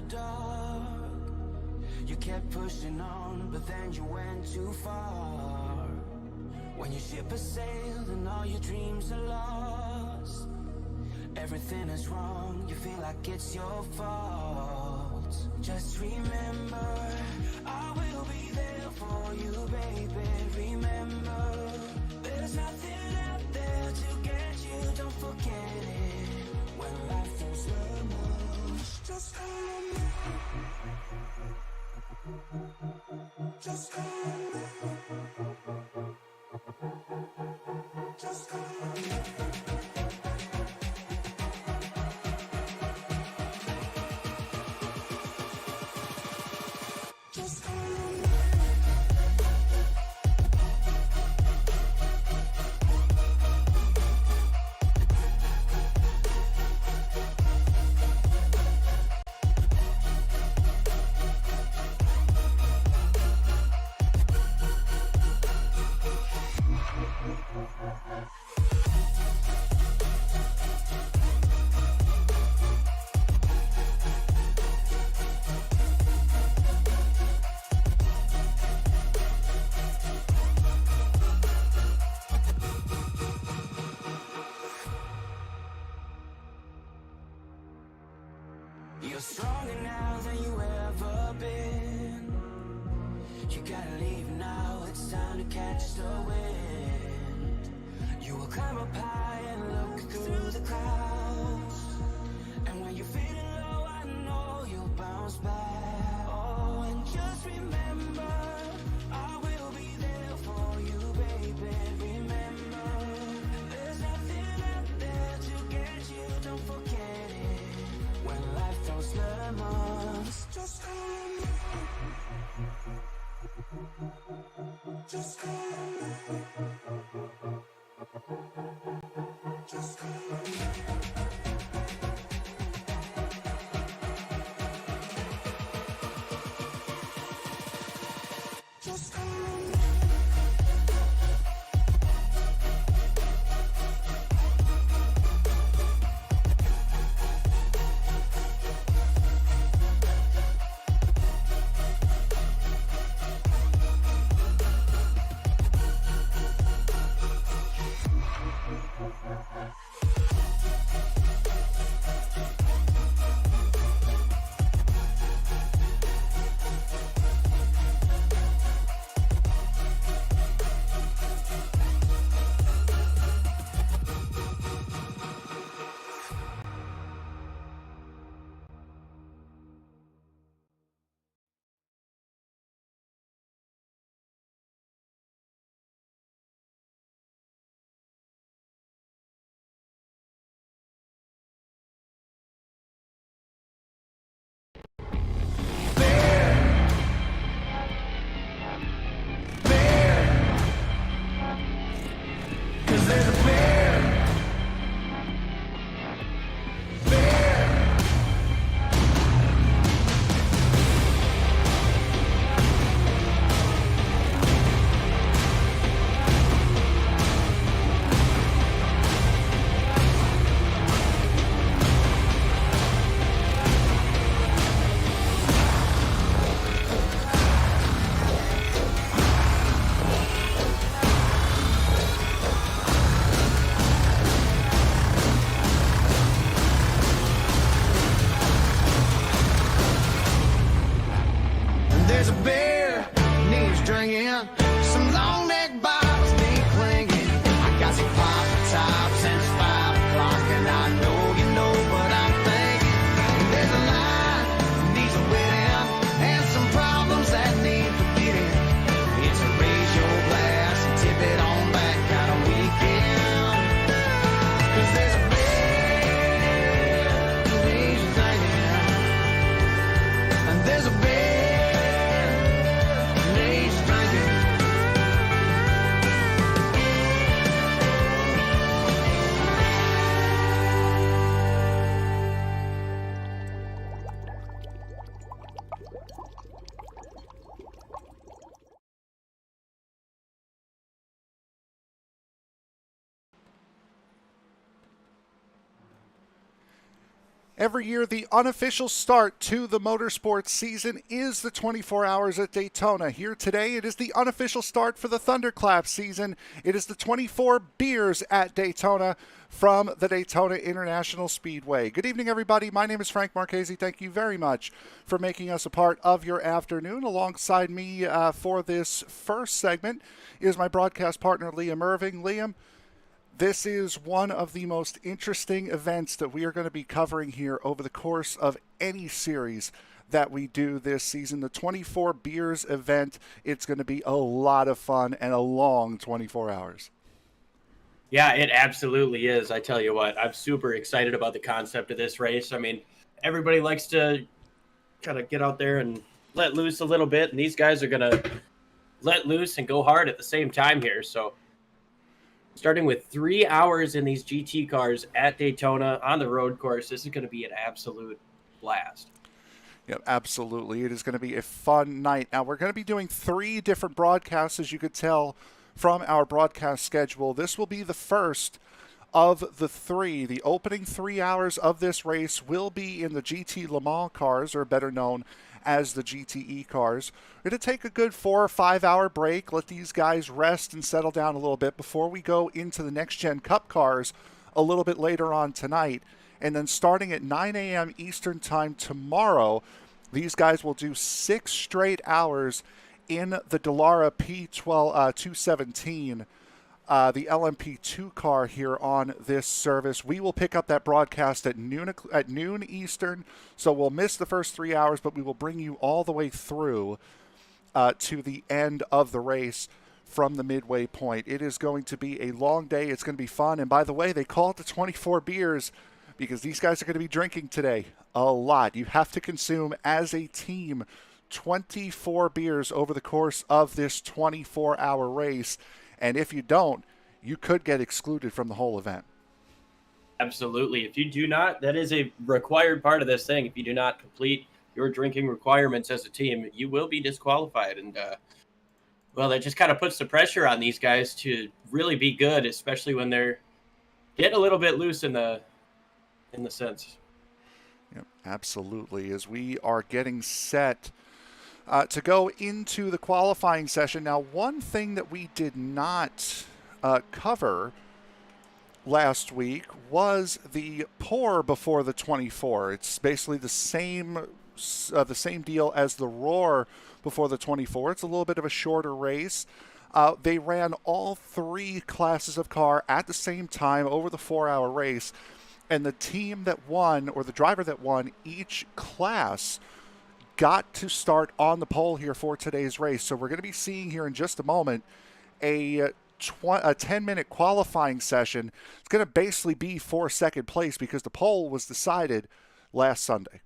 dark. You kept pushing on, but then you went too far. When your ship has sailed and all your dreams are lost, everything is wrong, you feel like it's your fault. Just remember, I will be there for you, baby. Remember, there's nothing out there to get you, don't forget it. When life throws lemons, just call on me. Just call on me. Just call on me. You're stronger now than you ever been. You gotta leave now, it's time to catch the wind. You will climb up high and look through the clouds, and when you're feeling low, I know you'll bounce back. Oh, and just remember, I will be there for you, baby. Remember, there's nothing out there to get you, don't forget it. When life throws lemons, just call on me. Just call on me. Just call on me. Just call on me. Every year, the unofficial start to the motorsports season is the 24 Hours at Daytona. Here today, it is the unofficial start for the ThunderClap season. It is the 24 Beers at Daytona from the Daytona International Speedway. Good evening, everybody. My name is Frank Marchese. Thank you very much for making us a part of your afternoon. Alongside me for this first segment is my broadcast partner, Liam Irving. Liam, this is one of the most interesting events that we are going to be covering here over the course of any series that we do this season. The 24 Beers event, it's going to be a lot of fun and a long 24 hours. Yeah, it absolutely is. I tell you what, I'm super excited about the concept of this race. I mean, everybody likes to kind of get out there and let loose a little bit, and these guys are going to let loose and go hard at the same time here. So starting with 3 hours in these GT cars at Daytona on the road course, this is going to be an absolute blast. Yeah, absolutely. It is going to be a fun night. Now, we're going to be doing 3 different broadcasts, as you could tell from our broadcast schedule. This will be the first of the 3. The opening 3 hours of this race will be in the GT Le Mans cars, or better known as the GTE cars. We're going to take a good 4 or 5 hour break, let these guys rest and settle down a little bit before we go into the NextGen Cup cars a little bit later on tonight. And then starting at 9 a.m. Eastern Time tomorrow, these guys will do 6 straight hours in the Dallara P217, the LMP2 car here on this service. We will pick up that broadcast at noon Eastern, so we'll miss the first 3 hours, but we will bring you all the way through to the end of the race from the midway point. It is going to be a long day. It's going to be fun. And by the way, they call it the 24 Beers because these guys are going to be drinking today a lot. You have to consume as a team 24 beers over the course of this 24-hour race. And if you don't, you could get excluded from the whole event. Absolutely. If you do not, that is a required part of this thing. If you do not complete your drinking requirements as a team, you will be disqualified. And, well, that just kind of puts the pressure on these guys to really be good, especially when they're getting a little bit loose in the sense. Yep, absolutely. As we are getting set to go into the qualifying session. Now, one thing that we did not cover last week was the pour before the 24. It's basically the same deal as the roar before the 24. It's a little bit of a shorter race. They ran all 3 classes of car at the same time over the 4-hour race, and the team that won, or the driver that won each class, got to start on the pole here for today's race. So we're going to be seeing here in just a moment a 10-minute qualifying session. It's going to basically be for second place because the pole was decided last Sunday.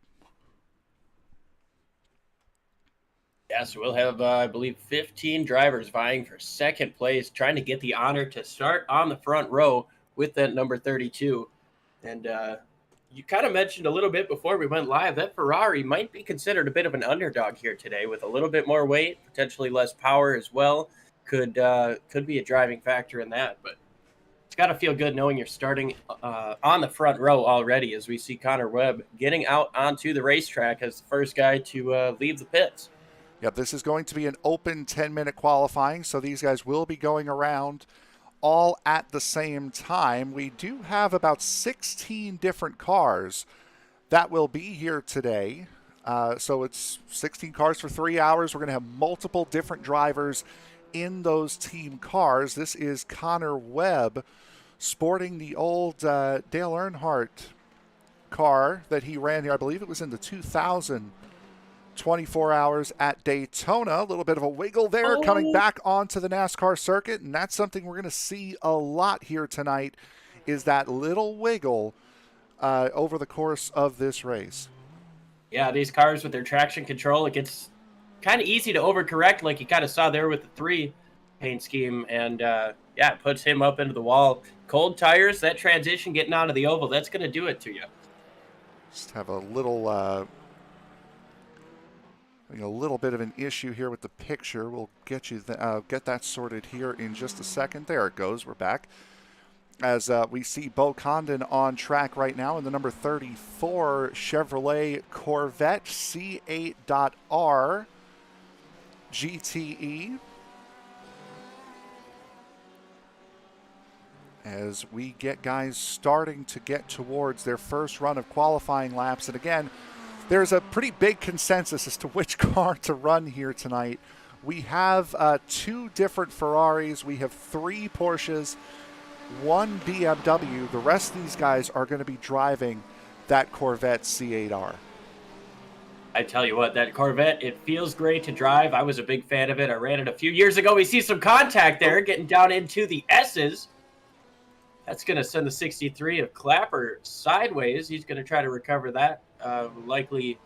Yeah, so we'll have, I believe, 15 drivers vying for second place, trying to get the honor to start on the front row with that number 32. And you kind of mentioned a little bit before we went live that Ferrari might be considered a bit of an underdog here today with a little bit more weight, potentially less power as well. Could be a driving factor in that, but it's got to feel good knowing you're starting on the front row already as we see Connor Webb getting out onto the racetrack as the first guy to leave the pits. Yep, this is going to be an open 10-minute qualifying, so these guys will be going around all at the same time. We do have about 16 different cars that will be here today. So it's 16 cars for 3 hours. We're going to have multiple different drivers in those team cars. This is Connor Webb sporting the old Dale Earnhardt car that he ran here. I believe it was in the 2000 24 hours at Daytona. A little bit of a wiggle there coming back onto the NASCAR circuit, and that's something we're going to see a lot here tonight, is that little wiggle over the course of this race. Yeah, these cars with their traction control, it gets kind of easy to overcorrect like you kind of saw there with the 3 paint scheme, and yeah, it puts him up into the wall. Cold tires, that transition getting onto the oval, that's going to do it to you. Just have a little bit of an issue here with the picture. We'll get you get that sorted here in just a second. There it goes. We're back. as we see Bo Condon on track right now in the number 34 Chevrolet Corvette C8.R GTE. As we get guys starting to get towards their first run of qualifying laps. And again, there's a pretty big consensus as to which car to run here tonight. We have 2 different Ferraris. We have 3 Porsches, 1 BMW. The rest of these guys are going to be driving that Corvette C8R. I tell you what, that Corvette, it feels great to drive. I was a big fan of it. I ran it a few years ago. We see some contact there getting down into the S's. That's going to send the 63 of Clapper sideways. He's going to try to recover that. Likely,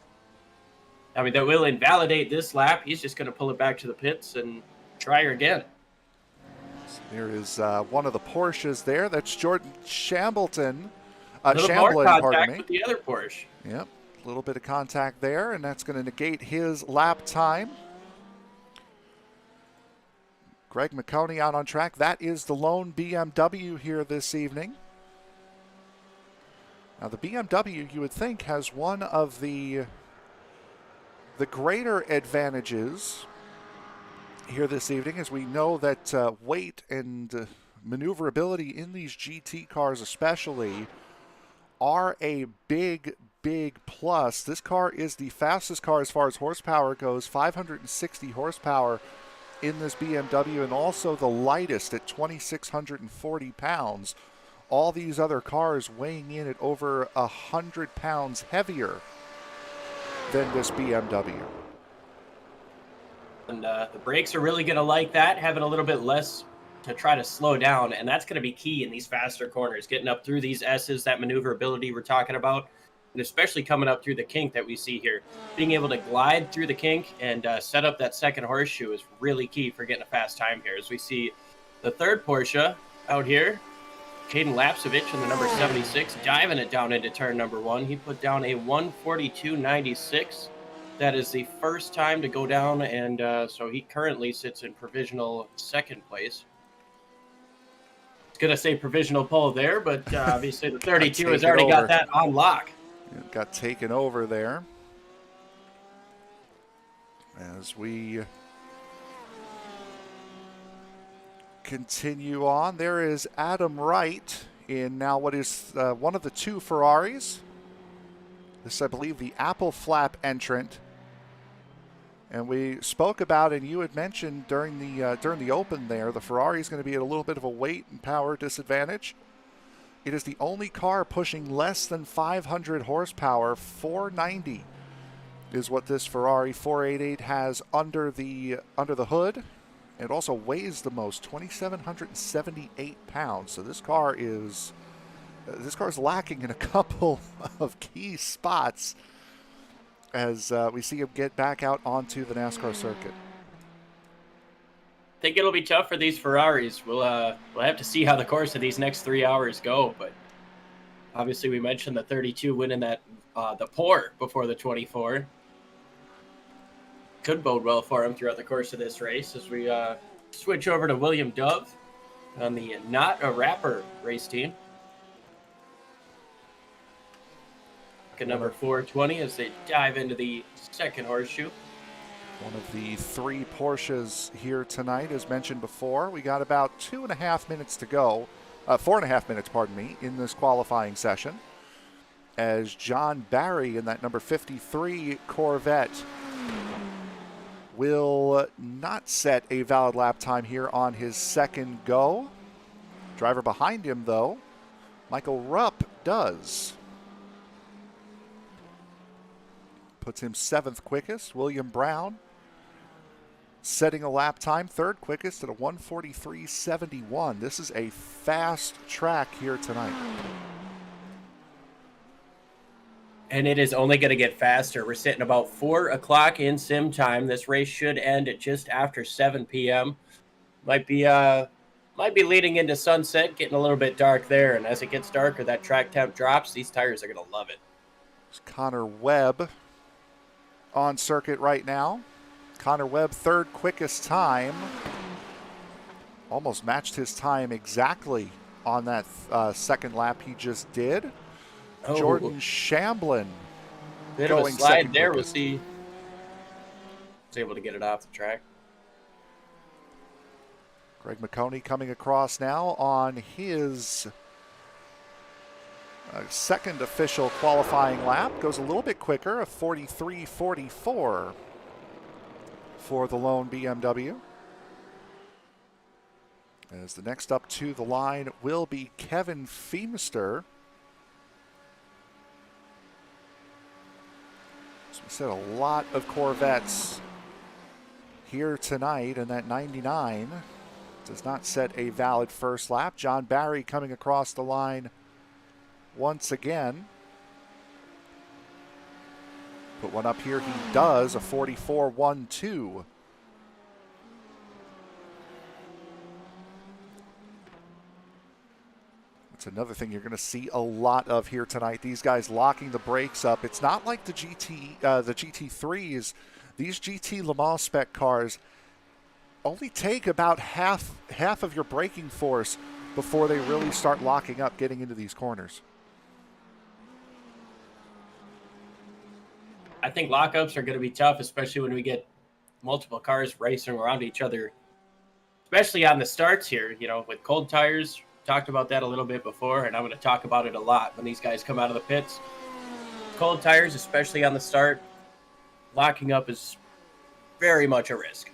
I mean, that will invalidate this lap. He's just going to pull it back to the pits and try her again. So there is one of the Porsches there. That's Jordan Shambleton. A little more contact with the other Porsche. Yep, a little bit of contact there, and that's going to negate his lap time. Greg McConey out on track. That is the lone BMW here this evening. Now the BMW, you would think, has one of the greater advantages here this evening, as we know that weight and maneuverability in these GT cars especially are a big plus. This car is the fastest car as far as horsepower goes, 560 horsepower in this BMW, and also the lightest at 2,640 pounds. All these other cars weighing in at over 100 pounds heavier than this BMW. And the brakes are really going to like that, having a little bit less to try to slow down, and that's going to be key in these faster corners, getting up through these S's, that maneuverability we're talking about, and especially coming up through the kink that we see here. Being able to glide through the kink and set up that second horseshoe is really key for getting a fast time here. As we see the third Porsche out here, Caden Lapsevich in the number 76, diving it down into turn number 1. He put down a 142.96. That is the first time to go down, and so he currently sits in provisional second place. I was going to say provisional pole there, but obviously the 32 has already got that on lock. It got taken over there. As we continue on, there is Adam Wright in now what is one of the 2 Ferraris. This, I believe, the Apple Flap entrant. And we spoke about, and you had mentioned during the open there, the Ferrari is going to be at a little bit of a weight and power disadvantage. It is the only car pushing less than 500 horsepower. 490 is what this Ferrari 488 has under the hood. It also weighs the most, 2,778 pounds. So this car is lacking in a couple of key spots as we see him get back out onto the NASCAR circuit. I think it'll be tough for these Ferraris. We'll have to see how the course of these next 3 hours go. But obviously, we mentioned the 32 winning that the pour before the 24 could bode well for him throughout the course of this race. As we switch over to William Dove on the Not a Rapper race team. Number 420 as they dive into the second horseshoe. One of the 3 Porsches here tonight, as mentioned before. We got about 2.5 minutes to go, 4.5 minutes, pardon me, in this qualifying session. As John Barry in that number 53 Corvette will not set a valid lap time here on his second go. Driver behind him, though, Michael Rupp, does. Puts him 7th quickest. William Brown setting a lap time 3rd quickest at a 1:43.71. This is a fast track here tonight. And it is only going to get faster. We're sitting about 4 o'clock in sim time. This race should end at just after 7 p.m. Might be leading into sunset, getting a little bit dark there. And as it gets darker, that track temp drops. These tires are going to love it. It's Connor Webb on circuit right now. Connor Webb, 3rd quickest time. Almost matched his time exactly on that second lap he just did. Oh, Jordan Shamblin bit of a going slide second there. quickest. Was able to get it off the track. Greg McConey coming across now on his second official qualifying lap. Goes a little bit quicker, a 43.44 for the lone BMW. As the next up to the line will be Kevin Feemster. As we said, a lot of Corvettes here tonight, and that 99 does not set a valid first lap. John Barry coming across the line once again. Put one up here, he does, a 44.12. That's another thing you're going to see a lot of here tonight. These guys locking the brakes up. It's not like the GT3s. These GT Le Mans spec cars only take about half of your braking force before they really start locking up, getting into these corners. I think lockups are going to be tough, especially when we get multiple cars racing around each other, especially on the starts here, you know, with cold tires. Talked about that a little bit before, and I'm going to talk about it a lot when these guys come out of the pits. Cold tires, especially on the start, locking up is very much a risk.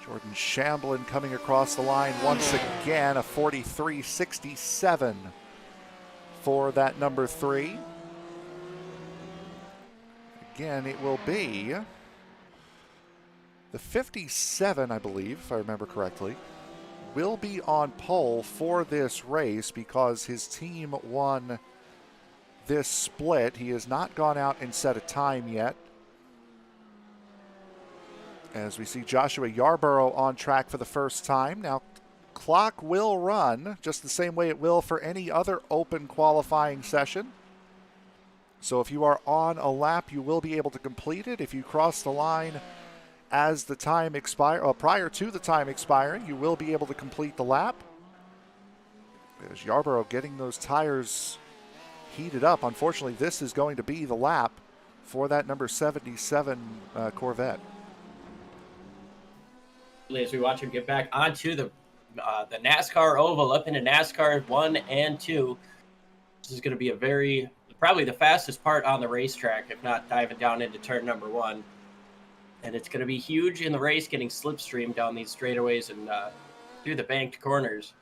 Jordan Shamblin coming across the line once again, a 43.67 for that number 3. Again, it will be the 57, I believe, if I remember correctly, will be on pole for this race because his team won this split. He has not gone out and set a time yet. As we see Joshua Yarborough on track for the first time. Now, clock will run just the same way it will for any other open qualifying session. So if you are on a lap, you will be able to complete it. If you cross the line as the time prior to the time expiring, you will be able to complete the lap. There's Yarborough getting those tires heated up. Unfortunately, this is going to be the lap for that number 77 Corvette. As we watch him get back onto the NASCAR oval, up into NASCAR 1 and 2. This is going to be probably the fastest part on the racetrack, if not diving down into turn number 1. And it's going to be huge in the race, getting slipstream down these straightaways and through the banked corners.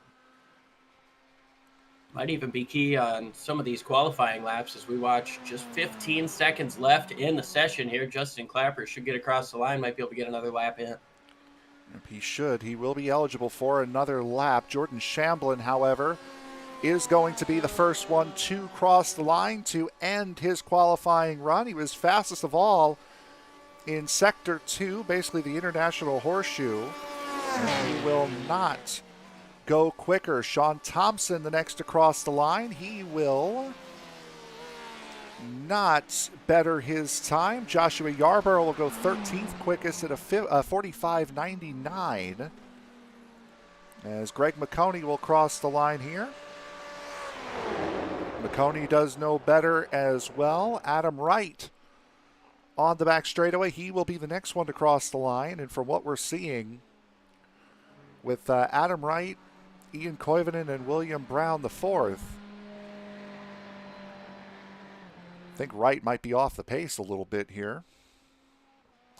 Might even be key on some of these qualifying laps as we watch just 15 seconds left in the session here. Justin Clapper should get across the line, might be able to get another lap in. He should. He will be eligible for another lap. Jordan Shamblin, however, is going to be the first one to cross the line to end his qualifying run. He was fastest of all in Sector 2, basically the International Horseshoe. And he will not go quicker. Sean Thompson, the next to cross the line. He will not better his time. Joshua Yarborough will go 13th quickest at a 45.99. As Greg McConey will cross the line here. McConey does no better as well. Adam Wright on the back straightaway. He will be the next one to cross the line. And from what we're seeing with Adam Wright, Ian Koivunen, and William Brown the fourth, I think Wright might be off the pace a little bit here.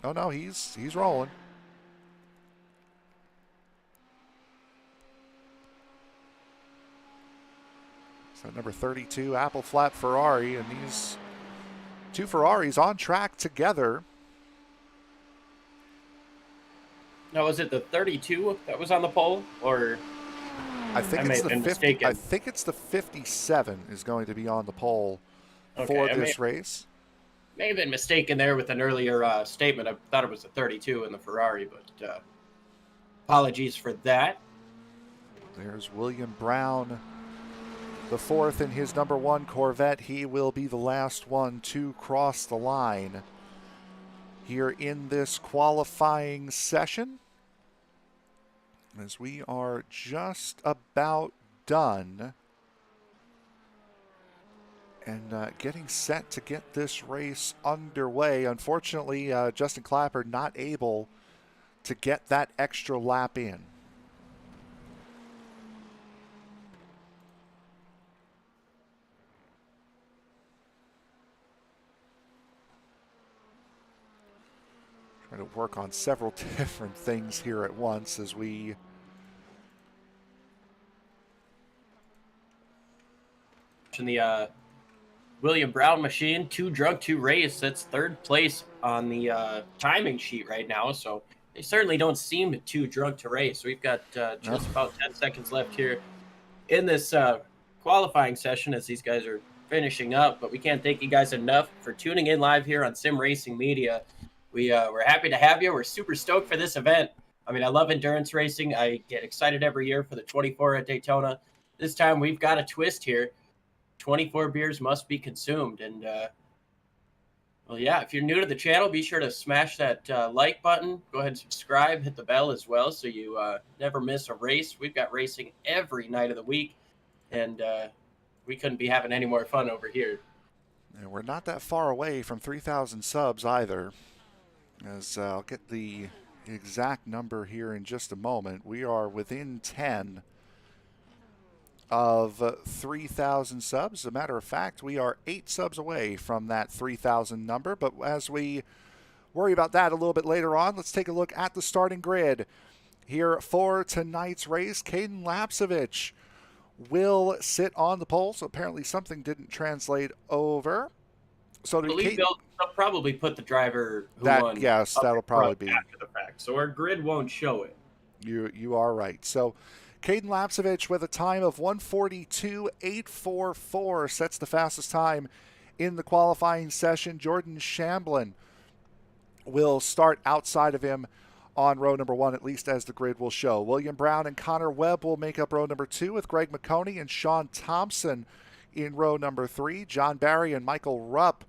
Oh no, he's rolling. So number 32, Apple Flat Ferrari, and these two Ferraris on track together. Now, was it the 32 that was on the pole, or I think it's the 50. I think it's the 57 is going to be on the pole for this race. May have been mistaken there with an earlier statement. I thought it was the 32 in the Ferrari, but apologies for that. There's William Brown, the fourth in his number 1 Corvette. He will be the last one to cross the line here in this qualifying session. as we are just about done and getting set to get this race underway. Unfortunately, Justin Clapper not able to get that extra lap in. Trying to work on several different things here at once as we in the William Brown machine, too drunk to race. That's third place on the timing sheet right now. So they certainly don't seem too drunk to race. We've got just about 10 seconds left here in this qualifying session as these guys are finishing up. But we can't thank you guys enough for tuning in live here on Sim Racing Media. We're happy to have you. We're super stoked for this event. I mean, I love endurance racing. I get excited every year for the 24 at Daytona. This time we've got a twist here. 24 beers must be consumed. And, well, yeah, if you're new to the channel, be sure to smash that like button. Go ahead and subscribe. Hit the bell as well so you never miss a race. We've got racing every night of the week, and we couldn't be having any more fun over here. And we're not that far away from 3,000 subs either, as I'll get the exact number here in just a moment. We are within 10 of 3,000 subs. As a matter of fact, we are 8 subs away from that 3,000 number. But as we worry about that a little bit later on, let's take a look at the starting grid here for tonight's race. Caden Lapsevich will sit on the pole. So apparently something didn't translate over. So I believe they'll probably put the driver who won. Yes, that'll probably be after the fact. So our grid won't show it. You are right. So Caden Lapsevich with a time of 1:42.844 sets the fastest time in the qualifying session. Jordan Shamblin will start outside of him on row number 1, at least as the grid will show. William Brown and Connor Webb will make up row number 2 with Greg McConey and Sean Thompson in row number 3. John Barry and Michael Rupp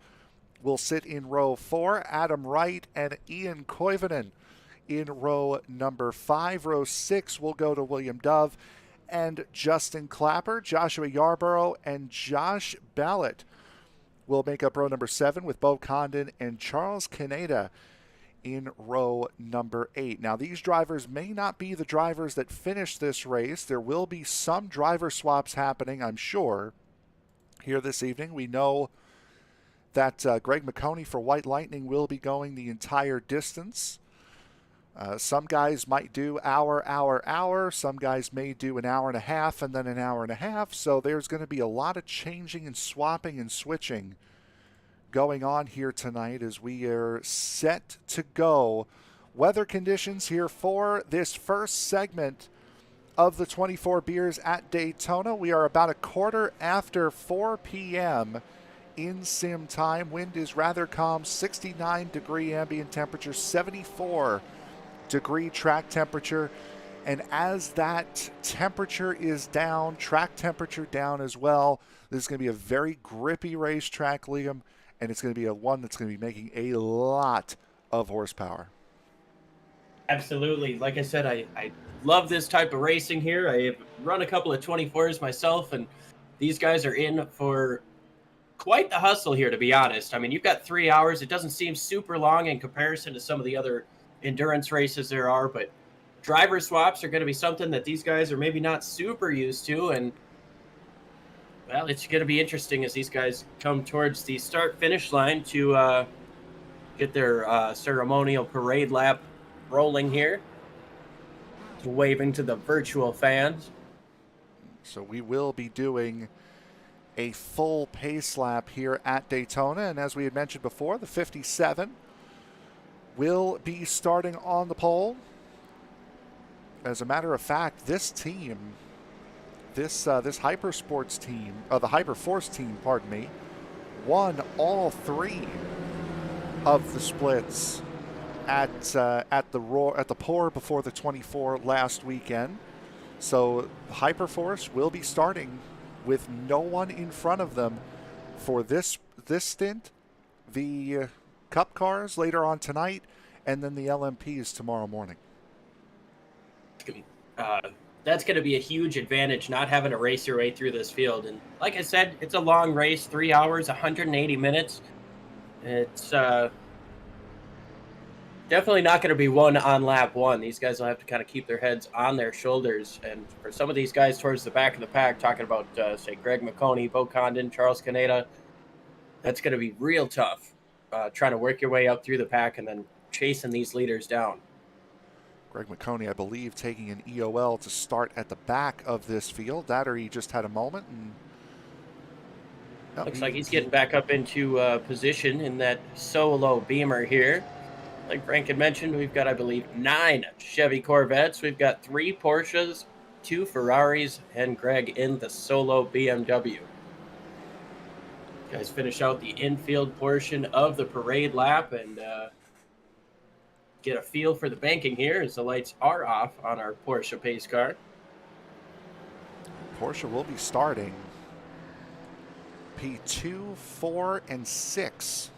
will sit in row 4. Adam Wright and Ian Koivunen in row number 5. Row 6 will go to William Dove and Justin Clapper. Joshua Yarborough and Josh Ballett will make up row number 7 with Bo Condon and Charles Caneda in row number 8. Now, these drivers may not be the drivers that finish this race. There will be some driver swaps happening, I'm sure, here this evening. We know that Greg McConey for White Lightning will be going the entire distance. Some guys might do hour. Some guys may do an hour and a half and then an hour and a half. So there's going to be a lot of changing and swapping and switching going on here tonight as we are set to go. Weather conditions here for this first segment of the 24 Beers at Daytona. We are about a quarter after 4 p.m. in sim time. Wind is rather calm, 69 degree ambient temperature, 74 degree track temperature. And as that temperature is down, track temperature down as well, this is going to be a very grippy racetrack, Liam, and it's going to be one that's going to be making a lot of horsepower. Absolutely. Like I said, I love this type of racing here. I have run a couple of 24s myself, and these guys are in for quite the hustle here, to be honest. I mean, you've got 3 hours. It doesn't seem super long in comparison to some of the other endurance races there are, but driver swaps are going to be something that these guys are maybe not super used to, and well, it's going to be interesting as these guys come towards the start-finish line to get their ceremonial parade lap rolling here, waving to the virtual fans. So we will be doing a full pace lap here at Daytona, and as we had mentioned before, the 57 will be starting on the pole. As a matter of fact, this team, this Hypersports team, the Hyperforce team, pardon me, won all 3 of the splits at the Pour before the 24 last weekend. So Hyperforce will be starting with no one in front of them for this stint. The Cup cars later on tonight, and then the LMPs tomorrow morning. That's going to be a huge advantage, not having to race your way through this field. And like I said, it's a long race, 3 hours, 180 minutes. It's definitely not going to be one on lap one. These guys will have to kind of keep their heads on their shoulders. And for some of these guys towards the back of the pack, talking about, say, Greg McConey, Bo Condon, Charles Caneda, that's going to be real tough, trying to work your way up through the pack and then chasing these leaders down. Greg McConey, I believe, taking an EOL to start at the back of this field. That or he just had a moment. And looks like he's getting back up into position in that solo Beamer here. Like Frank had mentioned, we've got, I believe, 9 Chevy Corvettes. We've got 3 Porsches, 2 Ferraris, and Greg in the solo BMW. Guys finish out the infield portion of the parade lap and get a feel for the banking here as the lights are off on our Porsche pace car. Porsche will be starting P2, 4, and 6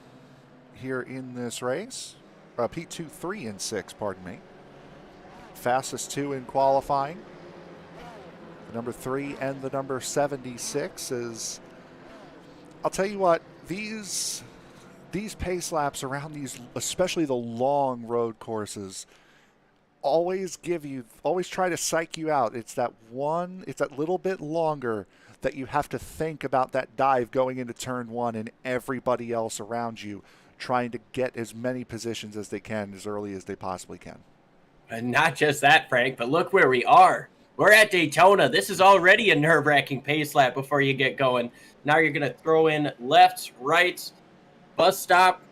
here in this race. P2, 3, and 6, pardon me. Fastest 2 in qualifying. The number 3 and the number 76 is... I'll tell you what, these pace laps around these, especially the long road courses, always try to psych you out. It's that little bit longer that you have to think about that dive going into turn 1 and everybody else around you trying to get as many positions as they can as early as they possibly can. And not just that, Frank, but look where we are. We're at Daytona. This is already a nerve-wracking pace lap before you get going. Now you're going to throw in lefts, rights, bus stop.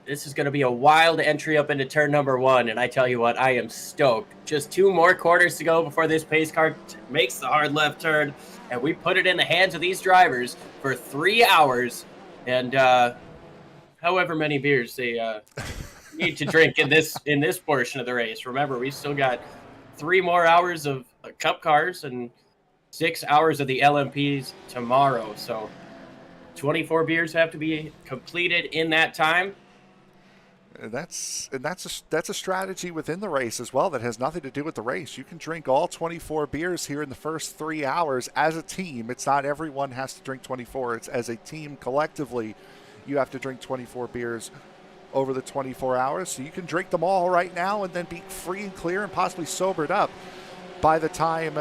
This is going to be a wild entry up into turn number 1, and I tell you what, I am stoked. Just 2 more quarters to go before this pace car makes the hard left turn, and we put it in the hands of these drivers for 3 hours, and however many beers they need to drink in this portion of the race. Remember, we still got 3 more hours of Cup cars and 6 hours of the LMPs tomorrow. So 24 beers have to be completed in that time. That's a strategy within the race as well that has nothing to do with the race. You can drink all 24 beers here in the first 3 hours as a team. It's not everyone has to drink 24. It's as a team collectively you have to drink 24 beers over the 24 hours. So you can drink them all right now and then be free and clear and possibly sobered up by the time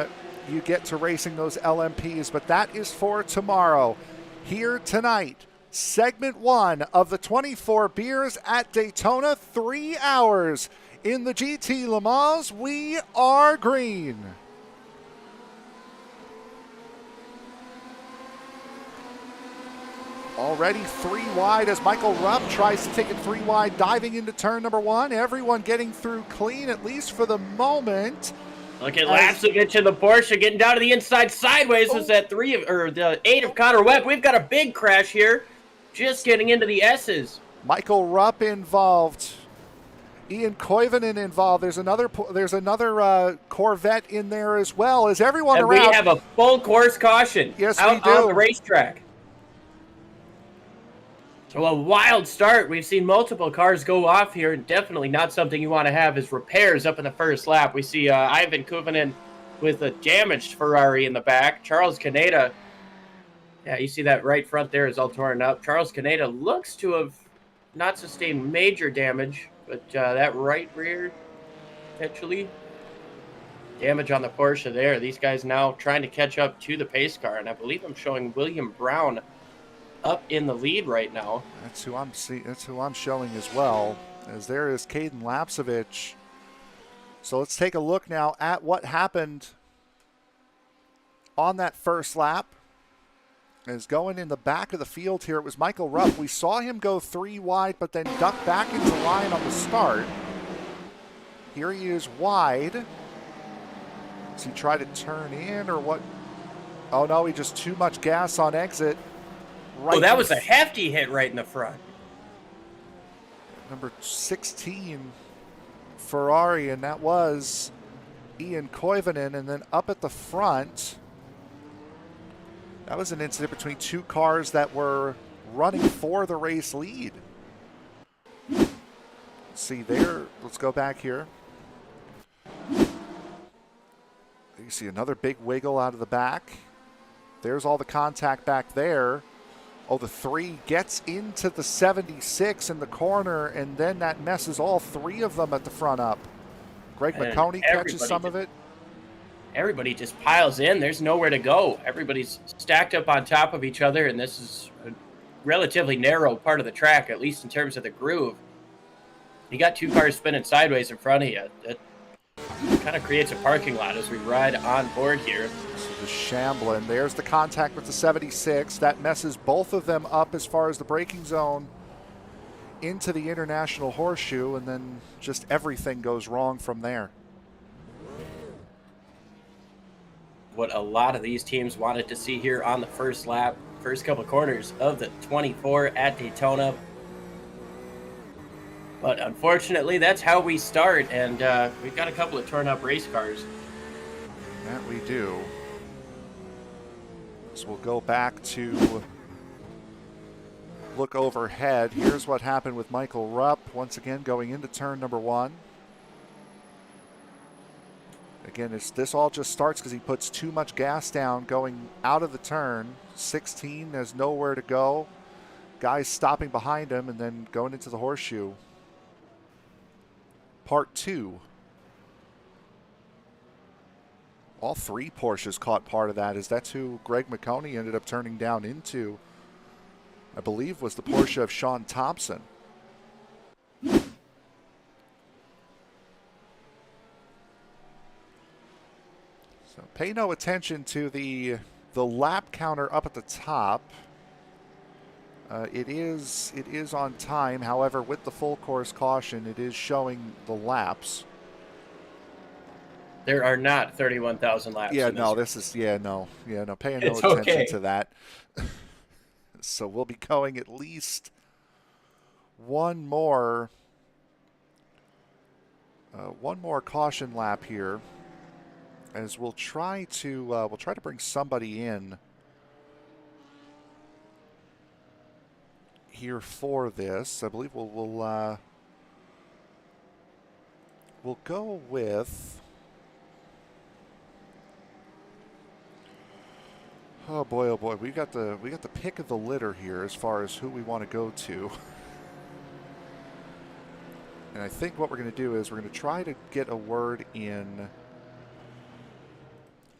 you get to racing those LMPs. But that is for tomorrow. Here tonight, segment 1 of the 24 beers at Daytona, 3 hours in the GT Le Mans. We are green. Already 3 wide as Michael Rupp tries to take it 3 wide, diving into turn number 1. Everyone getting through clean, at least for the moment. Look at Lapsovich in the Porsche getting down to the inside sideways. Was that 8 of Connor Webb? We've got a big crash here. Just getting into the S's. Michael Rupp involved. Ian Koivunen involved. There's another Corvette in there as well. As everyone and around. We have a full course caution. Yes, out we do. on the racetrack. So a wild start. We've seen multiple cars go off here, and definitely not something you want to have as repairs up in the first lap. We see Ivan Koivunen with a damaged Ferrari in the back. Charles Caneda, yeah, you see that right front there is all torn up. Charles Caneda looks to have not sustained major damage, but that right rear, potentially damage on the Porsche there. These guys now trying to catch up to the pace car, and I believe I'm showing William Brown up in the lead right now. That's who I'm showing as well. As there is Caden Lapsovich. So let's take a look now at what happened on that first lap. As going in the back of the field here, it was Michael Rupp. We saw him go 3 wide, but then duck back into line on the start. Here he is wide. Does he try to turn in or what? Oh no, he just too much gas on exit. Right, that was a hefty hit right in the front. Number 16 Ferrari, and that was Ian Koivunen. And then up at the front, that was an incident between 2 cars that were running for the race lead. Let's see there. Let's go back here. You see another big wiggle out of the back. There's all the contact back there. Oh, the 3 gets into the 76 in the corner, and then that messes all 3 of them at the front up. Greg And McConey catches some of it. Everybody just piles in. There's nowhere to go. Everybody's stacked up on top of each other, and this is a relatively narrow part of the track, at least in terms of the groove. You got 2 cars spinning sideways in front of you. That kind of creates a parking lot as we ride on board here. So the shambling. There's the contact with the 76. That messes both of them up as far as the braking zone into the International Horseshoe, and then just everything goes wrong from there. What a lot of these teams wanted to see here on the first lap, first couple corners of the 24 at Daytona. But unfortunately, that's how we start, and we've got a couple of torn up race cars. That we do. So we'll go back to look overhead. Here's what happened with Michael Rupp, once again going into turn number 1. Again, this all just starts because he puts too much gas down going out of the turn. 16 has nowhere to go. Guys stopping behind him and then going into the horseshoe. Part 2. All 3 Porsches caught part of that, as that's who Greg McConey ended up turning down into. I believe was the Porsche of Sean Thompson. So pay no attention to the lap counter up at the top. It is on time. However, with the full course caution, it is showing the laps. There are not 31,000 laps. Yeah, in no, this is paying no It's attention okay. to that. So we'll be going at least one more caution lap here, as we'll try to bring somebody in here for this. I believe we'll go with. Oh boy, we got the pick of the litter here as far as who we want to go to. And I think what we're going to do is we're going to try to get a word in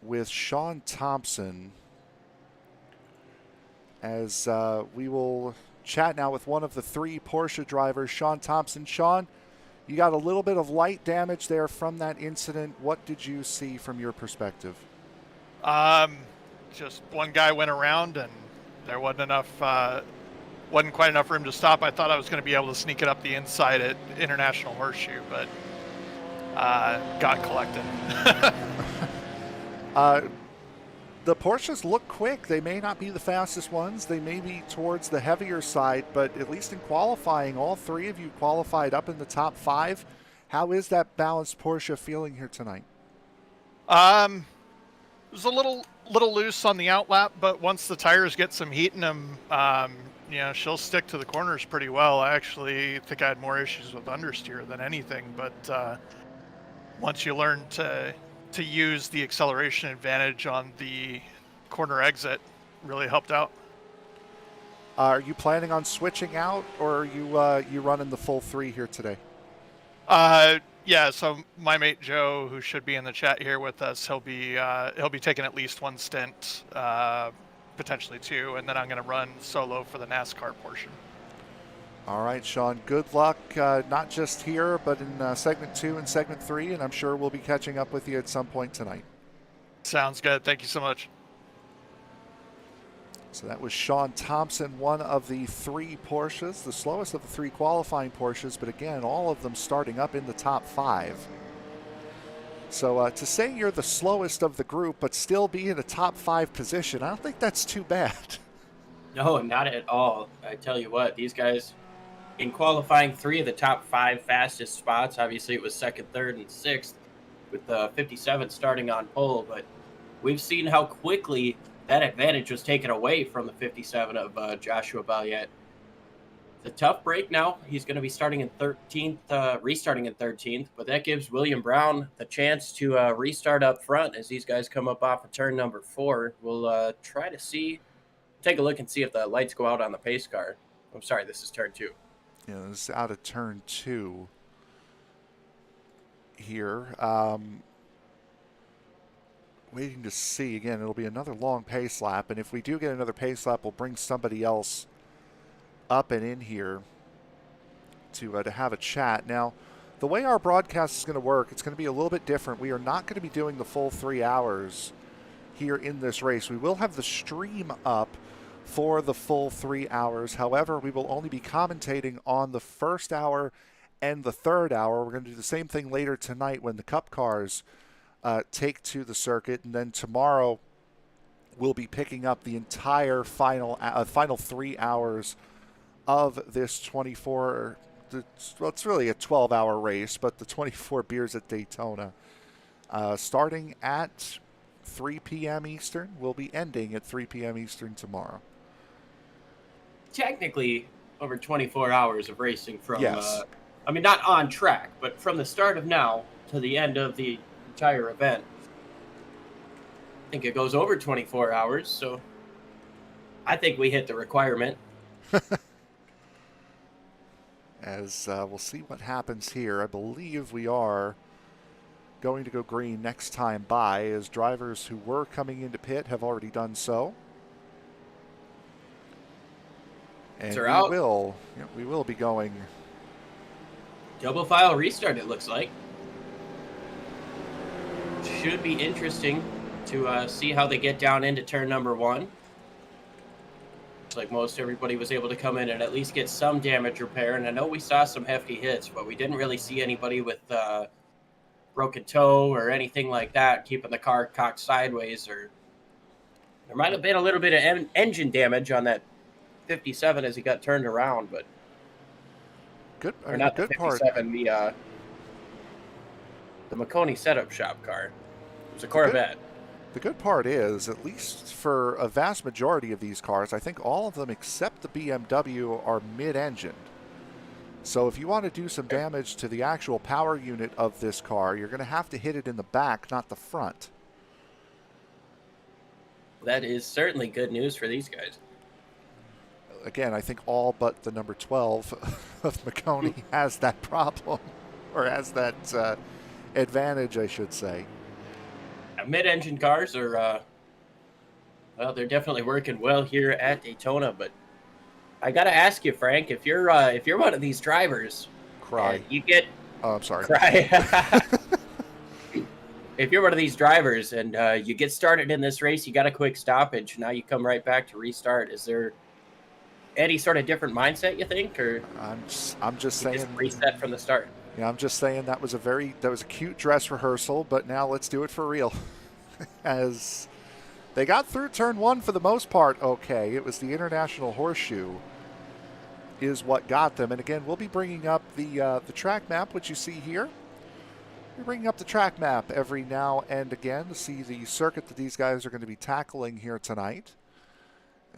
with Sean Thompson, as we will chat now with one of the 3 Porsche drivers, Sean Thompson. Sean, you got a little bit of light damage there from that incident. What did you see from your perspective? Just one guy went around and there wasn't quite enough room to stop. I thought I was going to be able to sneak it up the inside at International Horseshoe, but got collected. The Porsches look quick. They may not be the fastest ones. They may be towards the heavier side, but at least in qualifying, all 3 of you qualified up in the top 5. How is that balanced Porsche feeling here tonight? It was a little loose on the outlap, but once the tires get some heat in them, she'll stick to the corners pretty well. I actually think I had more issues with understeer than anything, but once you learn to use the acceleration advantage on the corner exit, really helped out. Are you planning on switching out, or are you running the full 3 here today? Yeah, so my mate Joe, who should be in the chat here with us, he'll be taking at least 1 stint, potentially 2, and then I'm going to run solo for the NASCAR portion. All right, Sean, good luck, not just here, but in segment 2 and segment 3, and I'm sure we'll be catching up with you at some point tonight. Sounds good. Thank you so much. So that was Sean Thompson, one of the 3 Porsches, the slowest of the 3 qualifying Porsches, but again, all of them starting up in the top 5. So to say you're the slowest of the group, but still be in a top 5 position, I don't think that's too bad. No, not at all. I tell you what, these guys, in qualifying 3 of the top 5 fastest spots, obviously it was 2nd, 3rd, and 6th, with the 57 starting on pole, but we've seen how quickly that advantage was taken away from the 57 of Joshua Balliet. The tough break now. He's going to be starting in 13th, restarting in 13th, but that gives William Brown the chance to restart up front as these guys come up off of turn number 4. We'll try to take a look and see if the lights go out on the pace car. I'm sorry, this is turn 2. Yeah, this is out of turn 2 here. Waiting to see. Again, it'll be another long pace lap, and if we do get another pace lap, we'll bring somebody else up and in here to have a chat. Now, the way our broadcast is going to work, it's going to be a little bit different. We are not going to be doing the full 3 hours here in this race. We will have the stream up for the full 3 hours. However, we will only be commentating on the first hour and the third hour. We're going to do the same thing later tonight when the Cup cars take to the circuit, and then tomorrow we'll be picking up the entire final 3 hours of this 24, well, it's really a 12-hour race, but the 24 Beers at Daytona, starting at 3 p.m. Eastern, will be ending at 3 p.m. Eastern tomorrow. Technically, over 24 hours of racing from, yes. I mean, not on track, but from the start of now to the end of the entire event. I think it goes over 24 hours, so I think we hit the requirement. As we'll see what happens here. I believe we are going to go green next time by, as drivers who were coming into pit have already done so. And we will be going double file restart, it looks like. Should be interesting to see how they get down into turn number 1. Like most everybody was able to come in and at least get some damage repair, and I know we saw some hefty hits, but we didn't really see anybody with broken toe or anything like that keeping the car cocked sideways, or there might have been a little bit of engine damage on that 57 as he got turned around, but good. Or not the the good 57, part. The Marconi setup shop car. It was a Corvette. The good part is, at least for a vast majority of these cars, I think all of them except the BMW are mid-engined. So if you want to do some damage to the actual power unit of this car, you're going to have to hit it in the back, not the front. That is certainly good news for these guys. Again, I think all but the number 12 of Marconi has that problem, or has that advantage, I should say. Mid-engine cars are, well, they're definitely working well here at Daytona. But I got to ask you, Frank, if you're one of these drivers, you get. Oh, I'm sorry. Cry. If you're one of these drivers and you get started in this race, you got a quick stoppage. Now you come right back to restart. Is there any sort of different mindset, you think, or I'm just saying, just reset from the start? Yeah, I'm just saying that was a cute dress rehearsal, but now let's do it for real. As they got through turn 1 for the most part, okay. It was the International Horseshoe is what got them. And again, we'll be bringing up the track map, which you see here. We're bringing up the track map every now and again to see the circuit that these guys are going to be tackling here tonight,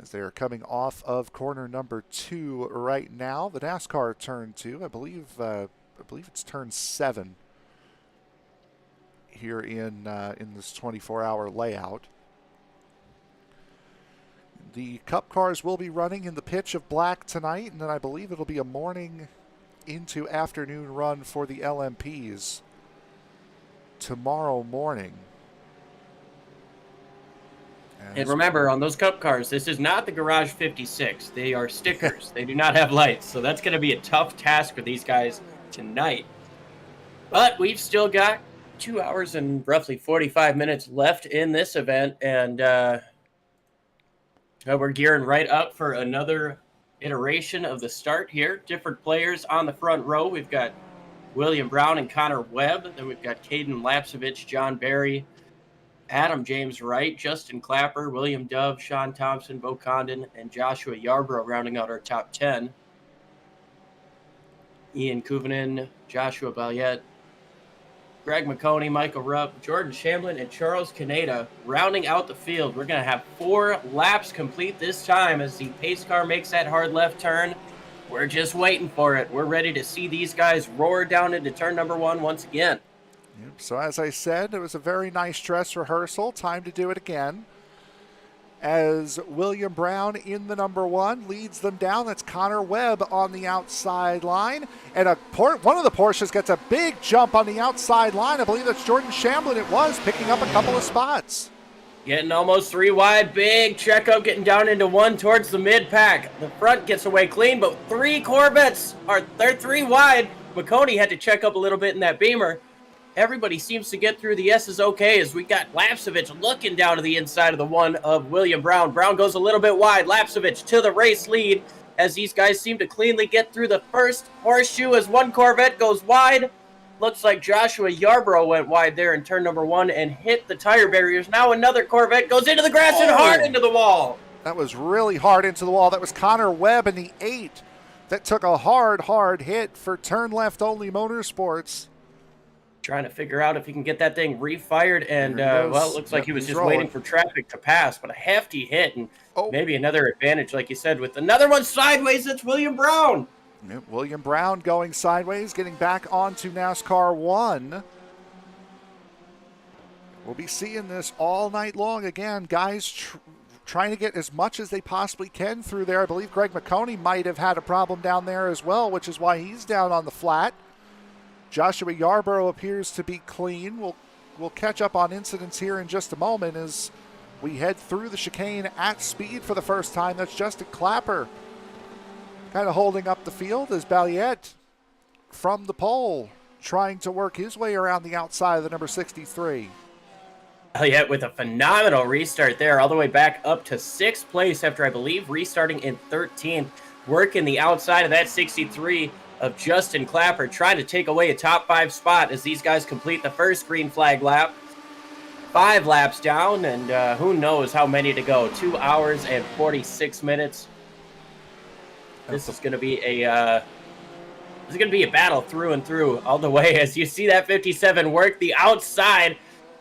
as they are coming off of corner number 2 right now. The NASCAR turn 2, I believe it's turn 7 here in this 24-hour layout. The Cup cars will be running in the pitch of black tonight, and then I believe it'll be a morning into afternoon run for the LMPs tomorrow morning. And remember, on those Cup cars, this is not the Garage 56. They are stickers. They do not have lights, so that's going to be a tough task for these guys tonight. But we've still got 2 hours and roughly 45 minutes left in this event, and we're gearing right up for another iteration of the start here. Different players on the front row. We've got William Brown and Connor Webb. Then we've got Caden Lapsevich, John Barry, Adam James Wright, Justin Clapper, William Dove, Sean Thompson, Bo Condon, and Joshua Yarbrough rounding out our top 10. Ian Kuvanen, Joshua Balliet, Greg McConey, Michael Rupp, Jordan Shamlin, and Charles Caneda rounding out the field. We're going to have 4 laps complete this time as the pace car makes that hard left turn. We're just waiting for it. We're ready to see these guys roar down into turn number 1 once again. Yep. So as I said, it was a very nice dress rehearsal. Time to do it again. As William Brown in the number 1 leads them down. That's Connor Webb on the outside line. And one of the Porsches gets a big jump on the outside line. I believe that's Jordan Shamblin it was, picking up a couple of spots. Getting almost 3 wide. Big checkup getting down into 1 towards the mid-pack. The front gets away clean, but 3 Corvettes they're 3 wide. McConey had to check up a little bit in that Beamer. Everybody seems to get through the S's okay as we got Lapsevich looking down to the inside of the 1 of William Brown. Brown goes a little bit wide. Lapsevich to the race lead as these guys seem to cleanly get through the first horseshoe as 1 Corvette goes wide. Looks like Joshua Yarborough went wide there in turn number 1 and hit the tire barriers. Now another Corvette goes into the grass and hard into the wall. That was really hard into the wall. That was Connor Webb in the 8 that took a hard hit for Turn Left Only Motorsports. Trying to figure out if he can get that thing refired, and well, it looks like he was just waiting for traffic to pass, but a hefty hit, and maybe another advantage, like you said, with another one sideways. It's William Brown. Yep, William Brown going sideways, getting back onto NASCAR 1. We'll be seeing this all night long. Again, guys trying to get as much as they possibly can through there. I believe Greg McConey might have had a problem down there as well, which is why he's down on the flat. Joshua Yarborough appears to be clean. We'll catch up on incidents here in just a moment as we head through the chicane at speed for the first time. That's Justin Clapper kind of holding up the field as Balliet from the pole trying to work his way around the outside of the number 63. Balliet with a phenomenal restart there, all the way back up to 6th place after, I believe, restarting in 13th. Working the outside of that 63 of Justin Clapper, trying to take away a top 5 spot as these guys complete the first green flag lap. 5 laps down, and who knows how many to go. 2 hours and 46 minutes. This is going to be a battle through and through all the way as you see that 57 work the outside,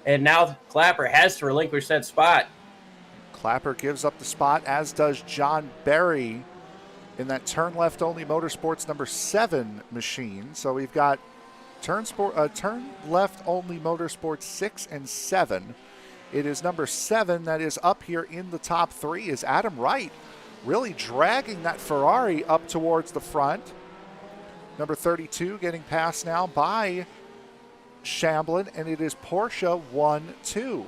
and now Clapper has to relinquish that spot. Clapper gives up the spot, as does John Berry in that Turn Left Only Motorsports number 7 machine. So we've got Turn Left Only Motorsports 6 and 7. It is number 7 that is up here in the top 3 is Adam Wright, really dragging that Ferrari up towards the front. Number 32 getting passed now by Shamblin, and it is Porsche 1-2.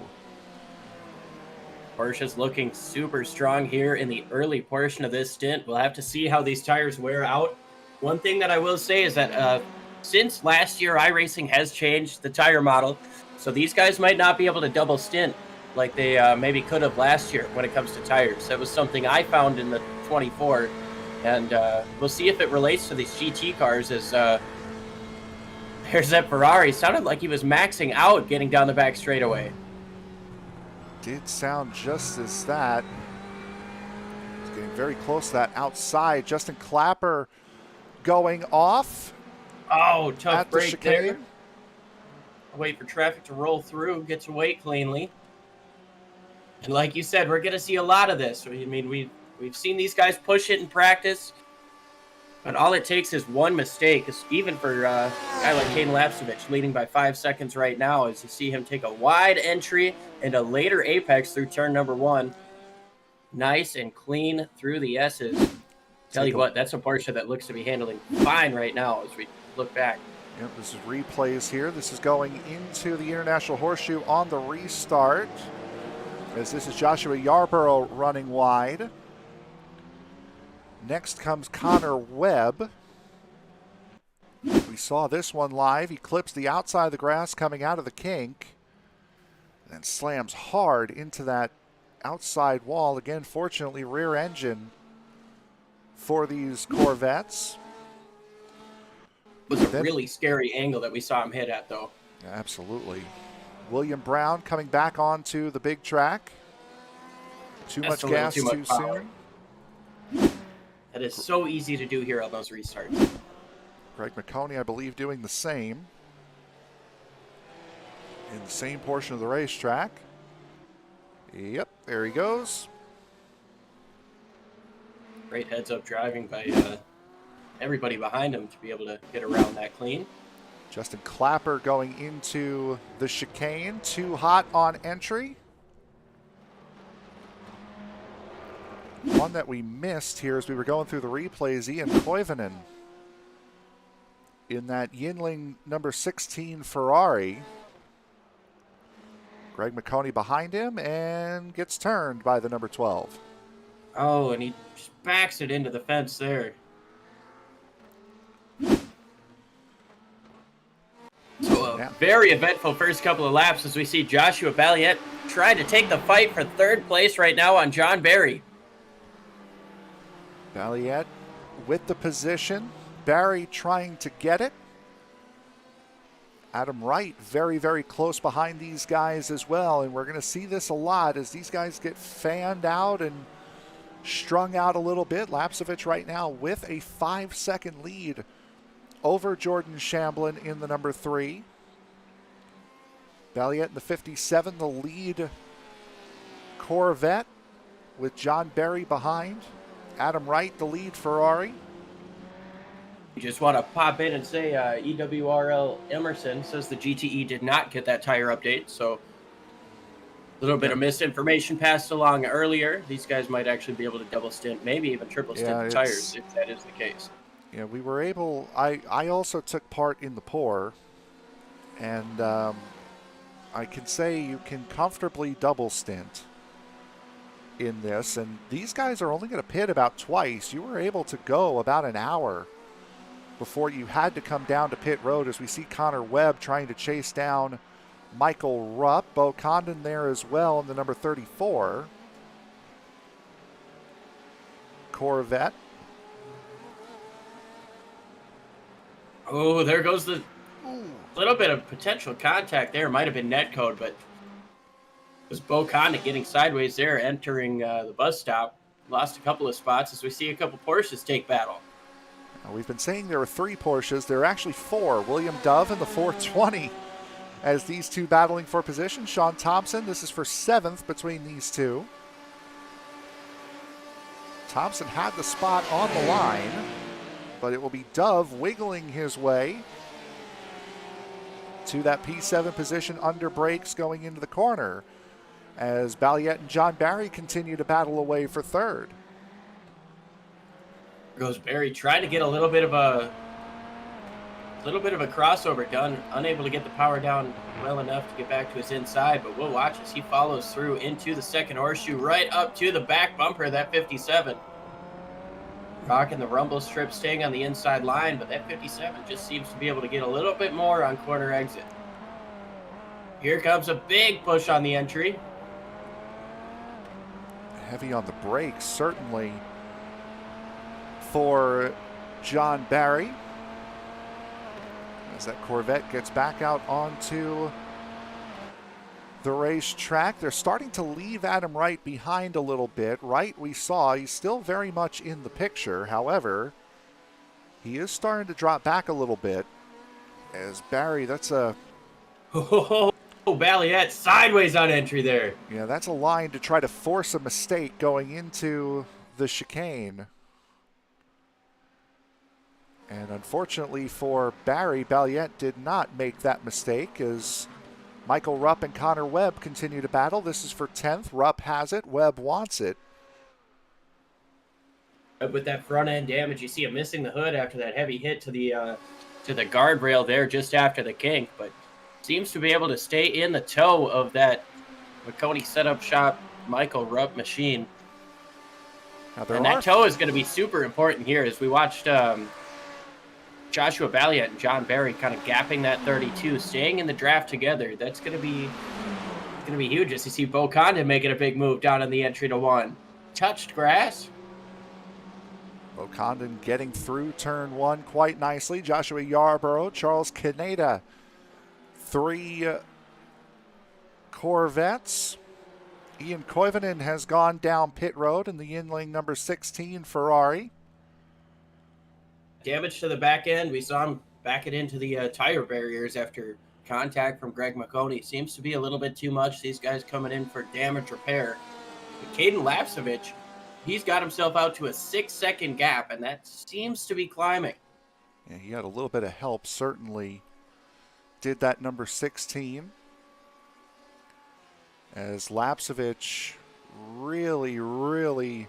Porsche's looking super strong here in the early portion of this stint. We'll have to see how these tires wear out. One thing that I will say is that since last year, iRacing has changed the tire model, so these guys might not be able to double stint like they maybe could have last year when it comes to tires. That was something I found in the 24, and we'll see if it relates to these GT cars as there's that Ferrari. Sounded like he was maxing out getting down the back straightaway. Did sound just as that. It's getting very close to that outside. Justin Clapper going off. Oh, tough at the break chicane. there. Wait for traffic to roll through, gets away cleanly. And like you said, we're going to see a lot of this. I mean, we've seen these guys push it in practice, but all it takes is one mistake. Even for a guy like Caden Lapsevich, leading by 5 seconds right now, is to see him take a wide entry and a later apex through turn number 1. Nice and clean through the S's. Tell you what, that's a Porsche that looks to be handling fine right now as we look back. Yep, this is replays here. This is going into the International Horseshoe on the restart, as this is Joshua Yarborough running wide. Next comes Connor Webb. We saw this one live. He clips the outside of the grass coming out of the kink, and slams hard into that outside wall. Again, fortunately, rear engine for these Corvettes. It was a really scary angle that we saw him hit at, though. Absolutely. William Brown coming back onto the big track. Too much gas too soon. That is so easy to do here on those restarts. Greg McConey, I believe, doing the same in the same portion of the racetrack. Yep, there he goes. Great heads-up driving by everybody behind him to be able to get around that clean. Justin Clapper going into the chicane, too hot on entry. One that we missed here as we were going through the replays, Ian Koivunen in that Yinling number 16 Ferrari. Greg McConey behind him and gets turned by the number 12. Oh, and he just backs it into the fence there. So a very eventful first couple of laps as we see Joshua Balliet trying to take the fight for third place right now on John Barry. Balliet with the position. Barry trying to get it. Adam Wright very, very close behind these guys as well. And we're going to see this a lot as these guys get fanned out and strung out a little bit. Lapsevich right now with a 5-second lead over Jordan Shamblin in the number 3. Balliet in the 57, the lead Corvette with John Barry behind. Adam Wright, the lead Ferrari. You just want to pop in and say EWRL Emerson says the GTE did not get that tire update, so a little bit of misinformation passed along earlier. These guys might actually be able to double stint, maybe even triple stint the tires if that is the case. Yeah, we were able, I also took part in the pour, and I can say you can comfortably double stint in this, and these guys are only going to pit about twice. You were able to go about an hour before you had to come down to pit road as we see Connor Webb trying to chase down Michael Rupp. Bo Condon there as well in the number 34 Corvette. Oh, there goes the little bit of potential contact there. Might have been net code, but it was Bo Condon getting sideways there, entering the bus stop. Lost a couple of spots as we see a couple Porsches take battle. We've been saying there are 3 Porsches. There are actually 4. William Dove in the 420 as these two battling for position. Sean Thompson, this is for 7th between these two. Thompson had the spot on the line, but it will be Dove wiggling his way to that P7 position under brakes going into the corner as Balliet and John Barry continue to battle away for 3rd. Goes Barry trying to get a little bit of a crossover done, unable to get the power down well enough to get back to his inside, but we'll watch as he follows through into the second horseshoe right up to the back bumper of that 57. Rocking the rumble strip, staying on the inside line, but that 57 just seems to be able to get a little bit more on corner exit. Here comes a big push on the entry. Heavy on the brakes, certainly, for John Barry as that Corvette gets back out onto the racetrack. They're starting to leave Adam Wright behind a little bit. Wright, we saw, he's still very much in the picture. However, he is starting to drop back a little bit as Barry, that's a... Oh, Balliet sideways on entry there. Yeah, that's a line to try to force a mistake going into the chicane. And unfortunately for Barry, Balliet did not make that mistake as Michael Rupp and Connor Webb continue to battle. This is for 10th. Rupp has it. Webb wants it. With that front end damage, you see him missing the hood after that heavy hit to the guardrail there just after the kink, but seems to be able to stay in the toe of that McConey setup shop Michael Rupp machine. And that toe is going to be super important here as we watched Joshua Balliet and John Barry kind of gapping that 32, staying in the draft together. That's going to be huge as you see Bo Condon making a big move down in the entry to 1. Touched grass. Bo Condon getting through turn 1 quite nicely. Joshua Yarborough, Charles Caneda, 3 Corvettes. Ian Koivunen has gone down pit road in the Yinling number 16 Ferrari. Damage to the back end. We saw him back it into the tire barriers after contact from Greg McConey. Seems to be a little bit too much. These guys coming in for damage repair. But Caden Lapsevich he's got himself out to a 6-second gap, and that seems to be climbing. Yeah, he had a little bit of help, certainly. Did that number 16. As Lapsevich really, really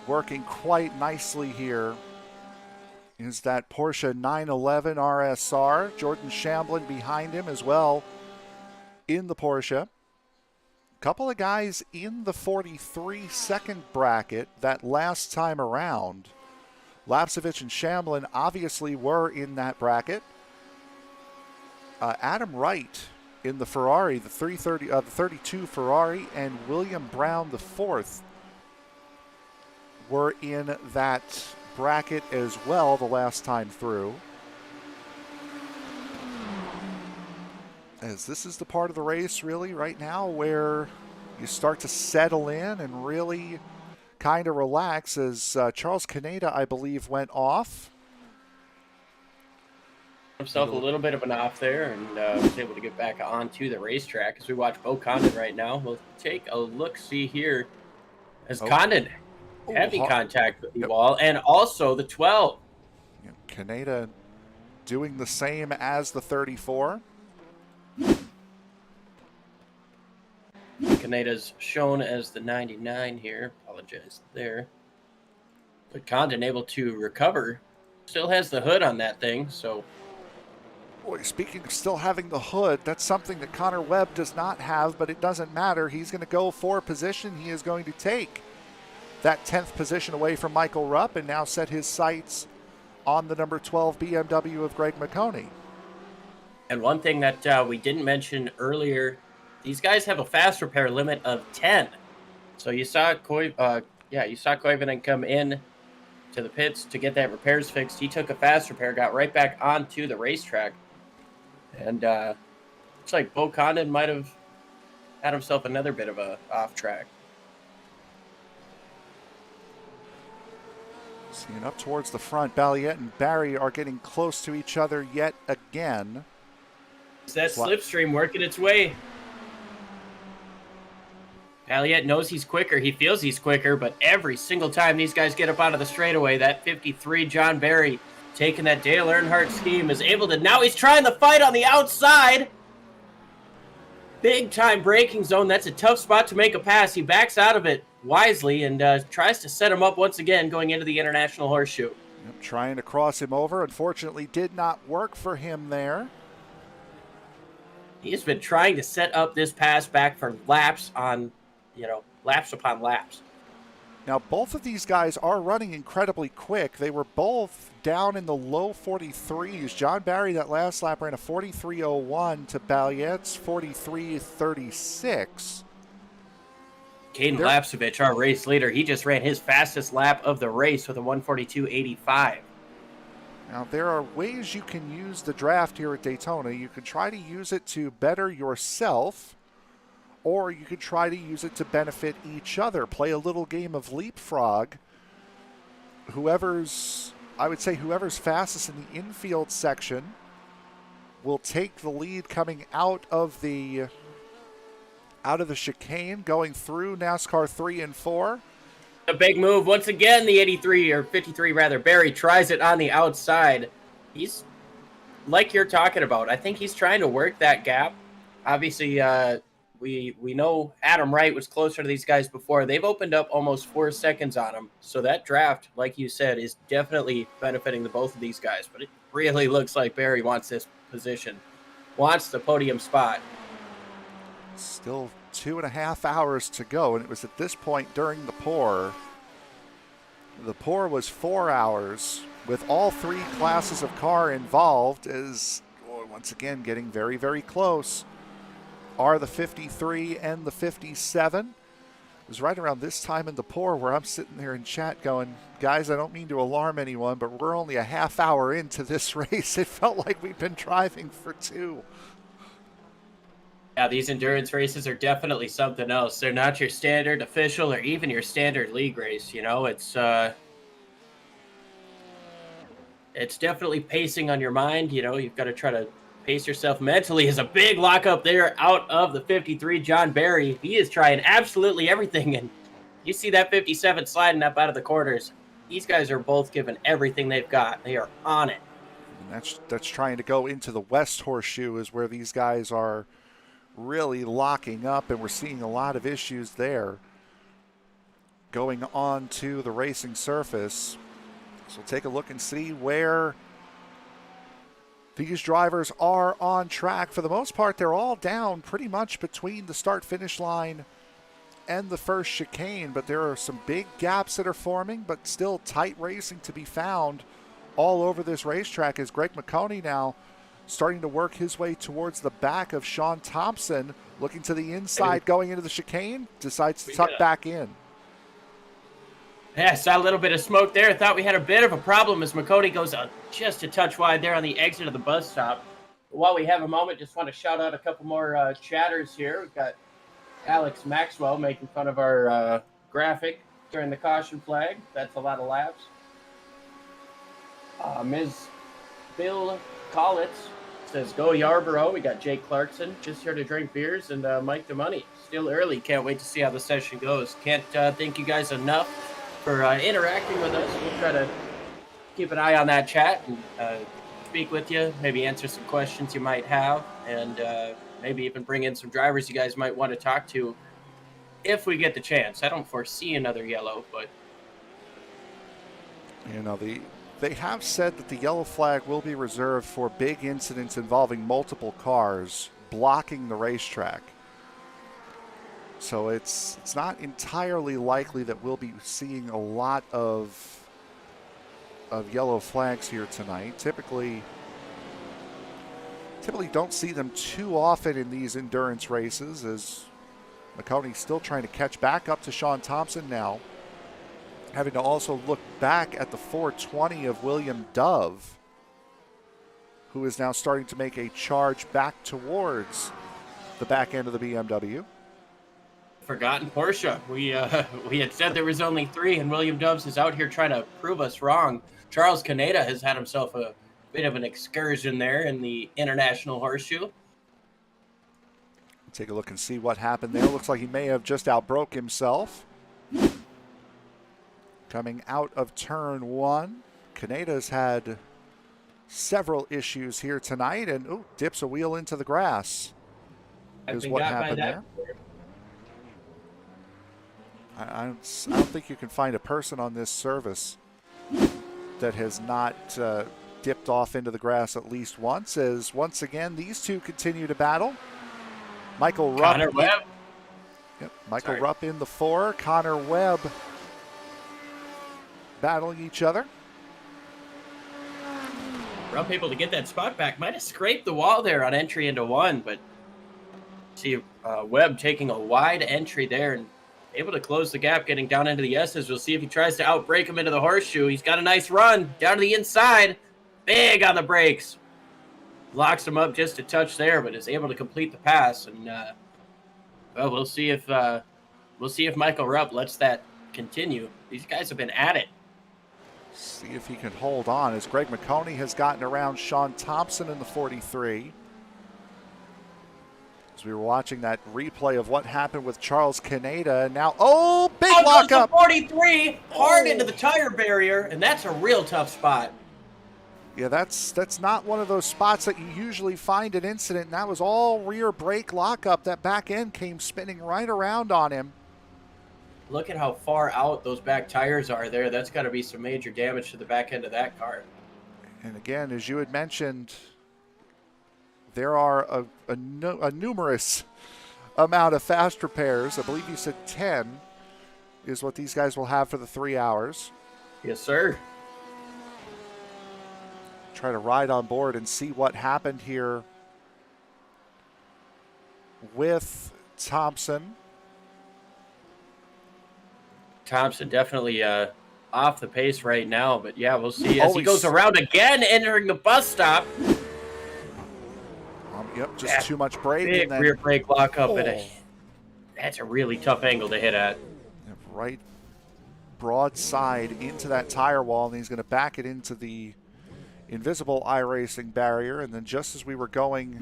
working quite nicely here is that Porsche 911 RSR. Jordan Shamblin behind him as well in the Porsche. Couple of guys in the 43-second bracket that last time around. Lapsevich and Shamblin obviously were in that bracket. Adam Wright in the Ferrari, the 32 Ferrari, and William Brown the fourth were in that bracket as well the last time through. As this is the part of the race really right now where you start to settle in and really kind of relax, as Charles Caneda, I believe, went off. Himself a little bit of an off there, and was able to get back onto the racetrack as we watch Bo Condon right now. We'll take a look-see here as Condon heavy contact with the wall, and also the 12. Caneda doing the same as the 34. Caneda's shown as the 99 here. Apologize there. But Condon able to recover. Still has the hood on that thing, so... Boy, speaking of still having the hood, that's something that Connor Webb does not have, but it doesn't matter. He's going to go for a position. He is going to take that 10th position away from Michael Rupp and now set his sights on the number 12 BMW of Greg McConey. And one thing that we didn't mention earlier, these guys have a fast repair limit of 10. So you saw Koivunen come in to the pits to get that repairs fixed. He took a fast repair, got right back onto the racetrack. And looks like Bo Condon might have had himself another bit of a off track. Seeing up towards the front, Balliet and Barry are getting close to each other yet again. It's that slipstream working its way. Balliet knows he's quicker. He feels he's quicker, but every single time these guys get up out of the straightaway, that 53 John Barry taking that Dale Earnhardt scheme is able to... Now he's trying the fight on the outside. Big time braking zone. That's a tough spot to make a pass. He backs out of it wisely and tries to set him up once again going into the International Horseshoe. Yep, trying to cross him over. Unfortunately, did not work for him there. He's been trying to set up this pass back for laps on, laps upon laps. Now, both of these guys are running incredibly quick. They were both down in the low 43s. John Barry, that last lap, ran a 43.01 to Balliet's 43.36. Caden Lapsevich, our race leader, he just ran his fastest lap of the race with a 142.85. Now, there are ways you can use the draft here at Daytona. You can try to use it to better yourself, or you could try to use it to benefit each other. Play a little game of leapfrog. Whoever's fastest in the infield section will take the lead coming out of the chicane, going through NASCAR 3 and 4. A big move once again. The 53 rather. Barry tries it on the outside. He's like you're talking about. I think he's trying to work that gap. Obviously, we know Adam Wright was closer to these guys before. They've opened up almost 4 seconds on him. So that draft, like you said, is definitely benefiting the both of these guys. But it really looks like Barry wants this position, wants the podium spot. Still 2.5 hours to go, and it was at this point during the pour. The pour was 4 hours with all three classes of car involved, as once again getting very, very close are the 53 and the 57. It was right around this time in the pour where I'm sitting there in chat going, guys, I don't mean to alarm anyone, but we're only a half hour into this race. It felt like we've been driving for 2. Yeah, these endurance races are definitely something else. They're not your standard official or even your standard league race. It's definitely pacing on your mind. You've got to try to pace yourself mentally. Is a big lock up there out of the 53. John Barry, he is trying absolutely everything, and You see that 57 sliding up out of the corners. These guys are both giving everything they've got. They are on it. And that's trying to go into the West Horseshoe is where these guys are really locking up, and we're seeing a lot of issues there going on to the racing surface. So we'll take a look and see where these drivers are on track. For the most part, they're all down pretty much between the start-finish line and the first chicane, but there are some big gaps that are forming, but still tight racing to be found all over this racetrack as Greg McConey now starting to work his way towards the back of Sean Thompson, looking to the inside, going into the chicane, decides to tuck back in. Yeah, saw a little bit of smoke there. Thought we had a bit of a problem as McConey goes just a touch wide there on the exit of the bus stop. While we have a moment, just want to shout out a couple more chatters here. We've got Alex Maxwell making fun of our graphic during the caution flag. That's a lot of laughs. Ms. Bill Collitz says, go Yarborough. We got Jake Clarkson just here to drink beers, and Mike the Money. Still early. Can't wait to see how the session goes. Can't thank you guys enough for interacting with us. We'll try to keep an eye on that chat and speak with you, maybe answer some questions you might have, and maybe even bring in some drivers you guys might want to talk to if we get the chance. I don't foresee another yellow, but you know, they have said that the yellow flag will be reserved for big incidents involving multiple cars blocking the racetrack. So it's not entirely likely that we'll be seeing a lot of yellow flags here tonight. Typically don't see them too often in these endurance races, as McConey's still trying to catch back up to Sean Thompson now, having to also look back at the 420 of William Dove, who is now starting to make a charge back towards the back end of the BMW. Forgotten Porsche. We had said there was only 3, and William Doves is out here trying to prove us wrong. Charles Caneda has had himself a bit of an excursion there in the International Horseshoe. Take a look and see what happened there. Looks like he may have just outbroke himself. Coming out of turn 1, Caneda's had several issues here tonight, and dips a wheel into the grass. Is what happened there. I don't think you can find a person on this service that has not dipped off into the grass at least once, as once again these two continue to battle. Michael Rupp. Connor Webb. Yep, Michael Rupp in the 4, Connor Webb battling each other. Rupp able to get that spot back. Might have scraped the wall there on entry into 1, but see Webb taking a wide entry there and able to close the gap, getting down into the S's. We'll see if he tries to outbrake him into the horseshoe. He's got a nice run down to the inside. Big on the brakes. Locks him up just a touch there, but is able to complete the pass. And well, we'll see if Michael Rupp lets that continue. These guys have been at it. See if he can hold on, as Greg McConey has gotten around Sean Thompson in the 43. As we were watching that replay of what happened with Charles Caneda, and now, big lockup! 43 hard into the tire barrier, and that's a real tough spot. Yeah, that's not one of those spots that you usually find an incident, and that was all rear brake lockup. That back end came spinning right around on him. Look at how far out those back tires are there. That's got to be some major damage to the back end of that car. And again, as you had mentioned, there are a numerous amount of fast repairs. I believe you said 10 is what these guys will have for the 3 hours. Yes, sir. Try to ride on board and see what happened here with Thompson. Thompson definitely off the pace right now, but yeah, we'll see as he goes around again, entering the bus stop. Yep, just too much brake. Big and then, rear brake lockup. That's a really tough angle to hit at. Right broadside into that tire wall, and he's going to back it into the invisible iRacing barrier. And then just as we were going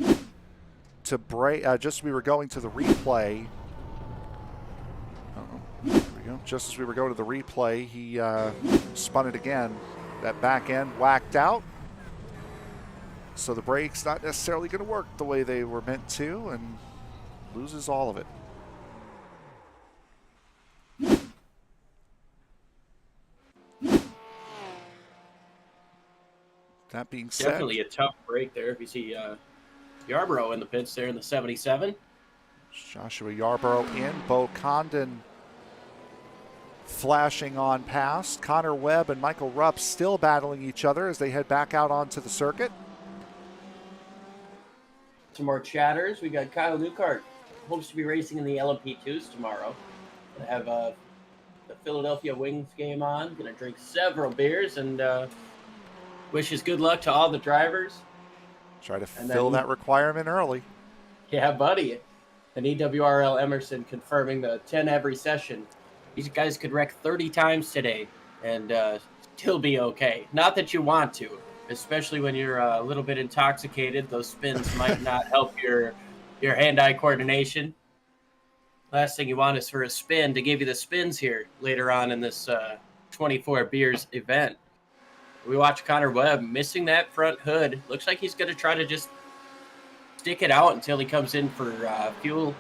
to the replay, there we know, just as we were going to the replay, he spun it again. That back end whacked out. So the brake's not necessarily going to work the way they were meant to, and loses all of it. That being said, Definitely a tough break there. If you see Yarborough in the pits there in the 77. Joshua Yarborough in, Bo Condon flashing on past. Connor Webb and Michael Rupp still battling each other as they head back out onto the circuit. Some more chatters. We got Kyle Newcart. Hopes to be racing in the LMP2s tomorrow. Gonna have the Philadelphia Wings game on. Gonna drink several beers and wishes good luck to all the drivers. Try to fill that requirement early. Yeah, buddy. And EWRL Emerson confirming the 10 every session. These guys could wreck 30 times today and still be okay. Not that you want to, especially when you're a little bit intoxicated. Those spins might not help your hand-eye coordination. Last thing you want is for a spin to give you the spins here later on in this 24 beers event. We watch Connor Webb missing that front hood. Looks like he's going to try to just stick it out until he comes in for fuel.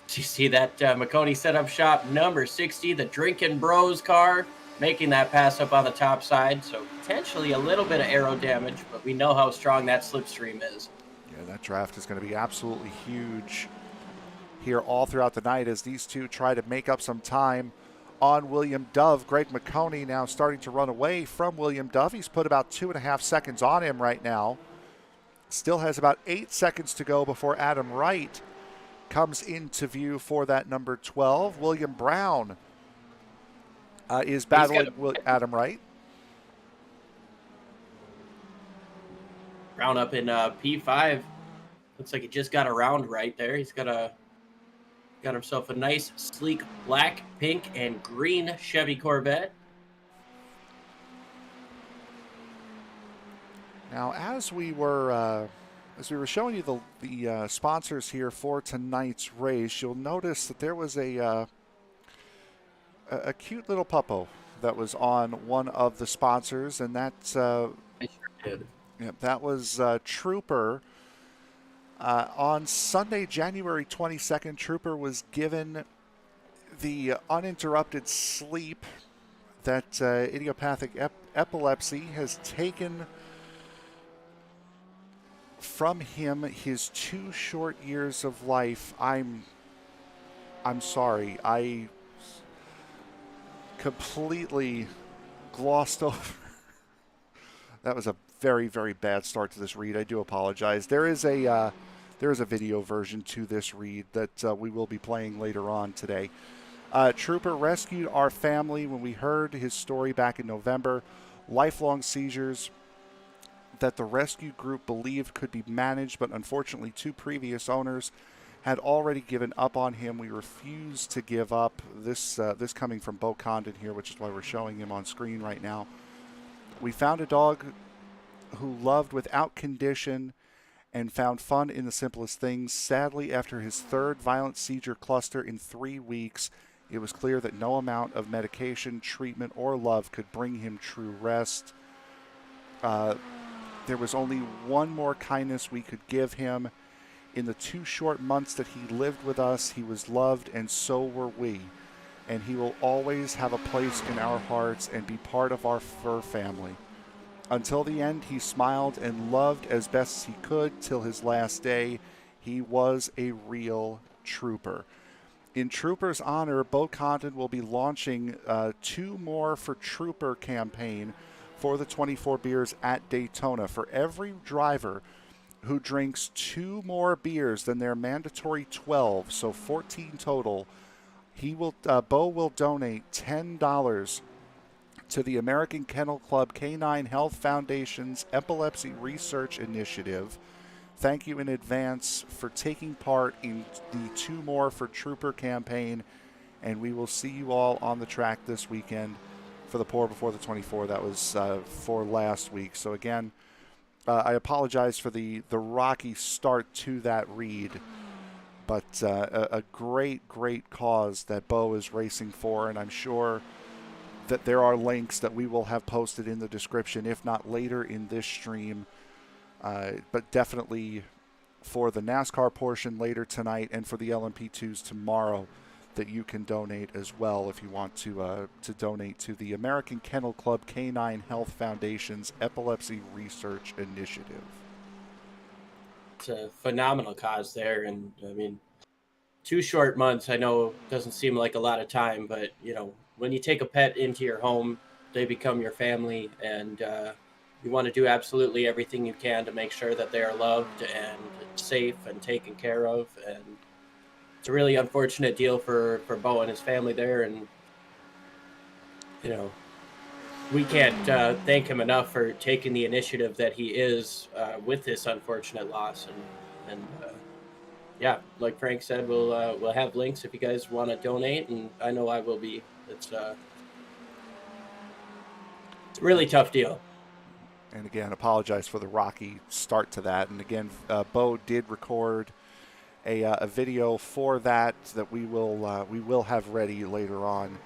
Do you see that McConey setup shop number 60, the Drinkin' Bros car, making that pass up on the top side. So potentially a little bit of aero damage, but we know how strong that slipstream is. Yeah, that draft is going to be absolutely huge here all throughout the night as these two try to make up some time on William Dove. Greg McConey now starting to run away from William Dove. He's put about 2.5 seconds on him right now. Still has about 8 seconds to go before Adam Wright comes into view for that number 12. William Brown is battling Adam Wright. Brown up in P5. Looks like he just got around right there. He's got himself a nice, sleek black, pink, and green Chevy Corvette. Now, as we were showing you the sponsors here for tonight's race, you'll notice that there was a cute little puppo that was on one of the sponsors, and that's I sure did. Yeah, that was Trooper. On Sunday, January 22nd, Trooper was given the uninterrupted sleep that idiopathic epilepsy has taken from him his 2 short years of life. I'm sorry. I completely glossed over. That was a very, very bad start to this read. I do apologize. There is a video version to this read that we will be playing later on today. Trooper rescued our family when we heard his story back in November. Lifelong seizures that the rescue group believed could be managed, but unfortunately 2 previous owners had already given up on him. We refused to give up. This coming from Bo Condon here, which is why we're showing him on screen right now. We found a dog who loved without condition and found fun in the simplest things. Sadly, after his 3rd violent seizure cluster in 3 weeks, it was clear that no amount of medication, treatment, or love could bring him true rest. There was only one more kindness we could give him. In the 2 short months that he lived with us, he was loved, and so were we. And he will always have a place in our hearts and be part of our fur family. Until the end, he smiled and loved as best as he could till his last day. He was a real trooper. In Trooper's honor, Bo Condon will be launching 2 more for Trooper campaign for the 24 beers at Daytona. For every driver who drinks 2 more beers than their mandatory 12, so 14 total, Bo will donate $10 to the American Kennel Club Canine Health Foundation's Epilepsy Research Initiative. Thank you in advance for taking part in the 2 more for Trooper campaign, and we will see you all on the track this weekend for the Pour Before the 24. That was for last week. So again, I apologize for the rocky start to that read, But a great, great cause that Bo is racing for, and I'm sure that there are links that we will have posted in the description, if not later in this stream, but definitely for the NASCAR portion later tonight and for the LMP2s tomorrow, that you can donate as well if you want to donate to the American Kennel Club Canine Health Foundation's Epilepsy Research Initiative. It's a phenomenal cause there, and I mean, 2 short months, I know doesn't seem like a lot of time, but you know, when you take a pet into your home, they become your family, and you want to do absolutely everything you can to make sure that they are loved and safe and taken care of. And it's a really unfortunate deal for Bo and his family there, and you know, we can't thank him enough for taking the initiative that he is with this unfortunate loss. And like Frank said, we'll have links if you guys want to donate, and I know I will be. It's a really tough deal. And again, apologize for the rocky start to that. And again, Bo did record a video for that we will have ready later on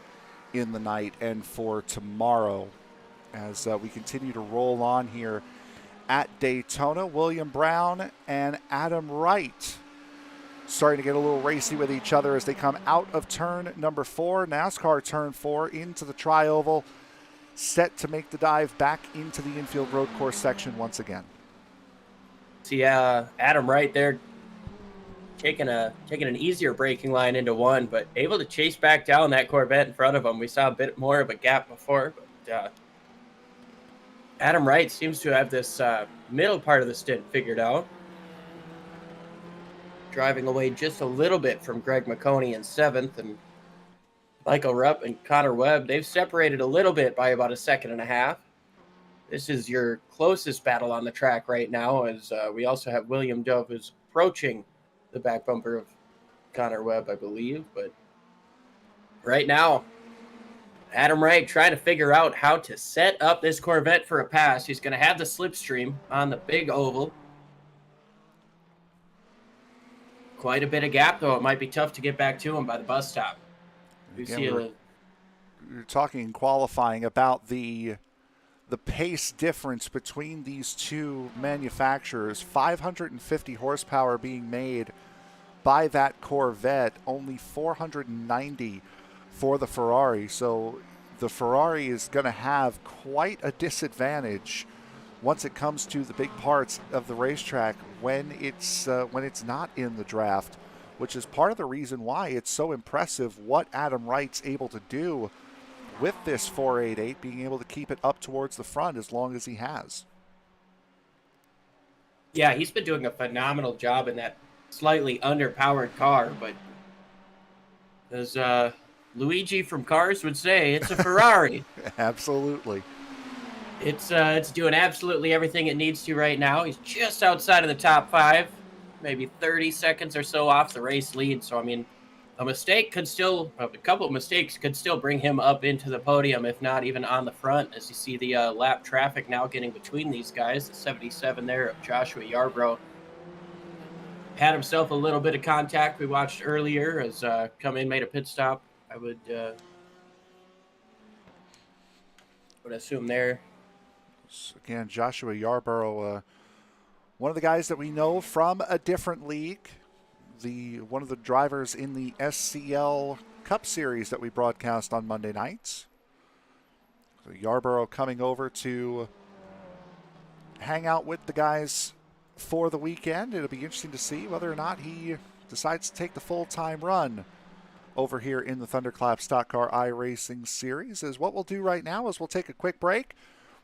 in the night and for tomorrow as we continue to roll on here at Daytona. William Brown and Adam Wright starting to get a little racy with each other as they come out of turn number 4, NASCAR turn 4, into the tri-oval, set to make the dive back into the infield road course section once again. See, Adam Wright there taking an easier braking line into 1, but able to chase back down that Corvette in front of him. We saw a bit more of a gap before, but Adam Wright seems to have this middle part of the stint figured out. Driving away just a little bit from Greg McConey in 7th, and Michael Rupp and Connor Webb, they've separated a little bit by about 1.5 seconds. This is your closest battle on the track right now, as we also have William Dove, who's approaching the back bumper of Connor Webb, I believe. But right now, Adam Wright trying to figure out how to set up this Corvette for a pass. He's going to have the slipstream on the big oval. Quite a bit of gap, though. It might be tough to get back to him by the bus stop. You're talking in qualifying about the pace difference between these two manufacturers. 550 horsepower being made by that Corvette, only 490 for the Ferrari. So the Ferrari is going to have quite a disadvantage once it comes to the big parts of the racetrack when it's not in the draft, which is part of the reason why it's so impressive what Adam Wright's able to do with this 488, being able to keep it up towards the front as long as he has. Yeah, he's been doing a phenomenal job in that slightly underpowered car, but as Luigi from Cars would say, it's a Ferrari. Absolutely. It's doing absolutely everything it needs to right now. He's just outside of the top 5, maybe 30 seconds or so off the race lead. So, I mean, a couple of mistakes could still bring him up into the podium, if not even on the front, as you see the lap traffic now getting between these guys. The 77 there of Joshua Yarbrough had himself a little bit of contact we watched earlier as come in, made a pit stop. I would assume there. Again, Joshua Yarbrough, one of the guys that we know from a different league, one of the drivers in the SCL Cup Series that we broadcast on Monday nights. So Yarbrough coming over to hang out with the guys for the weekend. It'll be interesting to see whether or not he decides to take the full-time run over here in the ThunderClap Stock Car iRacing Series. As what we'll do right now is we'll take a quick break.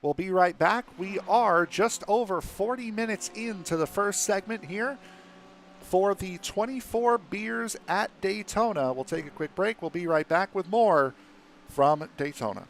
We'll be right back. We are just over 40 minutes into the first segment here for the 24 Beers at Daytona. We'll take a quick break. We'll be right back with more from Daytona.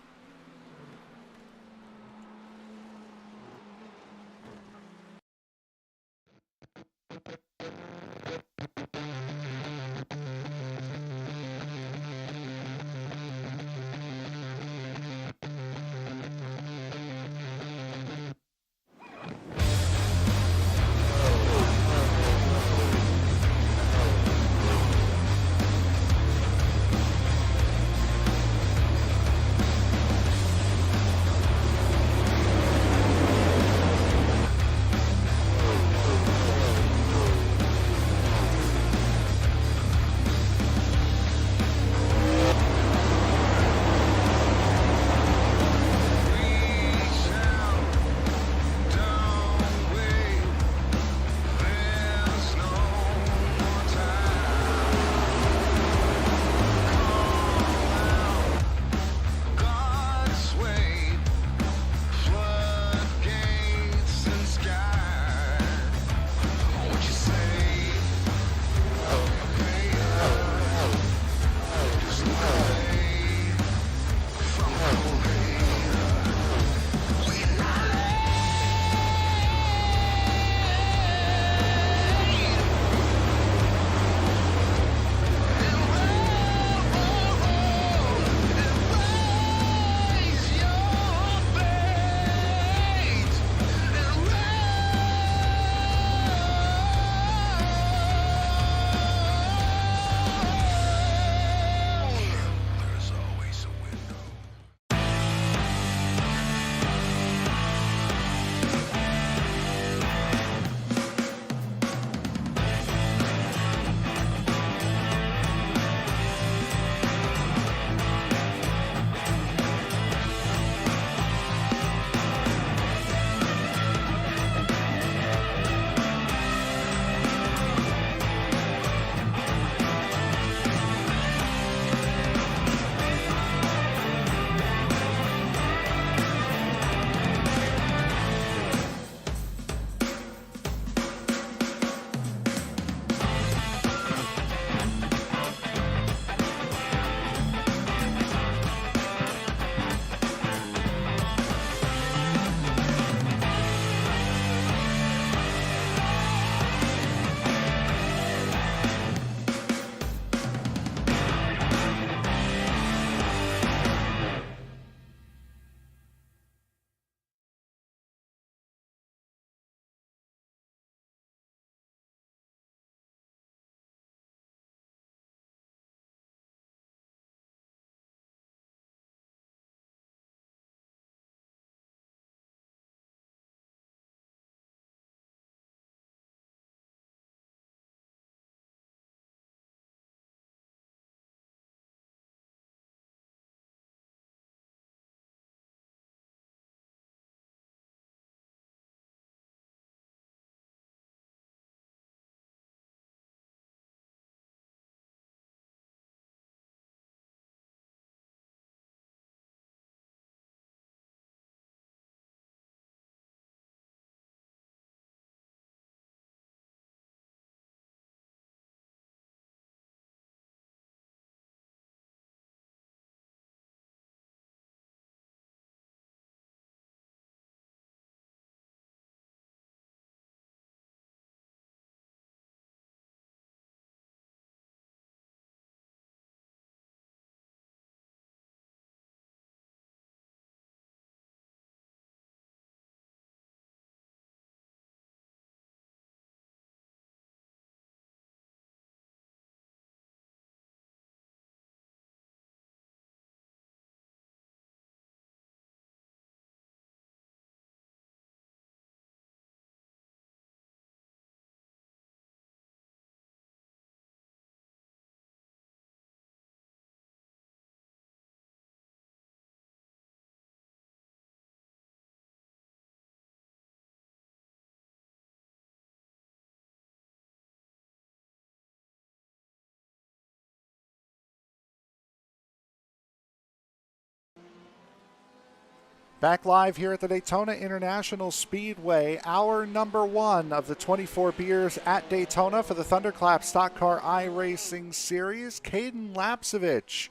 Back live here at the Daytona International Speedway, hour number 1 of the 24 Beers at Daytona for the ThunderClap Stock Car iRacing Series. Caden Lapsevich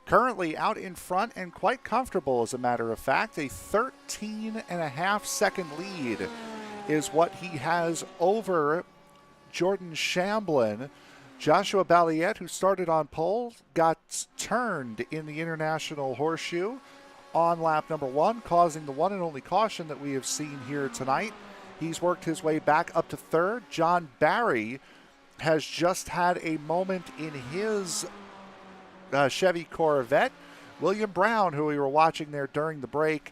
currently out in front and quite comfortable, as a matter of fact. A 13.5-second lead is what he has over Jordan Shamblin. Joshua Balliet, who started on pole, got turned in the International Horseshoe on lap number 1, causing the one and only caution that we have seen here tonight. He's worked his way back up to third. John Barry has just had a moment in his Chevy Corvette. William Brown, who we were watching there during the break,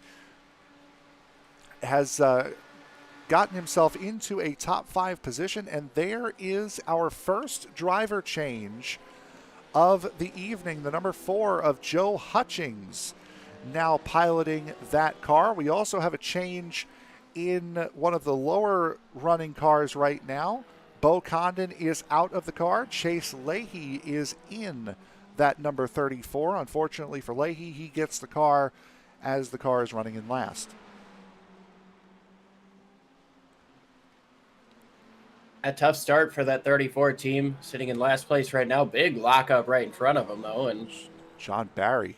has gotten himself into a top 5 position, and there is our first driver change of the evening. The number 4 of Joe Hutchings now piloting that car. We also have a change in one of the lower running cars right now. Bo Condon is out of the car. Chase Leahy is in that number 34. Unfortunately for Leahy, he gets the car as the car is running in last. A tough start for that 34 team, sitting in last place right now. Big lockup right in front of them, though. And John Barry,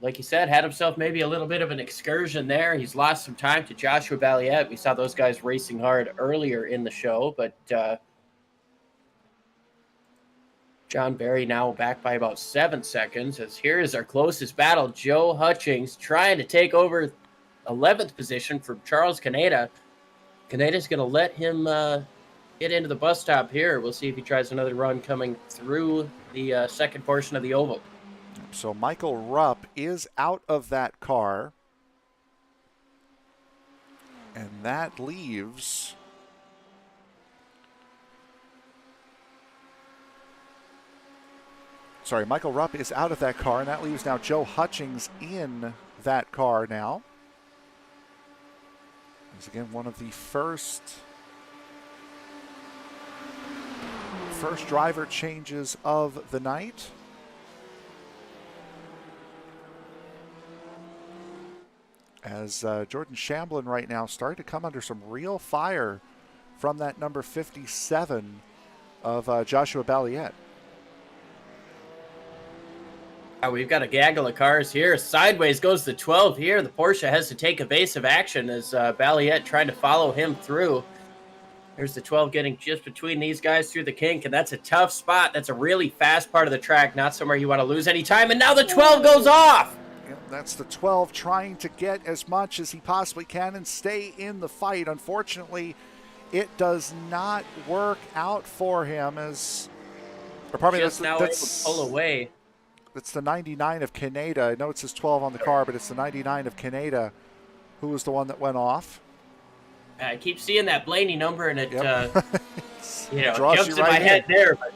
like you said, had himself maybe a little bit of an excursion there. He's lost some time to Joshua Balliet. We saw those guys racing hard earlier in the show, but John Barry now back by about 7 seconds, as here is our closest battle. Joe Hutchings trying to take over 11th position from Charles Caneda. Caneda's going to let him get into the bus stop here. We'll see if he tries another run coming through the second portion of the oval. So Michael Rupp is out of that car. And that leaves Michael Rupp is out of that car, and that leaves now Joe Hutchings in that car now. He's again one of the first driver changes of the night. As Jordan Shamblin right now starting to come under some real fire from that number 57 of Joshua Balliet. We've got a gaggle of cars here. Sideways goes the 12 here. The Porsche has to take evasive action as Balliet trying to follow him through. There's the 12 getting just between these guys through the kink, and that's a tough spot. That's a really fast part of the track, not somewhere you want to lose any time. And now the 12 goes off. Yep, that's the 12 trying to get as much as he possibly can and stay in the fight. Unfortunately, it does not work out for him as... Or probably just now able to pull away. It's the 99 of Caneda. I know it says 12 on the car, but it's the 99 of Caneda who was the one that went off. I keep seeing that Blaney number, and it Yep. jumps you in right my in. head there. But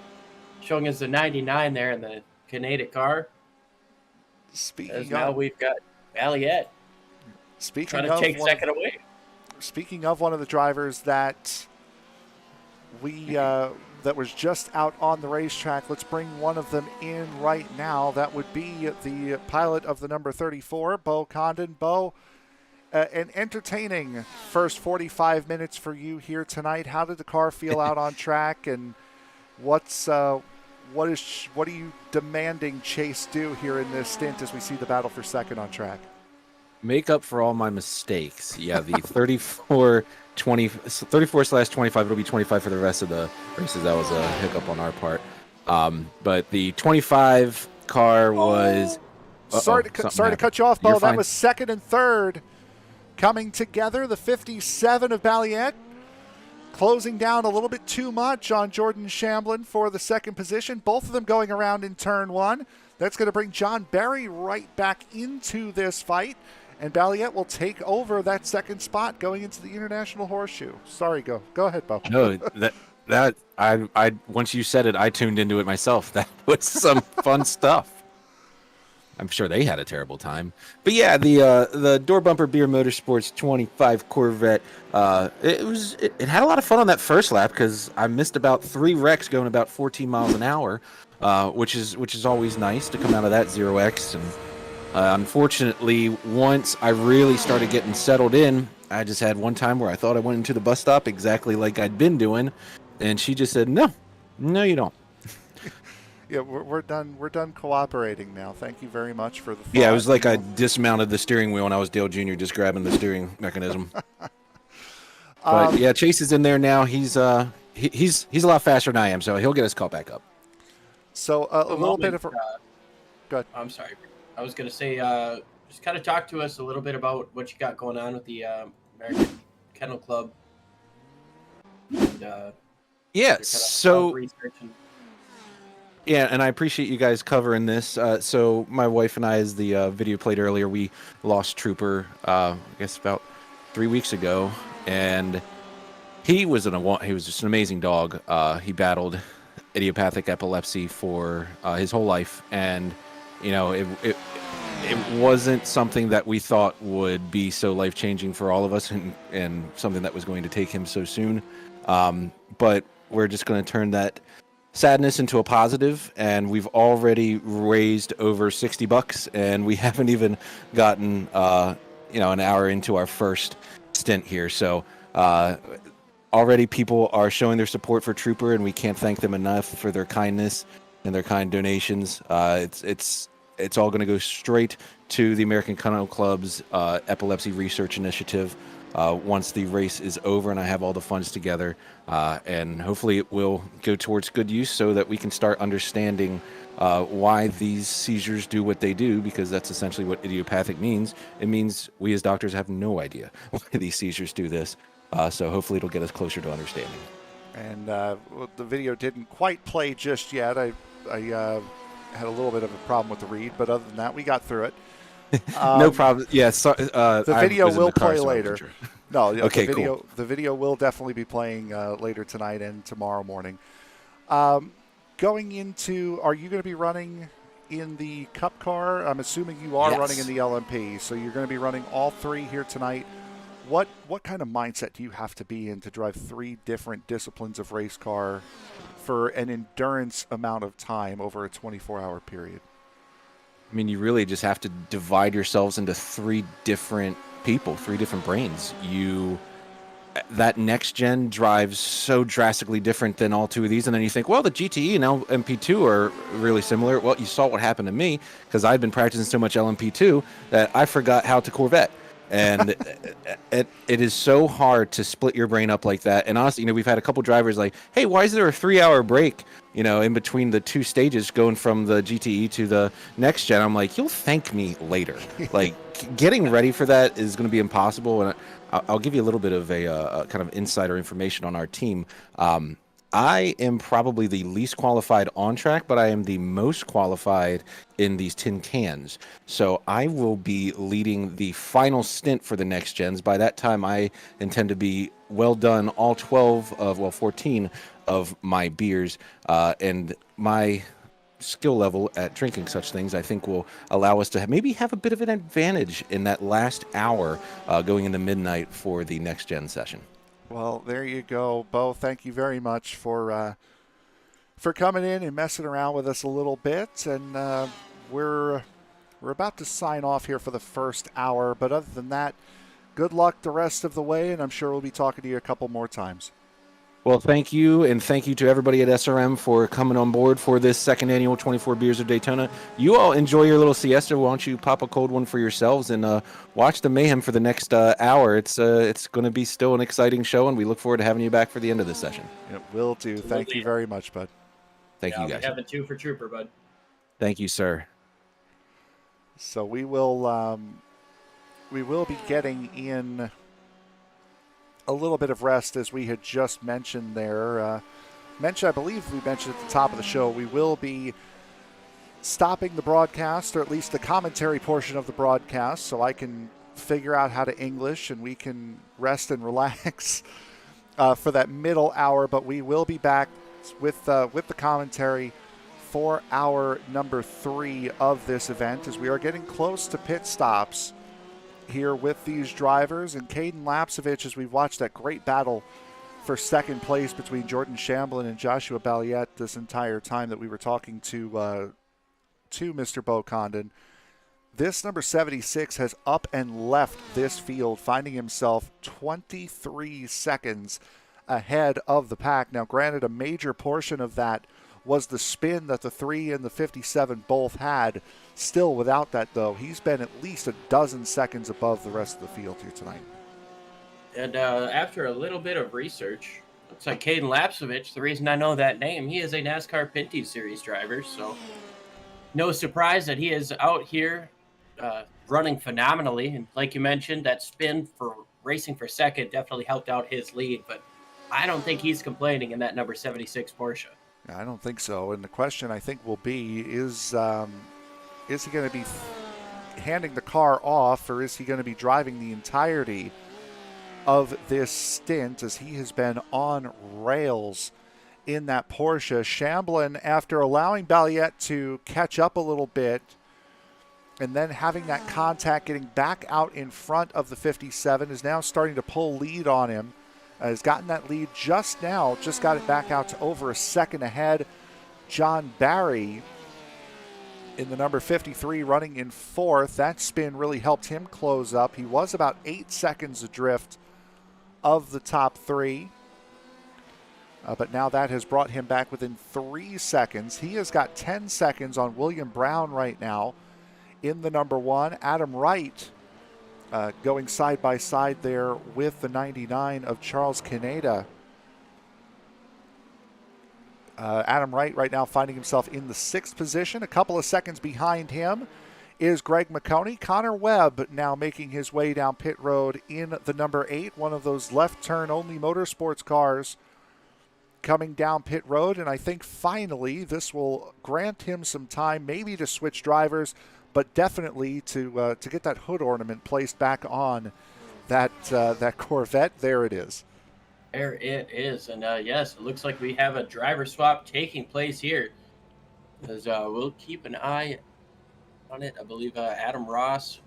showing us the 99 there in the Caneda car. As now we've got Balliet trying to take second away. Speaking of one of the drivers that that was just out on the racetrack, let's bring one of them in right now. That would be the pilot of the number 34, Bo Condon. Bo, an entertaining first 45 minutes for you here tonight. How did the car feel out on track, and what are you demanding Chase do here in this stint as we see the battle for second on track? Make up for all my mistakes. Yeah, the 34/25, it'll be 25 for the rest of the races. That was a hiccup on our part. But the 25 car was... Sorry to cut you off, Bo. That was second and third coming together. The 57 of Balliet closing down a little bit too much on Jordan Shamblin for the second position. Both of them going around in turn one. That's going to bring John Barry right back into this fight. And Balliet will take over that second spot going into the International Horseshoe. Sorry, go ahead, Bo. No, I once you said it, I tuned into it myself. That was some fun stuff. I'm sure they had a terrible time. But yeah, the door bumper Beer Motorsports 25 Corvette, it had a lot of fun on that first lap because I missed about 3 wrecks going about 14 miles an hour, which is always nice to come out of that 0x and Unfortunately, once I really started getting settled in, I just had one time where I thought I went into the bus stop exactly like I'd been doing, and she just said, "No, no, you don't." Yeah, we're done. We're done cooperating now. Thank you very much for the thought. Yeah, it was like I dismounted the steering wheel and I was Dale Jr. just grabbing the steering mechanism. But yeah, Chase is in there now. He's a lot faster than I am, so he'll get us caught back up. So a little bit of. Go ahead. I'm sorry. I was going to say, just kind of talk to us a little bit about what you got going on with the American Kennel Club. And, yeah, so. Yeah, and I appreciate you guys covering this. So my wife and I, as the video played earlier, we lost Trooper, I guess about 3 weeks ago, and he was just an amazing dog. He battled idiopathic epilepsy for his whole life, and it wasn't something that we thought would be so life-changing for all of us, and something that was going to take him so soon. But we're just going to turn that sadness into a positive, and we've already raised over $60, and we haven't even gotten an hour into our first stint here. So already people are showing their support for Trooper, and we can't thank them enough for their kindness and their kind donations. It's all going to go straight to the American Kennel Club's epilepsy research initiative once the race is over and I have all the funds together, and hopefully it will go towards good use so that we can start understanding why these seizures do what they do, because that's essentially what idiopathic means. It means we as doctors have no idea why these seizures do this, so hopefully it'll get us closer to understanding. And the video didn't quite play just yet. I had a little bit of a problem with the read, but other than that, we got through it. No problem. Yeah, the video will play later. No, okay, cool. The video will definitely be playing later tonight and tomorrow morning. Going into, are you going to be running in the Cup car? I'm assuming you are running in the LMP, so you're going to be running all three here tonight. What kind of mindset do you have to be in to drive three different disciplines of race car for an endurance amount of time over a 24-hour period? I mean, you really just have to divide yourselves into three different people, three different brains. That next gen drives so drastically different than all two of these, and then you think, well, the GTE and LMP2 are really similar. Well, you saw what happened to me because I've been practicing so much LMP2 that I forgot how to Corvette. And it is so hard to split your brain up like that. And honestly, we've had a couple drivers like, hey, why is there a 3-hour break, in between the two stages going from the GTE to the next gen? I'm like, you'll thank me later. Like, getting ready for that is going to be impossible. And I'll give you a little bit of a kind of insider information on our team. I am probably the least qualified on track, but I am the most qualified in these tin cans. So I will be leading the final stint for the next gens. By that time, I intend to be well done all 14 of my beers. And my skill level at drinking such things, I think, will allow us to maybe have a bit of an advantage in that last hour going into midnight for the next gen session. Well, there you go, Bo. Thank you very much for coming in and messing around with us a little bit. And we're about to sign off here for the first hour. But other than that, good luck the rest of the way, and I'm sure we'll be talking to you a couple more times. Well, thank you, and thank you to everybody at SRM for coming on board for this second annual 24 Beers of Daytona. You all enjoy your little siesta. Why don't you pop a cold one for yourselves and watch the mayhem for the next hour. It's going to be still an exciting show, and we look forward to having you back for the end of this session. It will do. Thank you very much, bud. Thank you, guys. We have a 2 for Trooper, bud. Thank you, sir. So we will be getting in a little bit of rest, as we had just mentioned there. I believe we mentioned at the top of the show, we will be stopping the broadcast, or at least the commentary portion of the broadcast, so I can figure out how to English and we can rest and relax for that middle hour. But we will be back with the commentary for hour number 3 of this event, as we are getting close to pit stops here with these drivers. And Caden Lapsevich, as we've watched that great battle for second place between Jordan Shamblin and Joshua Balliet this entire time that we were talking to Mr. Bo Condon, this number 76 has up and left this field, finding himself 23 seconds ahead of the pack. Now, granted, a major portion of that was the spin that the 3 and the 57 both had. Still, without that, though, he's been at least a dozen seconds above the rest of the field here tonight. And after a little bit of research, looks like Caden Lapsovich, the reason I know that name, he is a NASCAR Pinty Series driver, so no surprise that he is out here running phenomenally. And like you mentioned, that spin for racing for second definitely helped out his lead, but I don't think he's complaining in that number 76 Porsche. I don't think so. And the question, I think, will be, is he going to be handing the car off, or is he going to be driving the entirety of this stint, as he has been on rails in that Porsche? Shamblin, after allowing Balliet to catch up a little bit and then having that contact, getting back out in front of the 57, is now starting to pull lead on him. Has gotten that lead just now, just got it back out to over a second ahead. John Barry in the number 53 running in fourth. That spin really helped him close up. He was about 8 seconds adrift of the top three. But now that has brought him back within 3 seconds. He has got 10 seconds on William Brown right now in the number 1. Adam Wright going side by side there with the 99 of Charles Caneda. Adam Wright right now finding himself in the 6th position. A couple of seconds behind him is Greg McConey. Connor Webb now making his way down pit road in the number 8, one of those left turn only motorsports cars coming down pit road. And I think finally this will grant him some time maybe to switch drivers, but definitely to get that hood ornament placed back on that Corvette. There it is. There it is. And yes, it looks like we have a driver swap taking place here. As we'll keep an eye on it. I believe Adam Ross.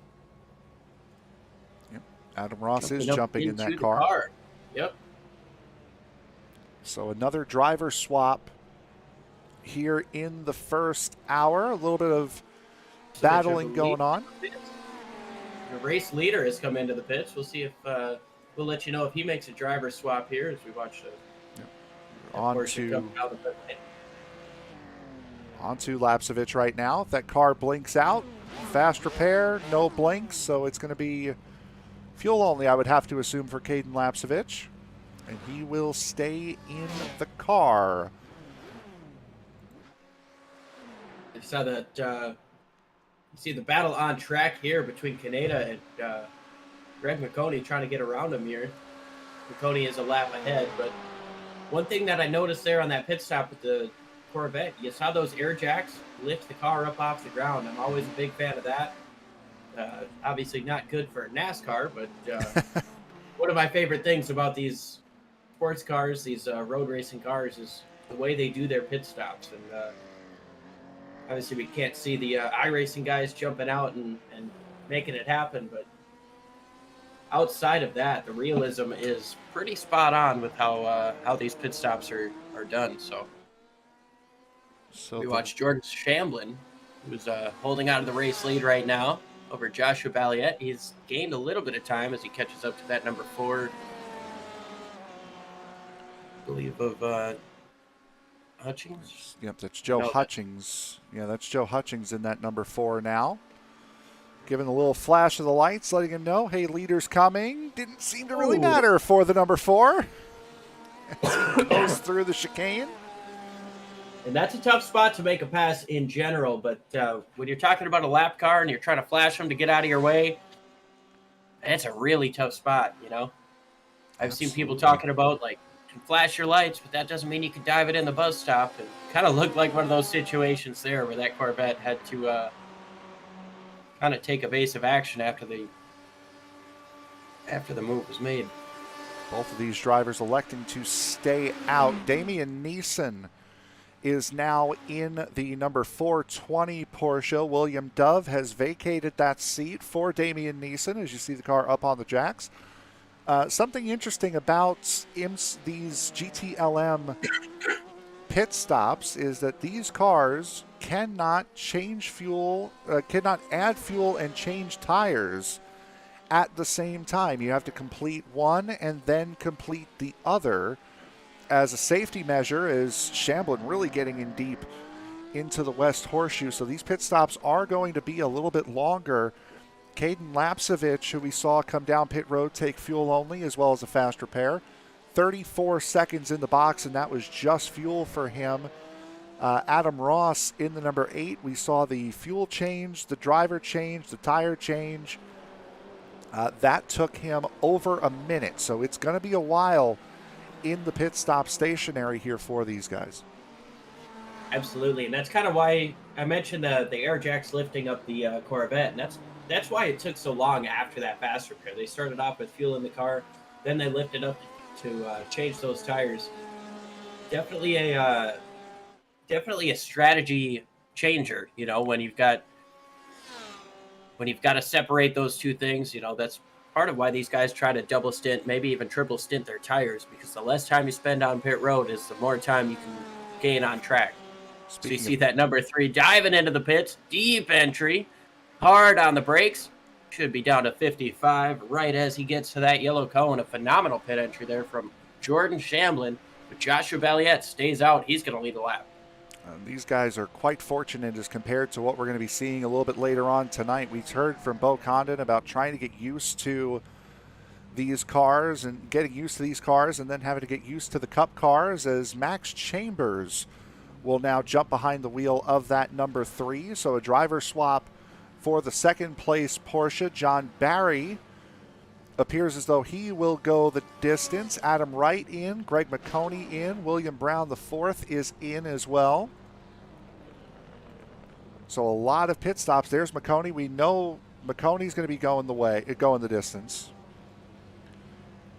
Yep. Adam Ross is jumping in that car. Yep. So another driver swap here in the first hour. A little bit of battling going on. The race leader has come into the pits. We'll see if we'll let you know if he makes a driver swap here as we watch onto Lapsovich right now. If that car blinks out, fast repair, no blinks, so it's going to be fuel only, I would have to assume, for Caden Lapsovich, and he will stay in the car. I saw that. You see the battle on track here between Caneda and Greg McConey trying to get around him here. McConey is a lap ahead, but one thing that I noticed there on that pit stop with the Corvette, you saw those air jacks lift the car up off the ground. I'm always a big fan of that. Obviously not good for NASCAR, but one of my favorite things about these sports cars, these road racing cars, is the way they do their pit stops. And obviously, we can't see the iRacing guys jumping out and making it happen, but outside of that, the realism is pretty spot on with how these pit stops are done. So we watch Jordan Shamblin, who's holding on to the race lead right now over Joshua Balliet. He's gained a little bit of time as he catches up to that number 4, I believe, of Hutchings. Yep, that's Joe Hutchings. Yeah, that's Joe Hutchings in that number 4 now. Giving a little flash of the lights, letting him know, hey, leader's coming. Didn't seem to really matter for the number 4. As he goes through the chicane. And that's a tough spot to make a pass in general, but when you're talking about a lap car and you're trying to flash them to get out of your way, it's a really tough spot, you know? I've seen people talking about, like, flash your lights, but that doesn't mean you can dive it in the bus stop. It kind of looked like one of those situations there where that Corvette had to kind of take evasive action after the move was made. Both of these drivers electing to stay out. Damian Neeson is now in the number 420 Porsche. William Dove has vacated that seat for Damian Neeson, as you see the car up on the jacks. Something interesting about these GTLM pit stops is that these cars cannot change fuel, cannot add fuel and change tires at the same time. You have to complete one and then complete the other as a safety measure, as Shamblin really getting in deep into the West Horseshoe. So these pit stops are going to be a little bit longer. Caden Lapsevich, who we saw come down pit road, take fuel only as well as a fast repair. 34 seconds in the box, and that was just fuel for him. Adam Ross in the number 8. We saw the fuel change, the driver change, the tire change. That took him over a minute, so it's going to be a while in the pit stop stationary here for these guys. Absolutely, and that's kind of why I mentioned the air jacks lifting up the Corvette, and that's why it took so long after that fast repair. They started off with fuel in the car, then they lifted up to change those tires. Definitely a strategy changer. You know, when you've got to separate those two things. You know, that's part of why these guys try to double stint, maybe even triple stint their tires, because the less time you spend on pit road is the more time you can gain on track. So you see that number 3 diving into the pits, deep entry, hard on the brakes, should be down to 55 right as he gets to that yellow cone. A phenomenal pit entry there from Jordan Shamblin, but Joshua Balliet stays out. He's going to lead the lap. These guys are quite fortunate as compared to what we're going to be seeing a little bit later on tonight. We heard from Bo Condon about trying to get used to these cars and getting used to these cars and then having to get used to the Cup cars, as Max Chambers will now jump behind the wheel of that number 3. So a driver swap for the second place Porsche. John Barry appears as though he will go the distance. Adam Wright in, Greg McConey in, William Brown the 4th is in as well. So a lot of pit stops. There's McConey. We know McConey's going to be going the distance.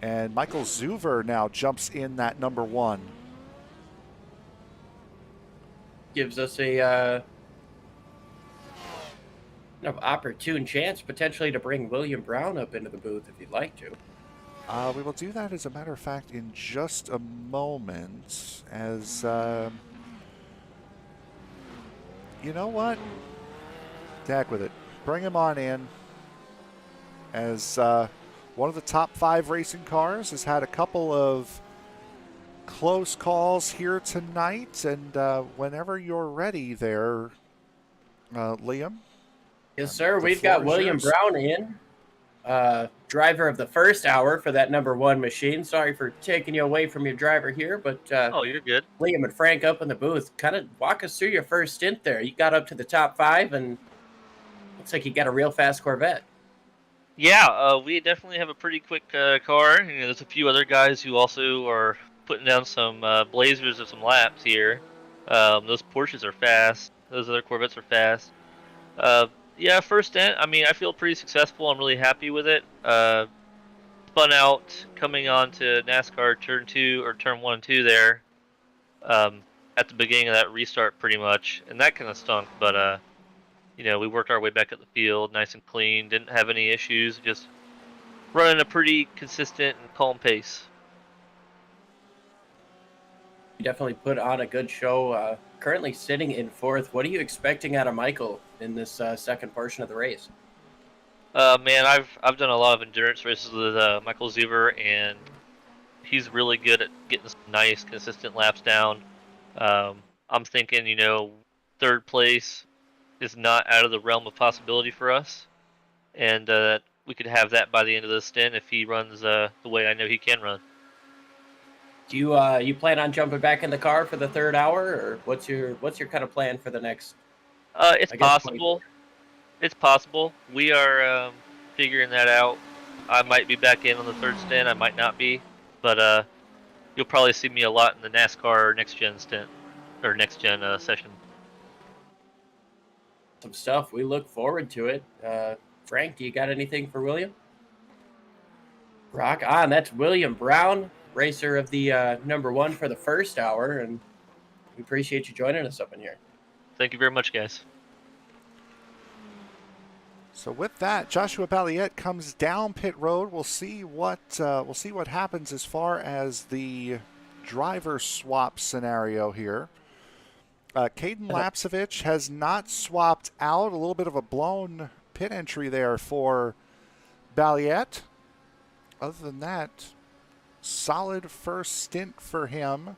And Michael Zuver now jumps in that number 1. Gives us a opportune chance potentially to bring William Brown up into the booth if you'd like to. We will do that, as a matter of fact, in just a moment. As you know what? Tack with it. Bring him on in. As one of the top 5 racing cars has had a couple of close calls here tonight, and whenever you're ready there, Liam. Yes, sir. We've got William Brown in, driver of the first hour for that number 1 machine. Sorry for taking you away from your driver here, but oh, you're good. Liam and Frank up in the booth. Kind of walk us through your first stint there. You got up to the top 5, and looks like you got a real fast Corvette. Yeah, we definitely have a pretty quick car. You know, there's a few other guys who also are putting down some blazers of some laps here. Those Porsches are fast. Those other Corvettes are fast. Yeah, first stint, I mean, I feel pretty successful. I'm really happy with it. Spun out coming on to NASCAR turn 2 or turn 1 and 2 there at the beginning of that restart pretty much. And that kind of stunk, but you know, we worked our way back at the field nice and clean. Didn't have any issues. Just running a pretty consistent and calm pace. You definitely put on a good show. Currently sitting in 4th. What are you expecting out of Michael in this second portion of the race? Man, I've done a lot of endurance races with Michael Zuver, and he's really good at getting some nice, consistent laps down. I'm thinking, you know, 3rd place is not out of the realm of possibility for us, and we could have that by the end of the stint if he runs the way I know he can run. Do you plan on jumping back in the car for the 3rd hour, or what's your kind of plan for the next? It's possible. It's possible. We are figuring that out. I might be back in on the 3rd stint. I might not be, but you'll probably see me a lot in the NASCAR NextGen stint or NextGen session. Some stuff. We look forward to it. Frank, do you got anything for William? Rock on. That's William Brown, racer of the number 1 for the first hour, and we appreciate you joining us up in here. Thank you very much, guys. So with that, Joshua Balliet comes down pit road. We'll see what happens as far as the driver swap scenario here. Caden Lapsevich has not swapped out. A little bit of a blown pit entry there for Balliet. Other than that, solid first stint for him,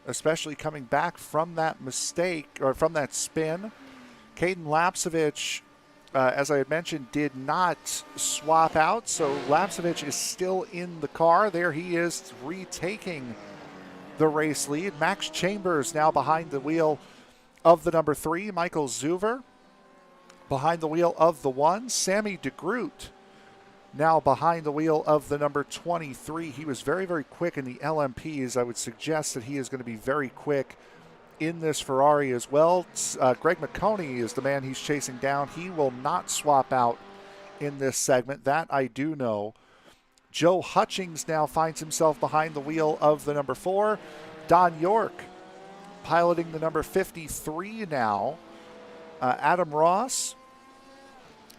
especially coming back from that mistake or from that spin. Caden Lapsevich, as I had mentioned, did not swap out, so Lapsevich is still in the car. There he is, retaking the race lead. Max Chambers now behind the wheel of the number 3. Michael Zuver behind the wheel of the 1. Sammy DeGroot now behind the wheel of the number 23. He was very, very quick in the LMPs. I would suggest that he is going to be very quick in this Ferrari as well. Greg McConey is the man he's chasing down. He will not swap out in this segment. That I do know. Joe Hutchings now finds himself behind the wheel of the number 4. Don York piloting the number 53 now. Adam Ross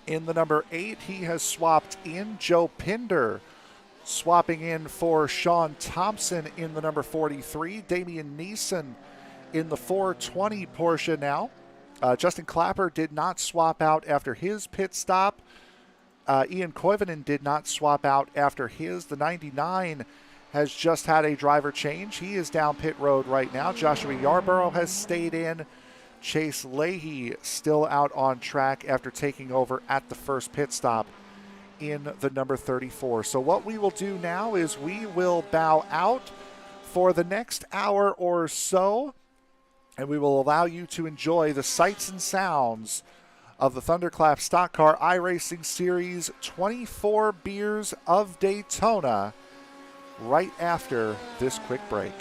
in the number 8. He has swapped in. Joe Pinder swapping in for Sean Thompson in the number 43. Damian Neeson in the 420 Porsche now. Justin Clapper did not swap out after his pit stop. Ian Koivunen did not swap out after his. The 99 has just had a driver change. He is down pit road right now. Joshua Yarborough has stayed in. Chase Leahy still out on track after taking over at the first pit stop in the number 34. So what we will do now is we will bow out for the next hour or so, and we will allow you to enjoy the sights and sounds of the ThunderClap Stock Car iRacing Series 24 Beers of Daytona right after this quick break.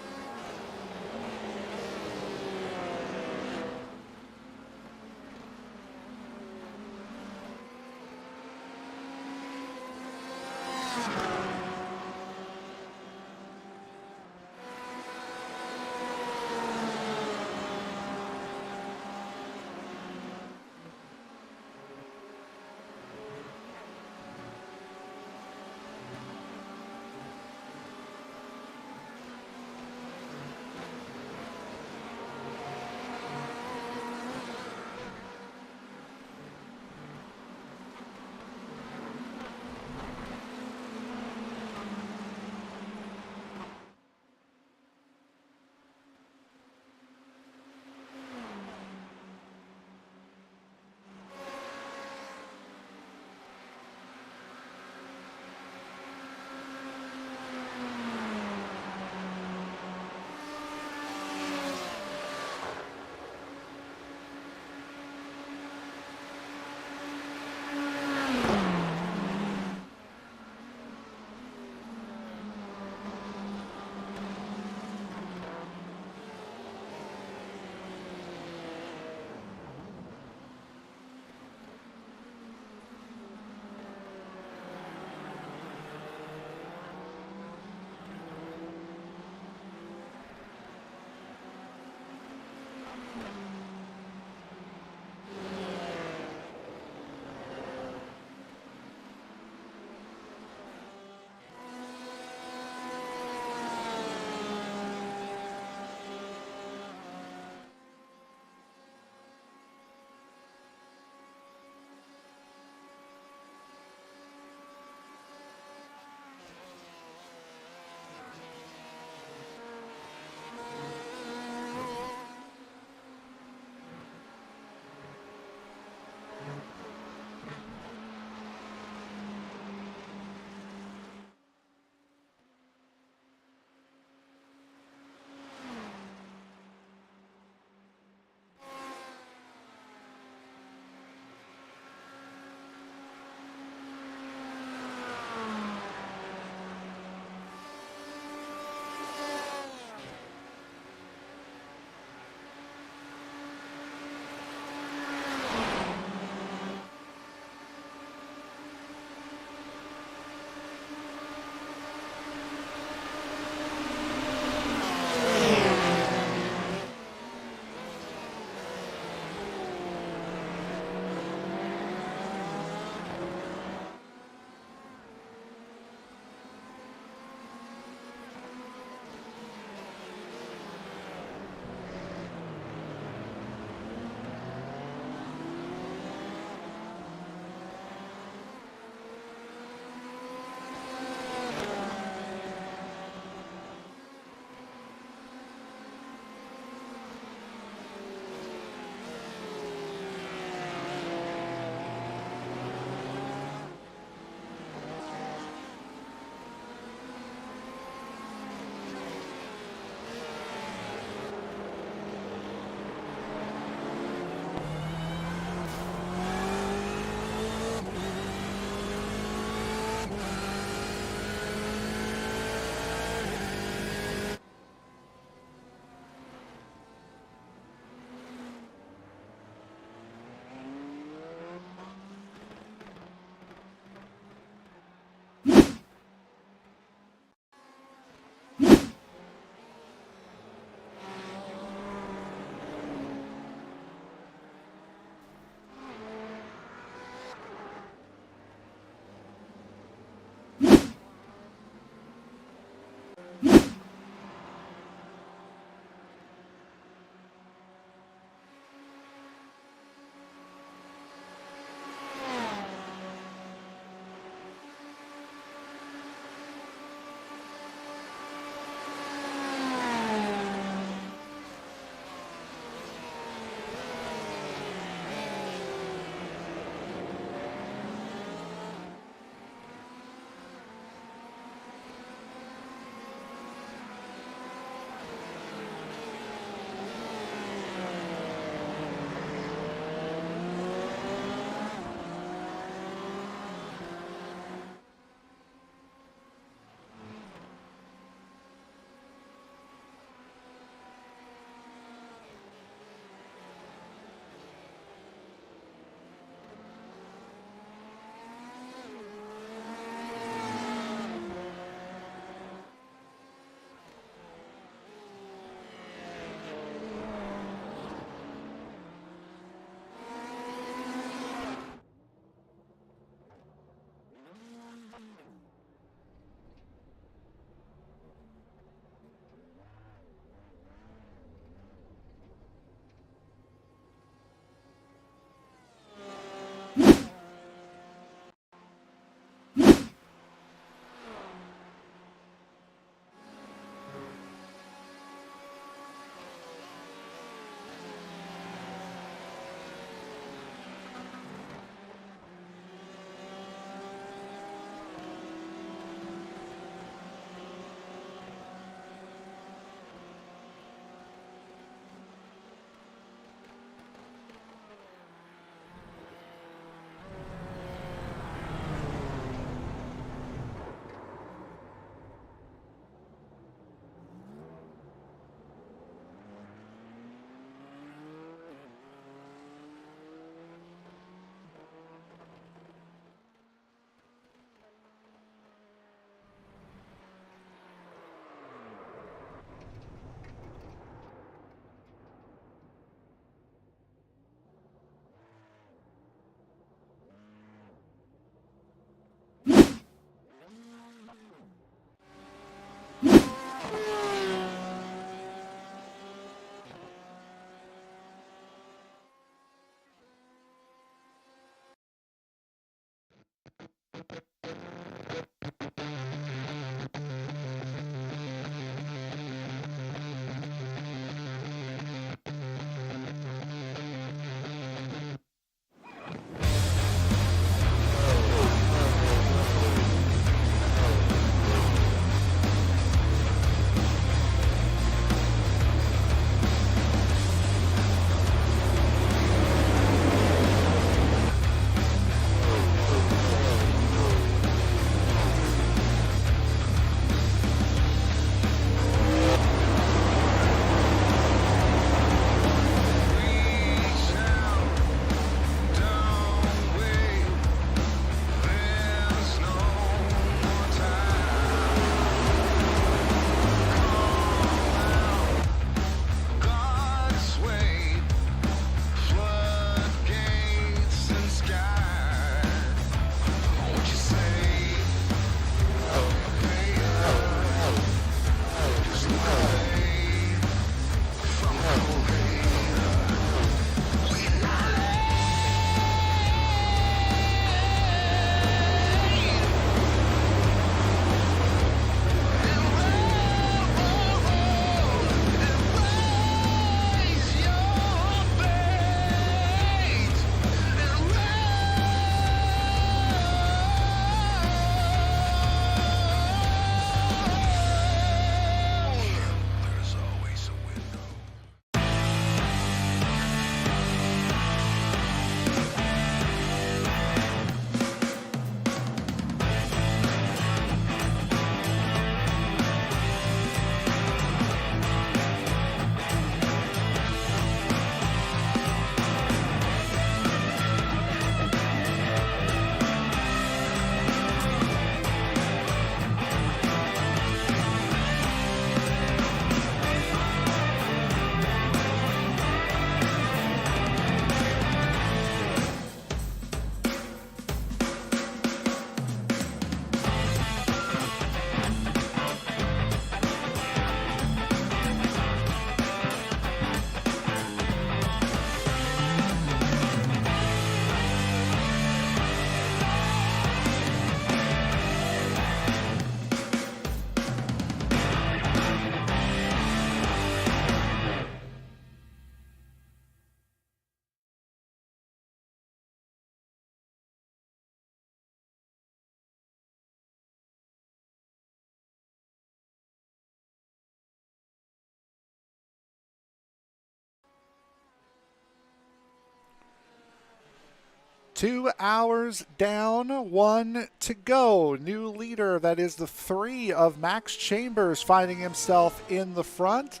2 hours down, 1 to go. New leader, that is the 3 of Max Chambers, finding himself in the front.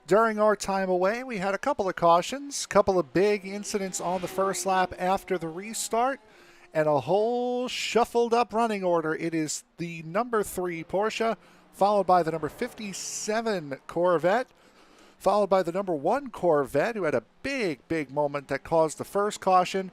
During our time away, we had a couple of cautions, a couple of big incidents on the first lap after the restart, and a whole shuffled up running order. It is the number 3 Porsche, followed by the number 57 Corvette, followed by the number 1 Corvette, who had a big moment that caused the first caution,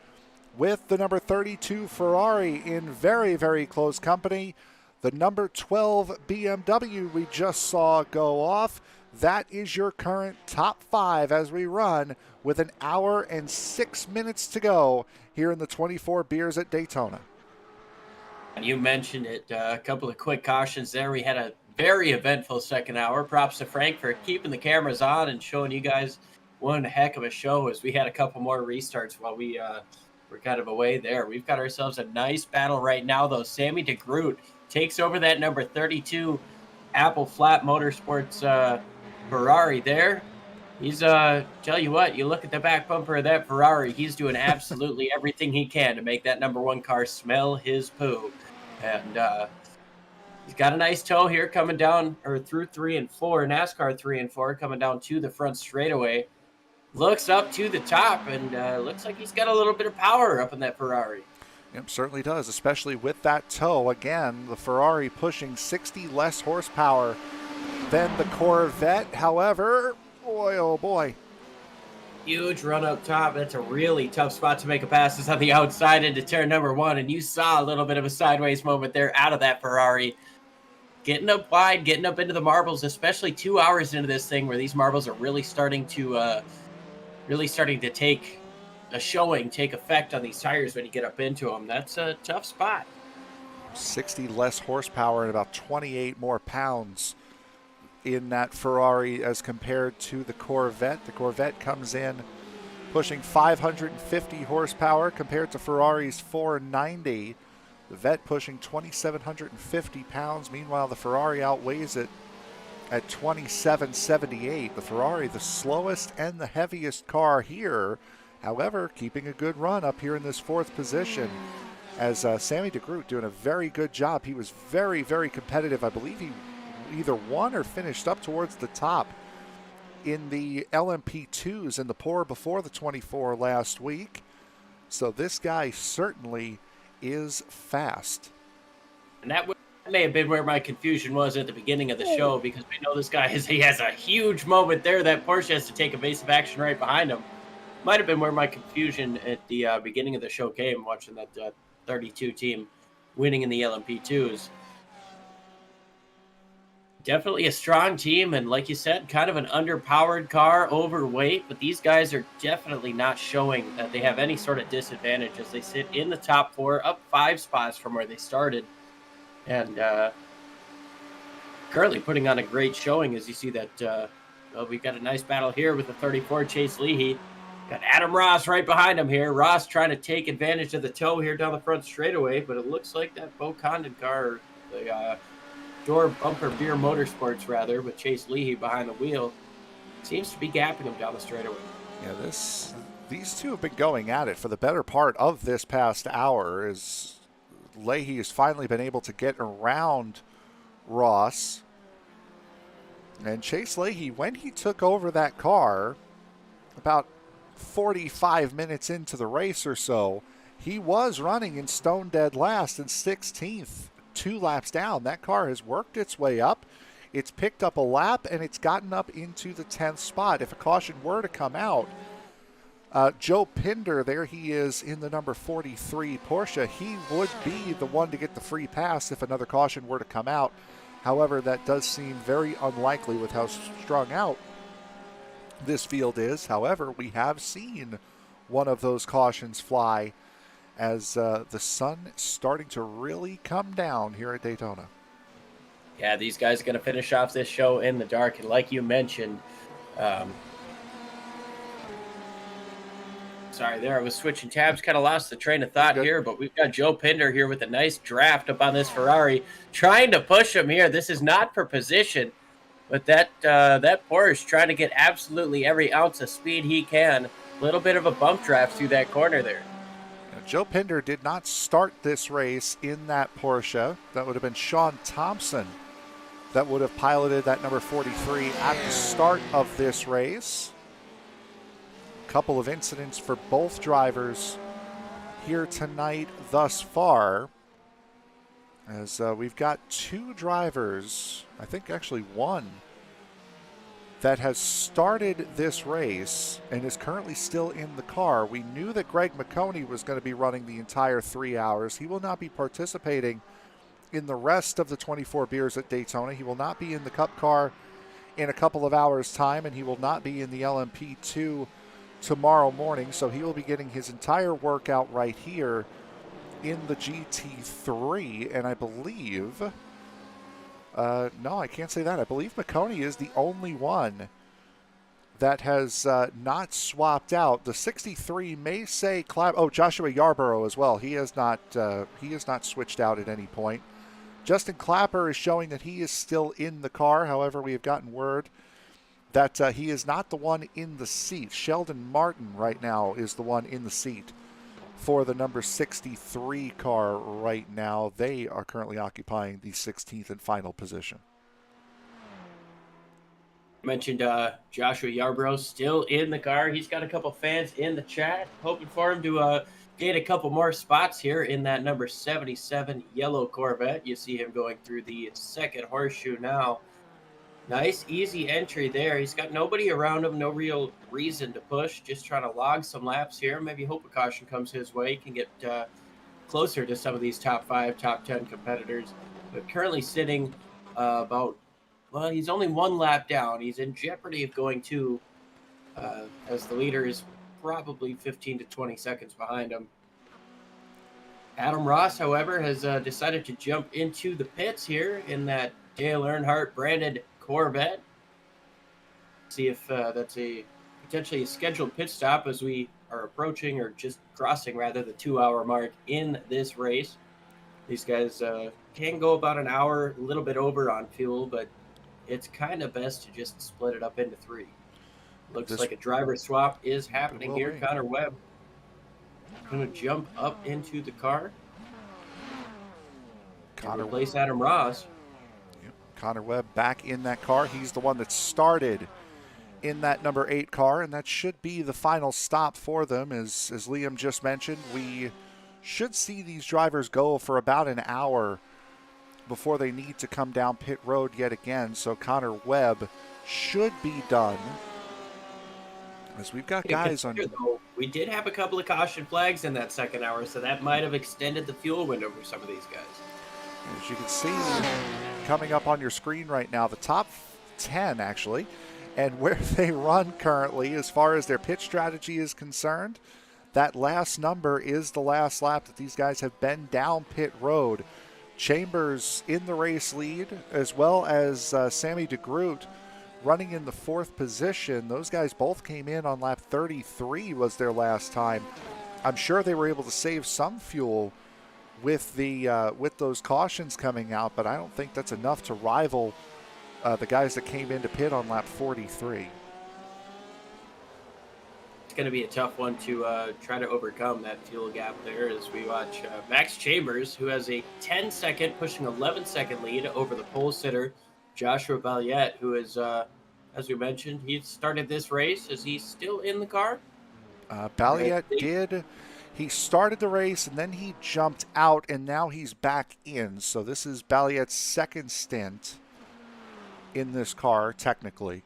with the number 32 Ferrari in very close company. The number 12 BMW we just saw go off. That is your current top 5 as we run with an hour and 6 minutes to go here in the 24 Beers at Daytona. You mentioned it, a couple of quick cautions there. We had a very eventful second hour. Props to Frank for keeping the cameras on and showing you guys one heck of a show as we had a couple more restarts while we were kind of away there. We've got ourselves a nice battle right now, though. Sammy DeGroot takes over that number 32 Apple Flat Motorsports Ferrari there. He's, tell you what, you look at the back bumper of that Ferrari, he's doing absolutely everything he can to make that number 1 car smell his poo. And he's got a nice toe here coming down, or through 3 and 4, NASCAR 3 and 4, coming down to the front straightaway. Looks up to the top, and looks like he's got a little bit of power up in that Ferrari. Yep, certainly does, especially with that toe. Again, the Ferrari pushing 60 less horsepower than the Corvette. However, boy, oh boy. Huge run up top. That's a really tough spot to make a pass. It's on the outside into turn number 1, and you saw a little bit of a sideways moment there out of that Ferrari. Getting up wide, getting up into the marbles, especially 2 hours into this thing where these marbles are really starting to take a showing, take effect on these tires when you get up into them. That's a tough spot. 60 less horsepower and about 28 more pounds in that Ferrari as compared to the Corvette. The Corvette comes in pushing 550 horsepower compared to Ferrari's 490. The Vette pushing 2,750 pounds. Meanwhile, the Ferrari outweighs it at 2,778. The Ferrari, the slowest and the heaviest car here. However, keeping a good run up here in this 4th position as Sammy DeGroot doing a very good job. He was very competitive. I believe he either won or finished up towards the top in the LMP2s in the pour before the 24 last week. So this guy certainly is fast. And that may have been where my confusion was at the beginning of the show, because we know this guy he has a huge moment there. That Porsche has to take evasive action right behind him. Might have been where my confusion at the beginning of the show came, watching that 32 team winning in the LMP2s. Definitely a strong team, and like you said, kind of an underpowered car, overweight, but these guys are definitely not showing that they have any sort of disadvantage as they sit in the top 4, up 5 spots from where they started, and currently putting on a great showing as you see that we've got a nice battle here with the 34 Chase Leahy. Got Adam Ross right behind him here. Ross trying to take advantage of the toe here down the front straightaway, but it looks like that Bo Condon car, the Door Bumper Beer Motorsports, rather, with Chase Leahy behind the wheel, seems to be gapping him down the straightaway. Yeah, these two have been going at it for the better part of this past hour, as Leahy has finally been able to get around Ross. And Chase Leahy, when he took over that car, about 45 minutes into the race or so, he was running in stone dead last in 16th. 2 laps down. That car has worked its way up. It's picked up a lap, and it's gotten up into the 10th spot. If a caution were to come out, Joe Pinder, there he is in the number 43 Porsche. He would be the one to get the free pass if another caution were to come out. However, that does seem very unlikely with how strung out this field is. However, we have seen one of those cautions fly as the sun is starting to really come down here at Daytona. Yeah, these guys are going to finish off this show in the dark. And like you mentioned, sorry there, I was switching tabs, kind of lost the train of thought here, but we've got Joe Pinder here with a nice draft up on this Ferrari, trying to push him here. This is not for position, but that Porsche trying to get absolutely every ounce of speed he can. A little bit of a bump draft through that corner there. Now, Joe Pinder did not start this race in that Porsche. That would have been Sean Thompson that would have piloted that number 43 at the start of this race. A couple of incidents for both drivers here tonight thus far, as we've got two drivers, I think actually one, that has started this race and is currently still in the car. We knew that Greg McConey was going to be running the entire 3 hours. He will not be participating in the rest of the 24 Beers at Daytona. He will not be in the Cup car in a couple of hours' time, and he will not be in the LMP2 tomorrow morning, so he will be getting his entire workout right here in the GT3, and I believe, no, I can't say that. I believe McConey is the only one that has not swapped out. The 63 may say Joshua Yarborough as well. He has not switched out at any point. Justin Clapper is showing that he is still in the car. However, we have gotten word that he is not the one in the seat. Sheldon Martin right now is the one in the seat for the number 63 car right now. They are currently occupying the 16th and final position. You mentioned Joshua Yarborough still in the car. He's got a couple fans in the chat hoping for him to get a couple more spots here in that number 77 yellow Corvette. You see him going through the second horseshoe now. Nice, easy entry there. He's got nobody around him, no real reason to push, just trying to log some laps here. Maybe hope a caution comes his way. He can get closer to some of these top 5, top 10 competitors. But currently sitting he's only one lap down. He's in jeopardy of going 2, as the leader is probably 15 to 20 seconds behind him. Adam Ross, however, has decided to jump into the pits here in that Dale Earnhardt branded Corvette. See if that's potentially a scheduled pit stop as we are approaching, or just crossing rather, the 2-hour mark in this race. These guys can go about an hour, a little bit over on fuel, but it's kind of best to just split it up into 3. Looks like a driver swap is happening here. Connor Webb going to jump up into the car and replace Adam Ross. Connor Webb back in that car. He's the one that started in that number 8 car, and that should be the final stop for them. As Liam just mentioned, we should see these drivers go for about an hour before they need to come down pit road yet again. So Connor Webb should be done, as we've got guys on. We did have a couple of caution flags in that second hour, so that might have extended the fuel window for some of these guys. As you can see coming up on your screen right now, the top 10 actually, and where they run currently as far as their pit strategy is concerned. That last number is the last lap that these guys have been down pit road. Chambers in the race lead, as well as Sammy DeGroot running in the 4th position. Those guys both came in on lap 33 was their last time. I'm sure they were able to save some fuel with those cautions coming out, but I don't think that's enough to rival the guys that came into pit on lap 43. It's going to be a tough one to try to overcome that fuel gap there, as we watch Max Chambers, who has a 10-second, pushing 11-second lead over the pole sitter Joshua Valiette, who is, as we mentioned, he started this race. Is he still in the car? Valiette did. He started the race, and then he jumped out, and now he's back in. So this is Balliette's second stint in this car, technically.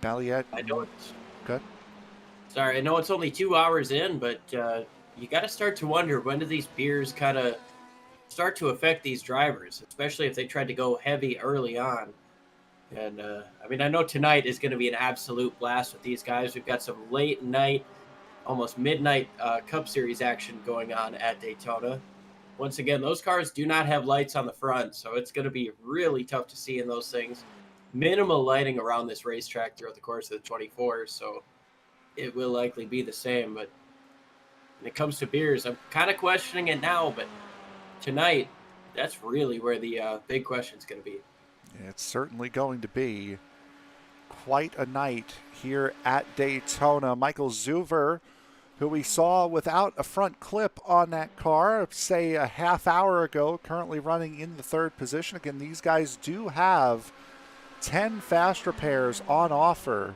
Balliette. I know it's good. Sorry, I know it's only 2 hours in, but you got to start to wonder, when do these beers kind of start to affect these drivers, especially if they tried to go heavy early on. And I mean, I know tonight is going to be an absolute blast with these guys. We've got some late night, almost midnight Cup Series action going on at Daytona. Once again, those cars do not have lights on the front, so it's going to be really tough to see in those things. Minimal lighting around this racetrack throughout the course of the 24, so it will likely be the same. But when it comes to beers, I'm kind of questioning it now, but tonight, that's really where the big question is going to be. It's certainly going to be quite a night here at Daytona. Michael Zuver, who we saw without a front clip on that car, say a half hour ago, currently running in the third position. Again, these guys do have 10 fast repairs on offer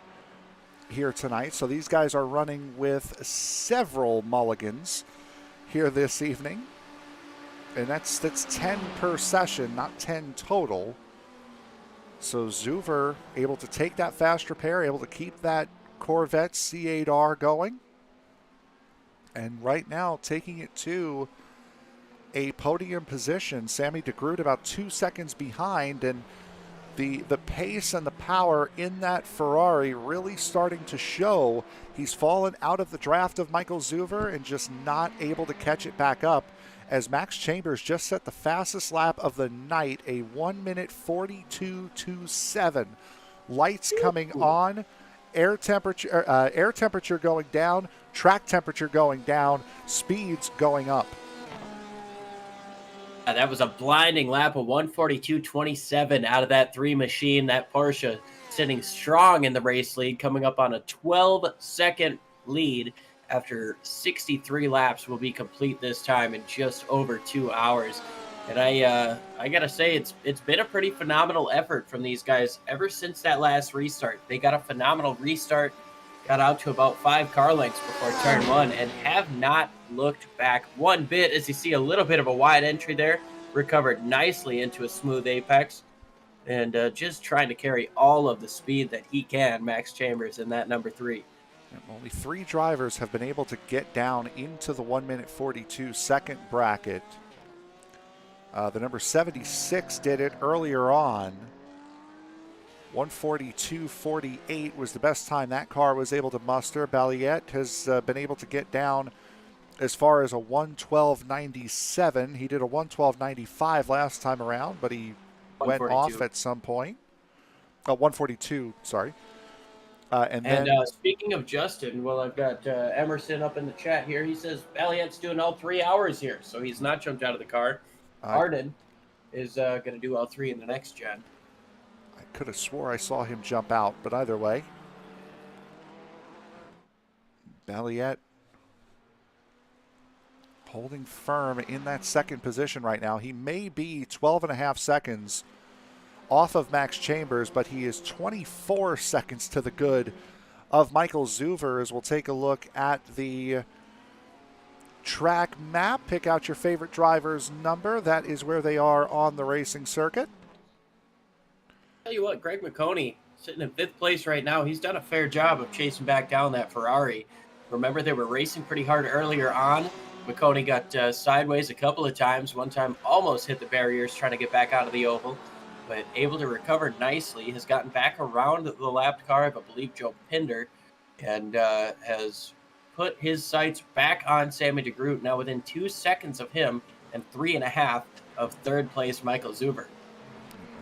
here tonight. So these guys are running with several mulligans here this evening. And that's 10 per session, not 10 total. So Zuver able to take that fast repair, able to keep that Corvette C8R going. And right now taking it to a podium position. Sammy DeGroot about 2 seconds behind, and the pace and the power in that Ferrari really starting to show. He's fallen out of the draft of Michael Zuver and just not able to catch it back up, as Max Chambers just set the fastest lap of the night, a 1 minute 42.27. Lights coming on, air temperature going down, track temperature going down, speeds going up. That was a blinding lap of 142.27 out of that 3 machine. That Porsche sitting strong in the race lead, coming up on a 12-second lead after 63 laps will be complete this time in just over 2 hours. And I gotta say, it's been a pretty phenomenal effort from these guys ever since that last restart. They got a phenomenal restart, got out to about 5 car lengths before turn 1, and have not looked back one bit. As you see a little bit of a wide entry there, recovered nicely into a smooth apex, and just trying to carry all of the speed that he can, Max Chambers, in that number 3. And only 3 drivers have been able to get down into the 1 minute 42 second bracket. The number 76 did it earlier on. 142.48 was the best time that car was able to muster. Balliet has been able to get down as far as a 112.97. He did a 112.95 last time around, but he went off at some point. 142, sorry. And then, speaking of Justin, well, I've got Emerson up in the chat here. He says Balliet's doing all 3 hours here, so he's not jumped out of the car. Arden is going to do all 3 in the next gen. I could have swore I saw him jump out, but either way, Balliet holding firm in that second position right now. He may be 12.5 seconds off of Max Chambers, but he is 24 seconds to the good of Michael Zuver. As we'll take a look at the track map, pick out your favorite driver's number. That is where they are on the racing circuit. Tell you what, Greg McConey sitting in 5th place right now. He's done a fair job of chasing back down that Ferrari. Remember, they were racing pretty hard earlier on. McConey got sideways a couple of times. One time almost hit the barriers trying to get back out of the oval, but able to recover nicely. Has gotten back around the lapped car of, I believe, Joe Pinder, and has put his sights back on Sammy DeGroot, now within 2 seconds of him and 3.5 of 3rd place Michael Zuber.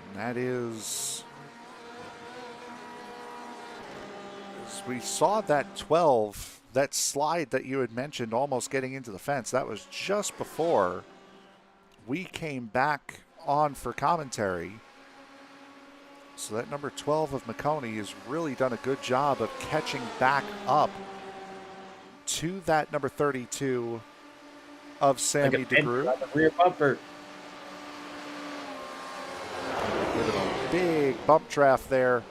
And that is, as we saw that 12, that slide that you had mentioned almost getting into the fence, that was just before we came back on for commentary. So that number 12 of McConey has really done a good job of catching back up to that number 32 of Sammy DeGroot. Rear bumper. Give it a big bump draft there,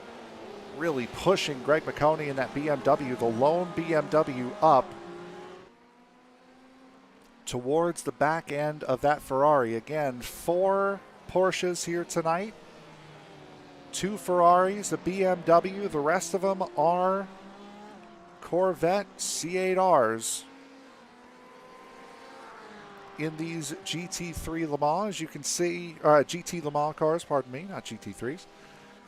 really pushing Greg McConey in that BMW, the lone BMW, up towards the back end of that Ferrari. Again, 4 Porsches here tonight, 2 Ferraris, a BMW. The rest of them are Corvette C8Rs in these GT3 Le Mans, as you can see, GT Le Mans cars, pardon me, not GT3s.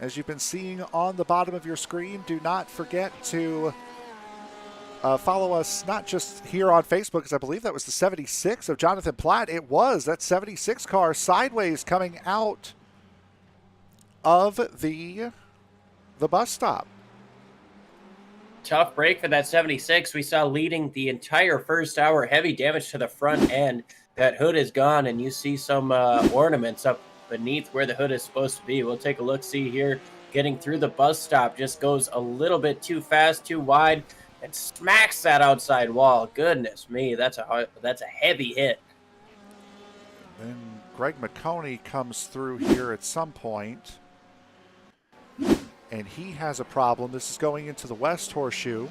As you've been seeing on the bottom of your screen, do not forget to follow us, not just here on Facebook, because I believe that was the 76 of Jonathan Platt. It was that 76 car sideways coming out of the bus stop. Tough break for that 76. We saw leading the entire first hour. Heavy damage to the front end. That hood is gone, and you see some ornaments up beneath where the hood is supposed to be. We'll take a look, see here. Getting through the bus stop just goes a little bit too fast, too wide. and smacks that outside wall. Goodness me, that's a heavy hit. Then Greg McConey comes through here at some point, and he has a problem. This is going into the West Horseshoe.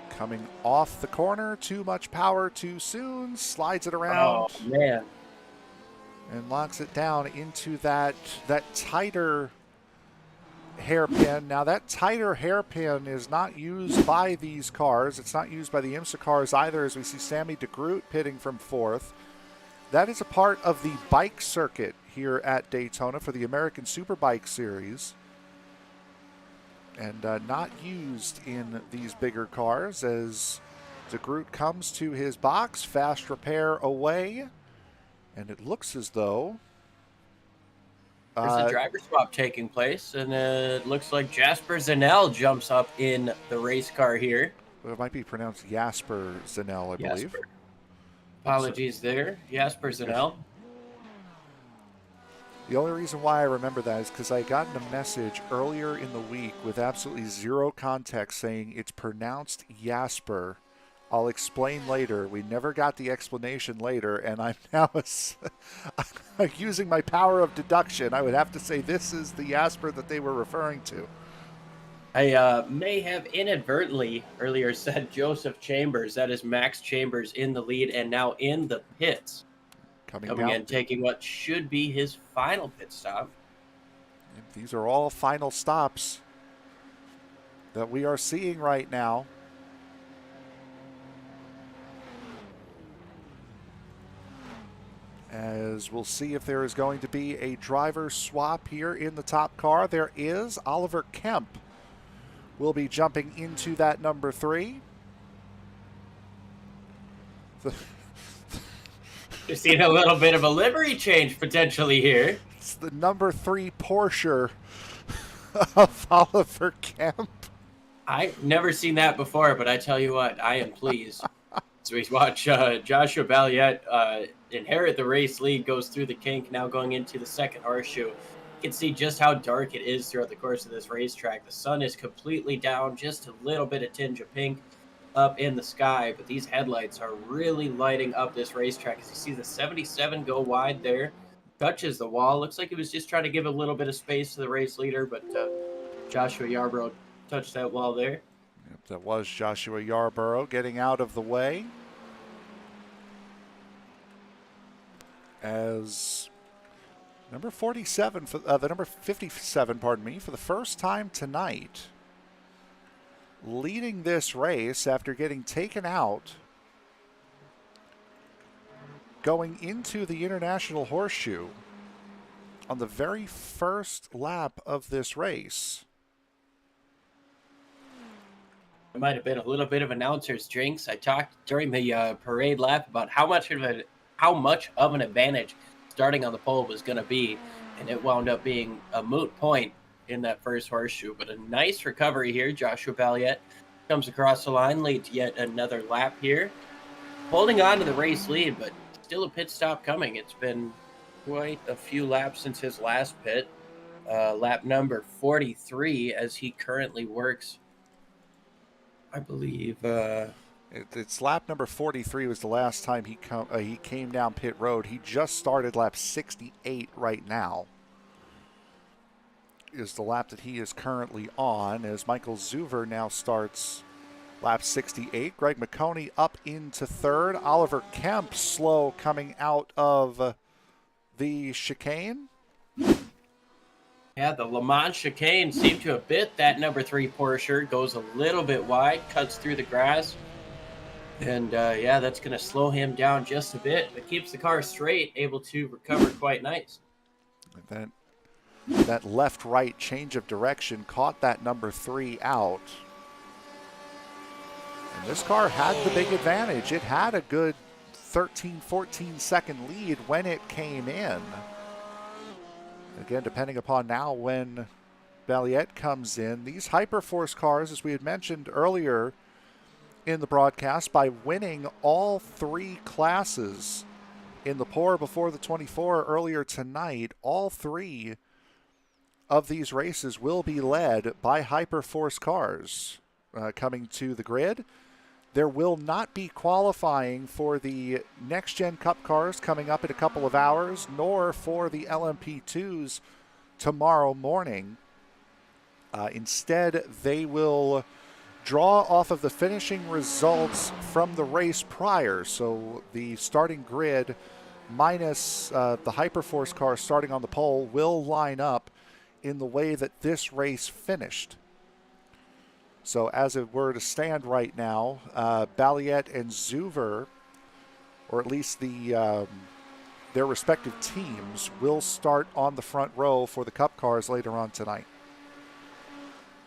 Coming off the corner, too much power too soon, slides it around. Oh, man. And locks it down into that tighter hairpin. Now that tighter hairpin is not used by these cars. It's not used by the IMSA cars either, as we see Sammy DeGroot pitting from fourth. That is a part of the bike circuit here at Daytona for the American Superbike Series. And not used in these bigger cars, as DeGroot comes to his box, fast repair away. And it looks as though there's a driver swap taking place, and it looks like Jasper Zanel jumps up in the race car here. It might be pronounced Jasper Zanel, I believe. Apologies there, Jasper Zanel. The only reason why I remember that is because I got a message earlier in the week with absolutely zero context saying it's pronounced Jasper. I'll explain later. We never got the explanation later, and I'm now using my power of deduction. I would have to say this is the Jasper that they were referring to. I may have inadvertently earlier said Joseph Chambers. That is Max Chambers in the lead and now in the pits. Coming in, taking what should be his final pit stop. These are all final stops that we are seeing right now. As we'll see if there is going to be a driver swap here in the top car. There is. Oliver Kemp will be jumping into that number 3. We've seen a little bit of a livery change potentially here. It's the number 3 Porsche of Oliver Kemp. I've never seen that before, but I tell you what, I am pleased. So we watch Joshua Balliet inherit the race lead, goes through the kink, now going into the second horseshoe. You can see just how dark it is throughout the course of this racetrack. The sun is completely down, just a little bit of tinge of pink up in the sky, but these headlights are really lighting up this racetrack. As you see the 77 go wide there, touches the wall. Looks like he was just trying to give a little bit of space to the race leader, but Joshua Yarborough touched that wall there. Yep, that was Joshua Yarborough getting out of the way. As number 47, the number 57, pardon me, for the first time tonight, leading this race after getting taken out, going into the International Horseshoe on the very first lap of this race. It might have been a little bit of announcer's jinx. I talked during the parade lap about how much of an advantage starting on the pole was going to be, and it wound up being a moot point in that first horseshoe. But a nice recovery here. Joshua Balliet comes across the line, leads yet another lap here, holding on to the race lead, but still a pit stop coming. It's been quite a few laps since his last pit. Lap number 43, as he currently works, I believe. It's lap number 43 was the last time he came down pit road. He just started lap 68 right now. Is the lap that he is currently on, as Michael Zuver now starts lap 68. Greg McConey up into third. Oliver Kemp slow coming out of the chicane. Yeah, the Le Mans chicane seemed to have bit that number 3 Porsche. Goes a little bit wide, cuts through the grass. And yeah, that's going to slow him down just a bit, but keeps the car straight, able to recover quite nice. That left-right change of direction caught that number 3 out. And this car had the big advantage. It had a good 13, 14 second lead when it came in. Again, depending upon now when Balliet comes in. These Hyperforce cars, as we had mentioned earlier in the broadcast, by winning all 3 classes in the Pour before the 24 earlier tonight, all 3 of these races will be led by Hyperforce cars coming to the grid. There will not be qualifying for the NextGen Cup cars coming up in a couple of hours, nor for the LMP2s tomorrow morning. Instead, they will draw off of the finishing results from the race prior. So the starting grid minus the Hyperforce car starting on the pole will line up in the way that this race finished. So as it were to stand right now, Balliet and Zuver, or at least their respective teams, will start on the front row for the Cup cars later on tonight.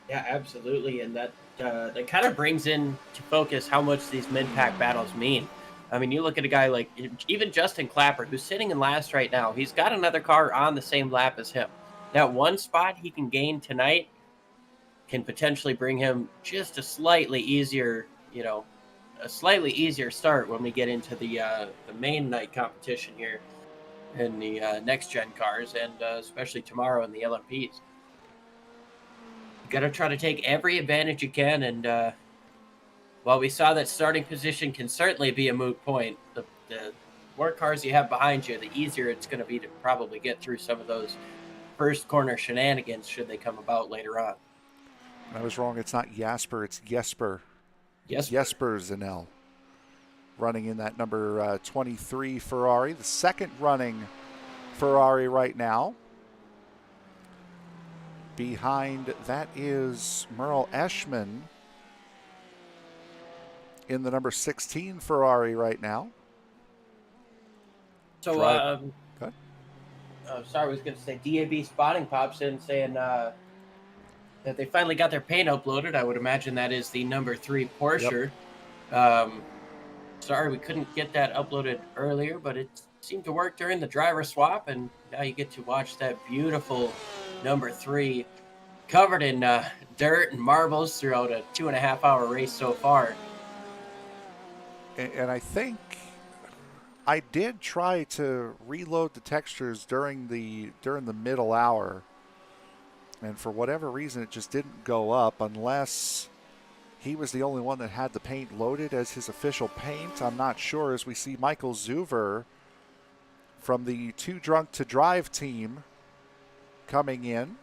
Yeah, absolutely, and that kind of brings in to focus how much these mid-pack battles mean. I mean, you look at a guy like even Justin Clapper, who's sitting in last right now. He's got another car on the same lap as him. That one spot he can gain tonight can potentially bring him just a slightly easier, start when we get into the main night competition here in the next-gen cars, and especially tomorrow in the LMPs. Got to try to take every advantage you can, and while we saw that starting position can certainly be a moot point, the more cars you have behind you, the easier it's going to be to probably get through some of those first corner shenanigans should they come about later on. I was wrong. It's not Jasper. It's Jesper. Jesper Zanel running in that number 23 Ferrari, the second running Ferrari right now. Behind that is Merle Eschman in the number 16 Ferrari right now. So, sorry, I was going to say DAB Spotting pops in saying that they finally got their paint uploaded. I would imagine that is the number 3 Porsche. Yep. Sorry we couldn't get that uploaded earlier, but it seemed to work during the driver swap, and now you get to watch that beautiful number 3 covered in dirt and marbles throughout a 2.5-hour race so far. And I think I did try to reload the textures during the middle hour, and for whatever reason it just didn't go up unless he was the only one that had the paint loaded as his official paint. I'm not sure, as we see Michael Zuver from the Too Drunk to Drive team coming in.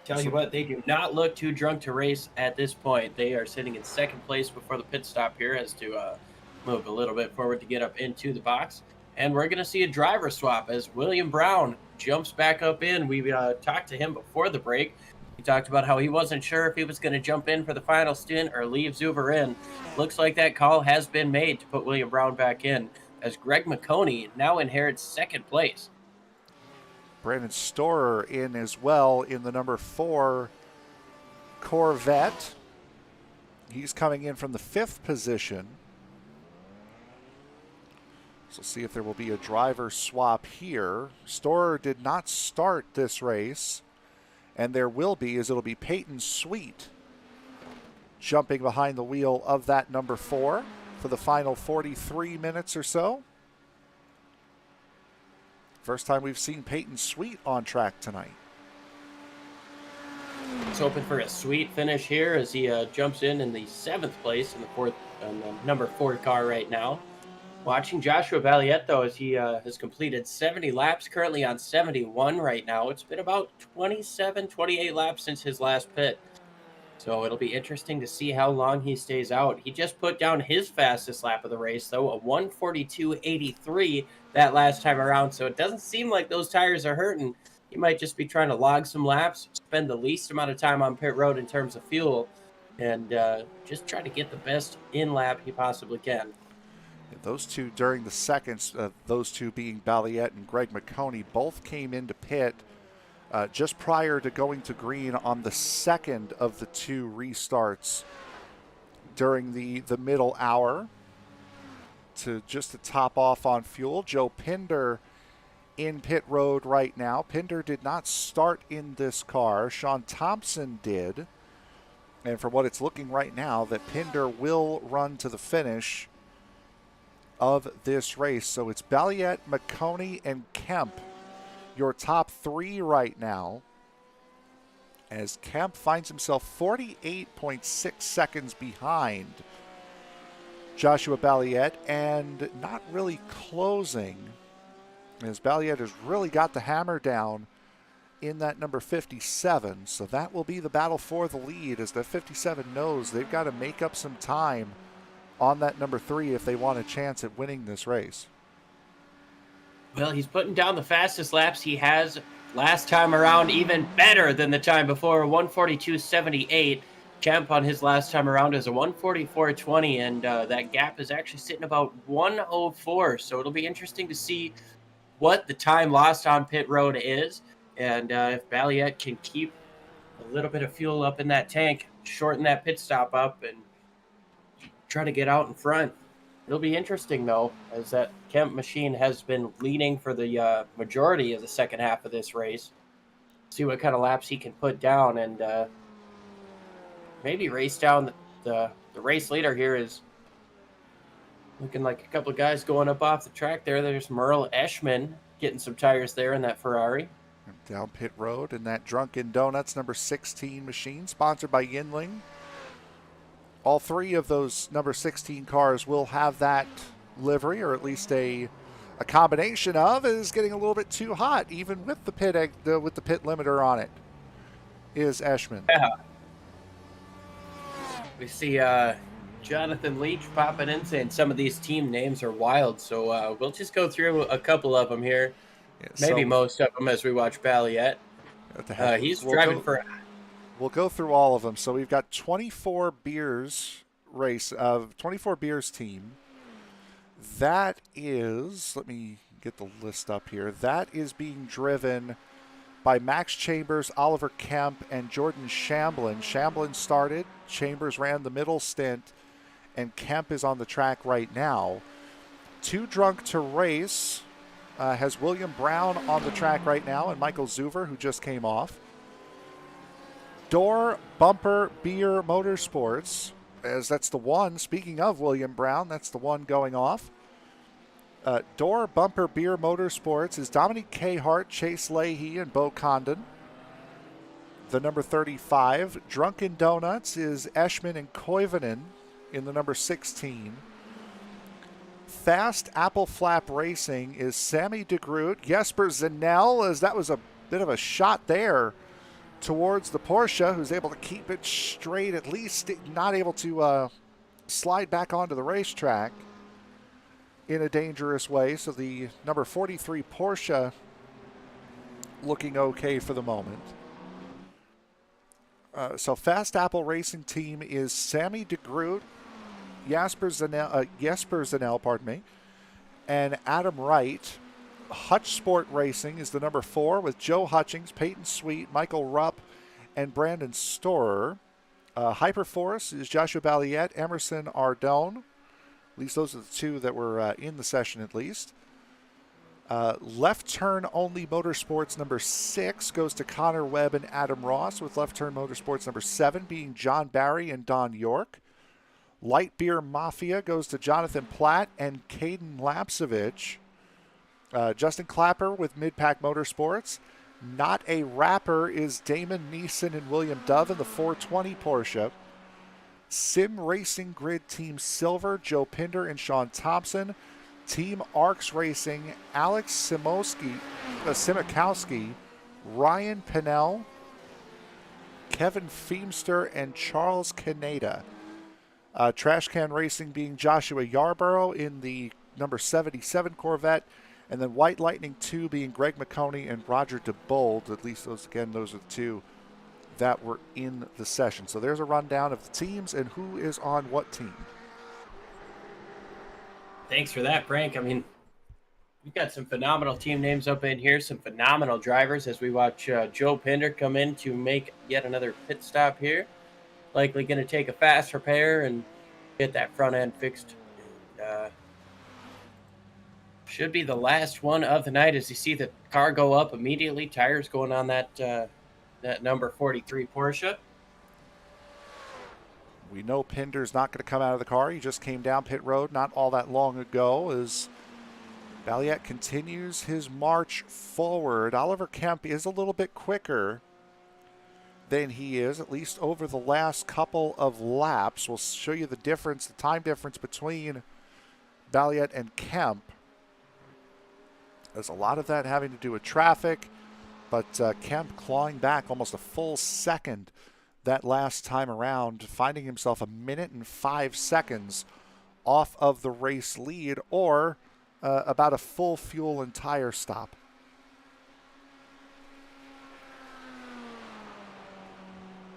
Tell you what, they do not look too drunk to race at this point. They are sitting in second place before the pit stop here, as to move a little bit forward to get up into the box. And we're going to see a driver swap as William Brown jumps back up in. We talked to him before the break. He talked about how he wasn't sure if he was going to jump in for the final stint or leave Zuver in. Looks like that call has been made to put William Brown back in, as Greg McConey now inherits second place. Brandon Storer in as well in the number 4 Corvette. He's coming in from the 5th position. So see if there will be a driver swap here. Storer did not start this race, and there will be, as it'll be Peyton Sweet jumping behind the wheel of that number 4 for the final 43 minutes or so. First time we've seen Peyton Sweet on track tonight. He's hoping for a sweet finish here as he jumps in the 7th place in the number 4 car right now. Watching Joshua Balliet, though, as he has completed 70 laps, currently on 71 right now. It's been about 27, 28 laps since his last pit. So it'll be interesting to see how long he stays out. He just put down his fastest lap of the race, though, a 1:42.83 that last time around. So it doesn't seem like those tires are hurting. He might just be trying to log some laps, spend the least amount of time on pit road in terms of fuel, and just try to get the best in lap he possibly can. Those two during the seconds, those two being Balliet and Greg McConey, both came into pit just prior to going to green on the second of the 2 restarts during the middle hour to top off on fuel. Joe Pinder in pit road right now. Pinder did not start in this car. Sean Thompson did. And for what it's looking right now, that Pinder will run to the finish of this race. So it's Balliet, McConey, and Kemp, your top three right now, as Kemp finds himself 48.6 seconds behind Joshua Balliet and not really closing, as Balliet has really got the hammer down in that number 57. So that will be the battle for the lead, as the 57 knows they've got to make up some time on that number 3 if they want a chance at winning this race. Well, he's putting down the fastest laps he has last time around, even better than the time before, 142.78. Kemp on his last time around is a 144.20, and that gap is actually sitting about 104. So it'll be interesting to see what the time lost on pit road is, and if Balliet can keep a little bit of fuel up in that tank, shorten that pit stop up, and try to get out in front. It'll be interesting, though, as that Kemp machine has been leading for the majority of the second half of this race. See what kind of laps he can put down, and maybe race down the race leader here is looking like a couple of guys going up off the track there. There's Merle Eschman getting some tires there in that Ferrari. Down pit road in that Drunken Donuts number 16 machine, sponsored by Yinling. All three of those number 16 cars will have that livery, or at least a combination of. It is getting a little bit too hot, even with the pit limiter on it, is Eschman. Yeah. We see Jonathan Leach popping in saying some of these team names are wild, so we'll just go through a couple of them here. Yeah, Maybe most of them as we watch Balliet. We'll go through all of them. So we've got 24 Beers race of 24 Beers team. That is, let me get the list up here. That is being driven by Max Chambers, Oliver Kemp, and Jordan Shamblin. Shamblin started, Chambers ran the middle stint, and Kemp is on the track right now. Too Drunk to Race has William Brown on the track right now, and Michael Zuver, who just came off. Door Bumper Beer Motorsports, as that's the one, speaking of William Brown, that's the one going off. Door Bumper Beer Motorsports is Dominique K. Hart, Chase Leahy, and Bo Condon. The number 35. Drunken Donuts is Eschman and Koivunen in the number 16. Fast Apple Flap Racing is Sammy DeGroot, Jesper Zanel, as that was a bit of a shot there towards the Porsche, who's able to keep it straight, at least not able to slide back onto the racetrack in a dangerous way. So the number 43 Porsche looking okay for the moment. So Fast Apple Racing Team is Sammy DeGroot, Jesper Zanel, and Adam Wright. Hutch Sport Racing is the number 4 with Joe Hutchings, Peyton Sweet, Michael Rupp, and Brandon Storer. Hyperforce is Joshua Balliet, Emerson Ardone. At least those are the two that were in the session at least. Left Turn Only Motorsports number 6 goes to Connor Webb and Adam Ross, with Left Turn Motorsports number 7 being John Barry and Don York. Light Beer Mafia goes to Jonathan Platt and Caden Lapsevich. Justin Clapper with Midpack Motorsports. Not a Rapper is Damon Neeson and William Dove in the 420 Porsche. Sim Racing Grid Team Silver, Joe Pinder and Sean Thompson. Team Arcs Racing, Alex Simikowski, Ryan Pinnell, Kevin Feemster, and Charles Canada. Trash Can Racing being Joshua Yarborough in the number 77 Corvette. And then White Lightning 2 being Greg McConey and Roger DeBold. At least those are the two that were in the session. So there's a rundown of the teams and who is on what team. Thanks for that, Frank. I mean, we've got some phenomenal team names up in here, some phenomenal drivers as we watch Joe Pinder come in to make yet another pit stop here. Likely going to take a fast repair and get that front end fixed. And, should be the last one of the night as you see the car go up immediately. Tires going on that number 43 Porsche. We know Pinder's not going to come out of the car. He just came down pit road not all that long ago, as Balliet continues his march forward. Oliver Kemp is a little bit quicker than he is, at least over the last couple of laps. We'll show you the difference, the time difference between Balliet and Kemp. There's a lot of that having to do with traffic, but Kemp clawing back almost a full second that last time around, finding himself 1 minute and 5 seconds off of the race lead, or about a full fuel and tire stop.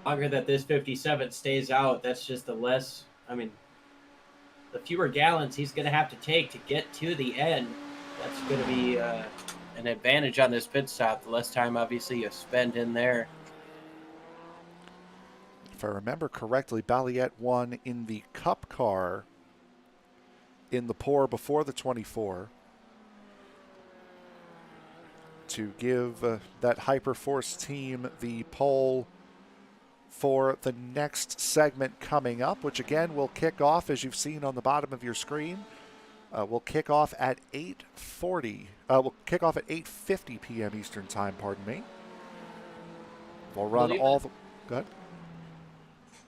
Longer that this 57 stays out, that's just the less, the fewer gallons he's going to have to take to get to the end. That's going to be an advantage on this pit stop. The less time, obviously, you spend in there. If I remember correctly, Balliet won in the Cup car in the pour before the 24 to give that Hyperforce team the pole for the next segment coming up, which again will kick off, as you've seen on the bottom of your screen. We'll kick off at 8:40. We'll kick off at 8:50 p.m. Eastern Time. Pardon me. We'll run all the. Go ahead.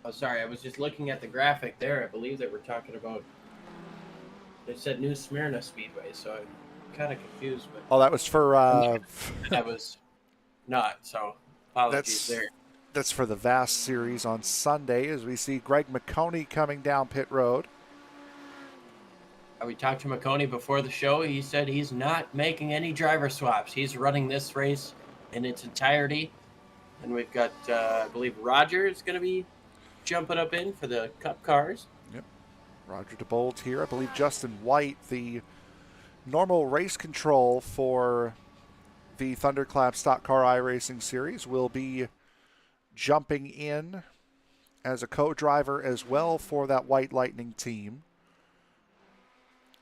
Oh, sorry. I was just looking at the graphic there. I believe that we're talking about. They said New Smyrna Speedway, so I'm kind of confused. But oh, that was for. That was not. So apologies there. That's for the Vast Series on Sunday, as we see Greg McConey coming down pit road. We talked to McConey before the show. He said he's not making any driver swaps. He's running this race in its entirety. And we've got, I believe, Roger is going to be jumping up in for the Cup cars. Yep. Roger DeBolt here. I believe Justin White, the normal race control for the ThunderClap Stock Car iRacing Series, will be jumping in as a co-driver as well for that White Lightning team.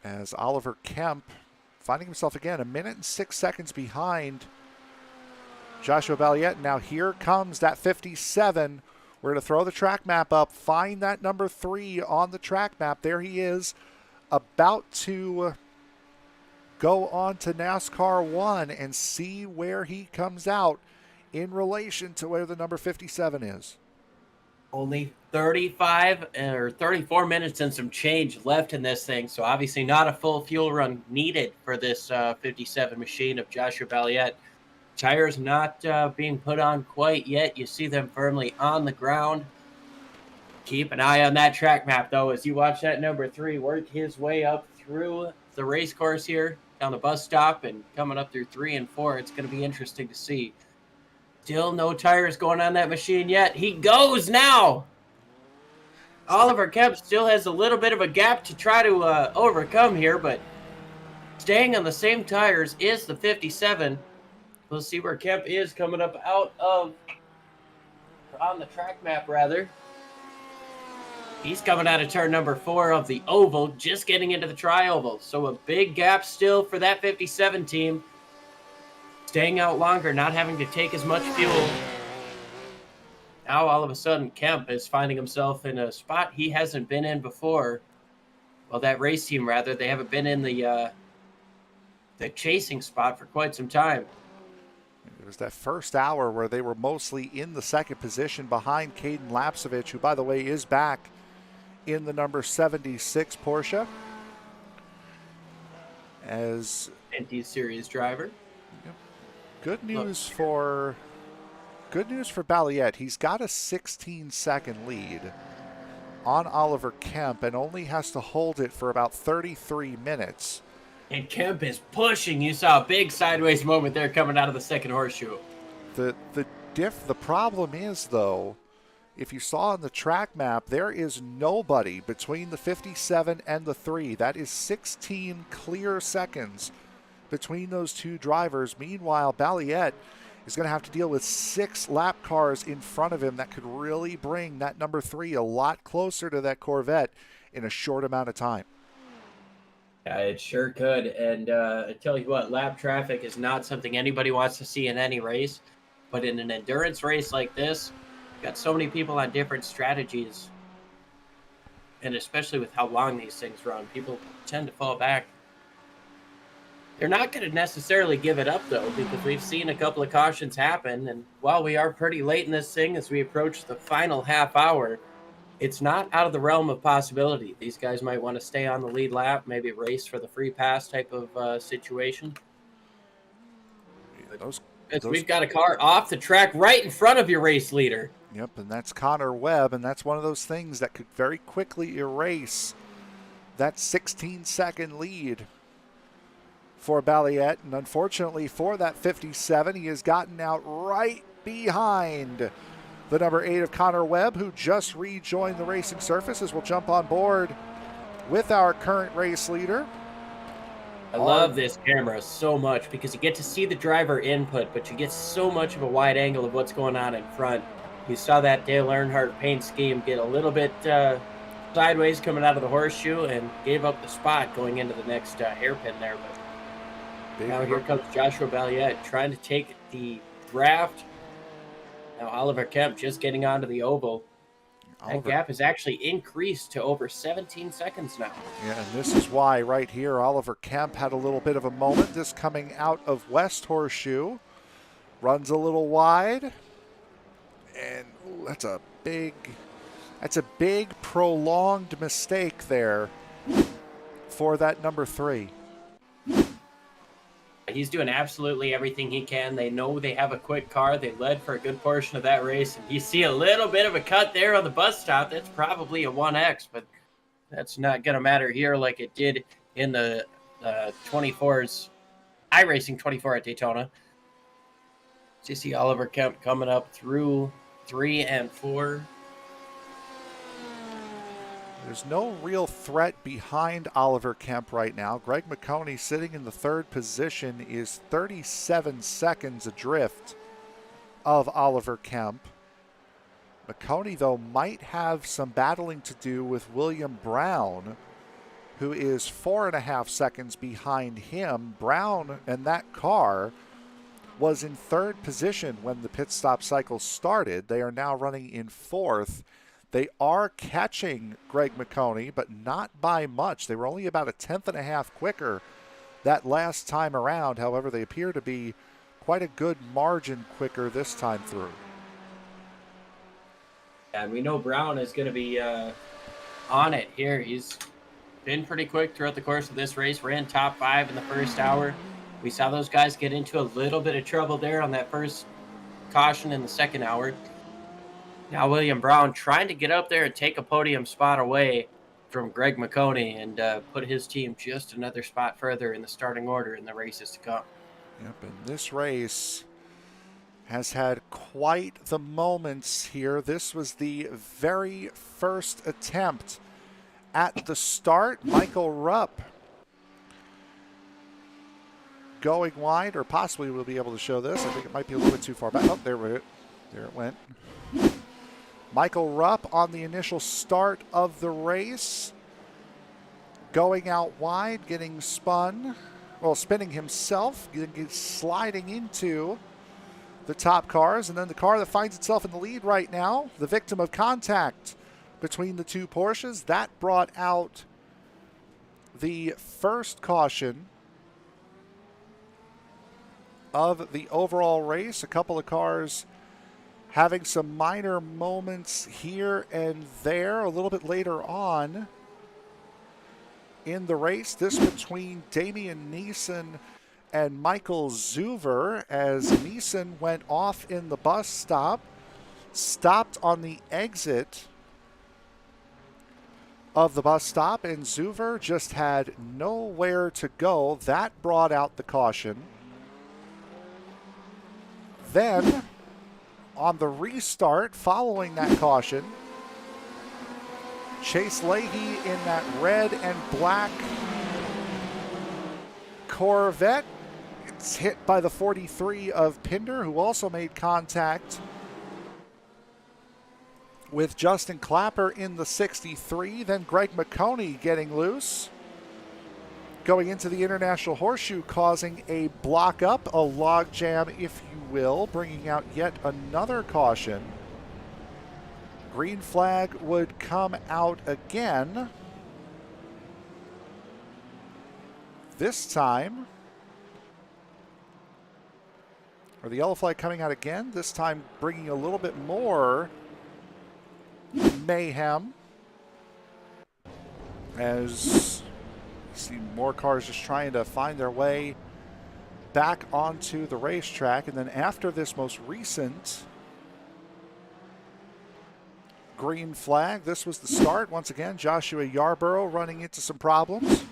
As Oliver Kemp finding himself again 1 minute and 6 seconds behind Joshua Balliet. Now here comes that 57. We're going to throw the track map up, find that number 3 on the track map. There he is, about to go on to NASCAR 1 and see where he comes out in relation to where the number 57 is. Only 35 or 34 minutes and some change left in this thing, so obviously not a full fuel run needed for this 57 machine of Joshua Balliet. Tires not being put on quite yet. You see them firmly on the ground. Keep an eye on that track map, though, as you watch that number 3 work his way up through the race course here, down the bus stop, and coming up through 3 and 4. It's going to be interesting to see. Still no tires going on that machine yet. He goes now. Oliver Kemp still has a little bit of a gap to try to overcome here, but staying on the same tires is the 57. We'll see where Kemp is coming up out of, on the track map rather. He's coming out of turn number 4 of the oval, just getting into the tri-oval. So a big gap still for that 57 team. Staying out longer, not having to take as much fuel. Now all of a sudden Kemp is finding himself in a spot he hasn't been in before. Well, that race team rather, they haven't been in the chasing spot for quite some time. It was that first hour where they were mostly in the second position behind Caden Lapsevich, who, by the way, is back in the number 76 Porsche. As NT Series driver. Good news for Balliet. He's got a 16-second lead on Oliver Kemp and only has to hold it for about 33 minutes. And Kemp is pushing. You saw a big sideways moment there coming out of the second horseshoe. The problem is, though, if you saw on the track map, there is nobody between the 57 and the 3. That is 16 clear seconds between those two drivers. Meanwhile, Balliet is going to have to deal with 6 lap cars in front of him that could really bring that number 3 a lot closer to that Corvette in a short amount of time. Yeah, it sure could. And I tell you what, lap traffic is not something anybody wants to see in any race. But in an endurance race like this, you've got so many people on different strategies. And especially with how long these things run, people tend to fall back. They're not going to necessarily give it up, though, because we've seen a couple of cautions happen. And while we are pretty late in this thing as we approach the final half hour, it's not out of the realm of possibility. These guys might want to stay on the lead lap, maybe race for the free pass type of situation. We've got a car off the track right in front of your race leader. Yep, and that's Connor Webb, and that's one of those things that could very quickly erase that 16-second lead for Balliet. And unfortunately for that 57, he has gotten out right behind the number 8 of Connor Webb, who just rejoined the racing surface, as we'll jump on board with our current race leader. I love this camera so much because you get to see the driver input, but you get so much of a wide angle of what's going on in front. You saw that Dale Earnhardt paint scheme get a little bit sideways coming out of the horseshoe and gave up the spot going into the next hairpin there. But now here comes Joshua Balliet trying to take the draft. Now Oliver Kemp just getting onto the oval. That gap has actually increased to over 17 seconds now. Yeah, and this is why right here Oliver Kemp had a little bit of a moment. This coming out of West Horseshoe. Runs a little wide. And ooh, that's a big prolonged mistake there for that number 3. He's doing absolutely everything he can. They know they have a quick car. They led for a good portion of that race. And you see a little bit of a cut there on the bus stop. That's probably a 1X, but that's not going to matter here like it did in the 24s, iRacing 24 at Daytona. So you see Oliver Kemp coming up through 3 and 4. There's no real threat behind Oliver Kemp right now. Greg McConey, sitting in the 3rd position, is 37 seconds adrift of Oliver Kemp. McConey, though, might have some battling to do with William Brown, who is 4.5 seconds behind him. Brown and that car was in 3rd position when the pit stop cycle started. They are now running in 4th. They are catching Greg McConey, but not by much. They were only about a 1/10.5 quicker that last time around. However, they appear to be quite a good margin quicker this time through. And we know Brown is going to be on it here. He's been pretty quick throughout the course of this race. Ran top 5 in the first hour. We saw those guys get into a little bit of trouble there on that first caution in the second hour. Now William Brown trying to get up there and take a podium spot away from Greg McConey and put his team just another spot further in the starting order in the races to come. Yep, and this race has had quite the moments here. This was the very first attempt at the start. Michael Rupp going wide, or possibly we'll be able to show this. I think it might be a little bit too far back. Oh, there it went. Michael Rupp on the initial start of the race, going out wide, getting spun, well, spinning himself, sliding into the top cars, and then the car that finds itself in the lead right now, the victim of contact between the two Porsches, that brought out the first caution of the overall race. A couple of cars having some minor moments here and there a little bit later on in the race. This between Damian Neeson and Michael Zuver, as Neeson went off in the bus stop, stopped on the exit of the bus stop, and Zuver just had nowhere to go. That brought out the caution. Then, on the restart following that caution, Chase Leahy in that red and black Corvette, it's hit by the 43 of Pinder, who also made contact with Justin Clapper in the 63. Then Greg McConey getting loose, going into the International Horseshoe, causing a block up, a log jam, if you will, bringing out yet another caution. Green flag would come out again. This time Or the yellow flag coming out again, this time bringing a little bit more mayhem. As you see more cars just trying to find their way back onto the racetrack. And then after this most recent green flag, this was the start. Once again, Joshua Yarborough running into some problems.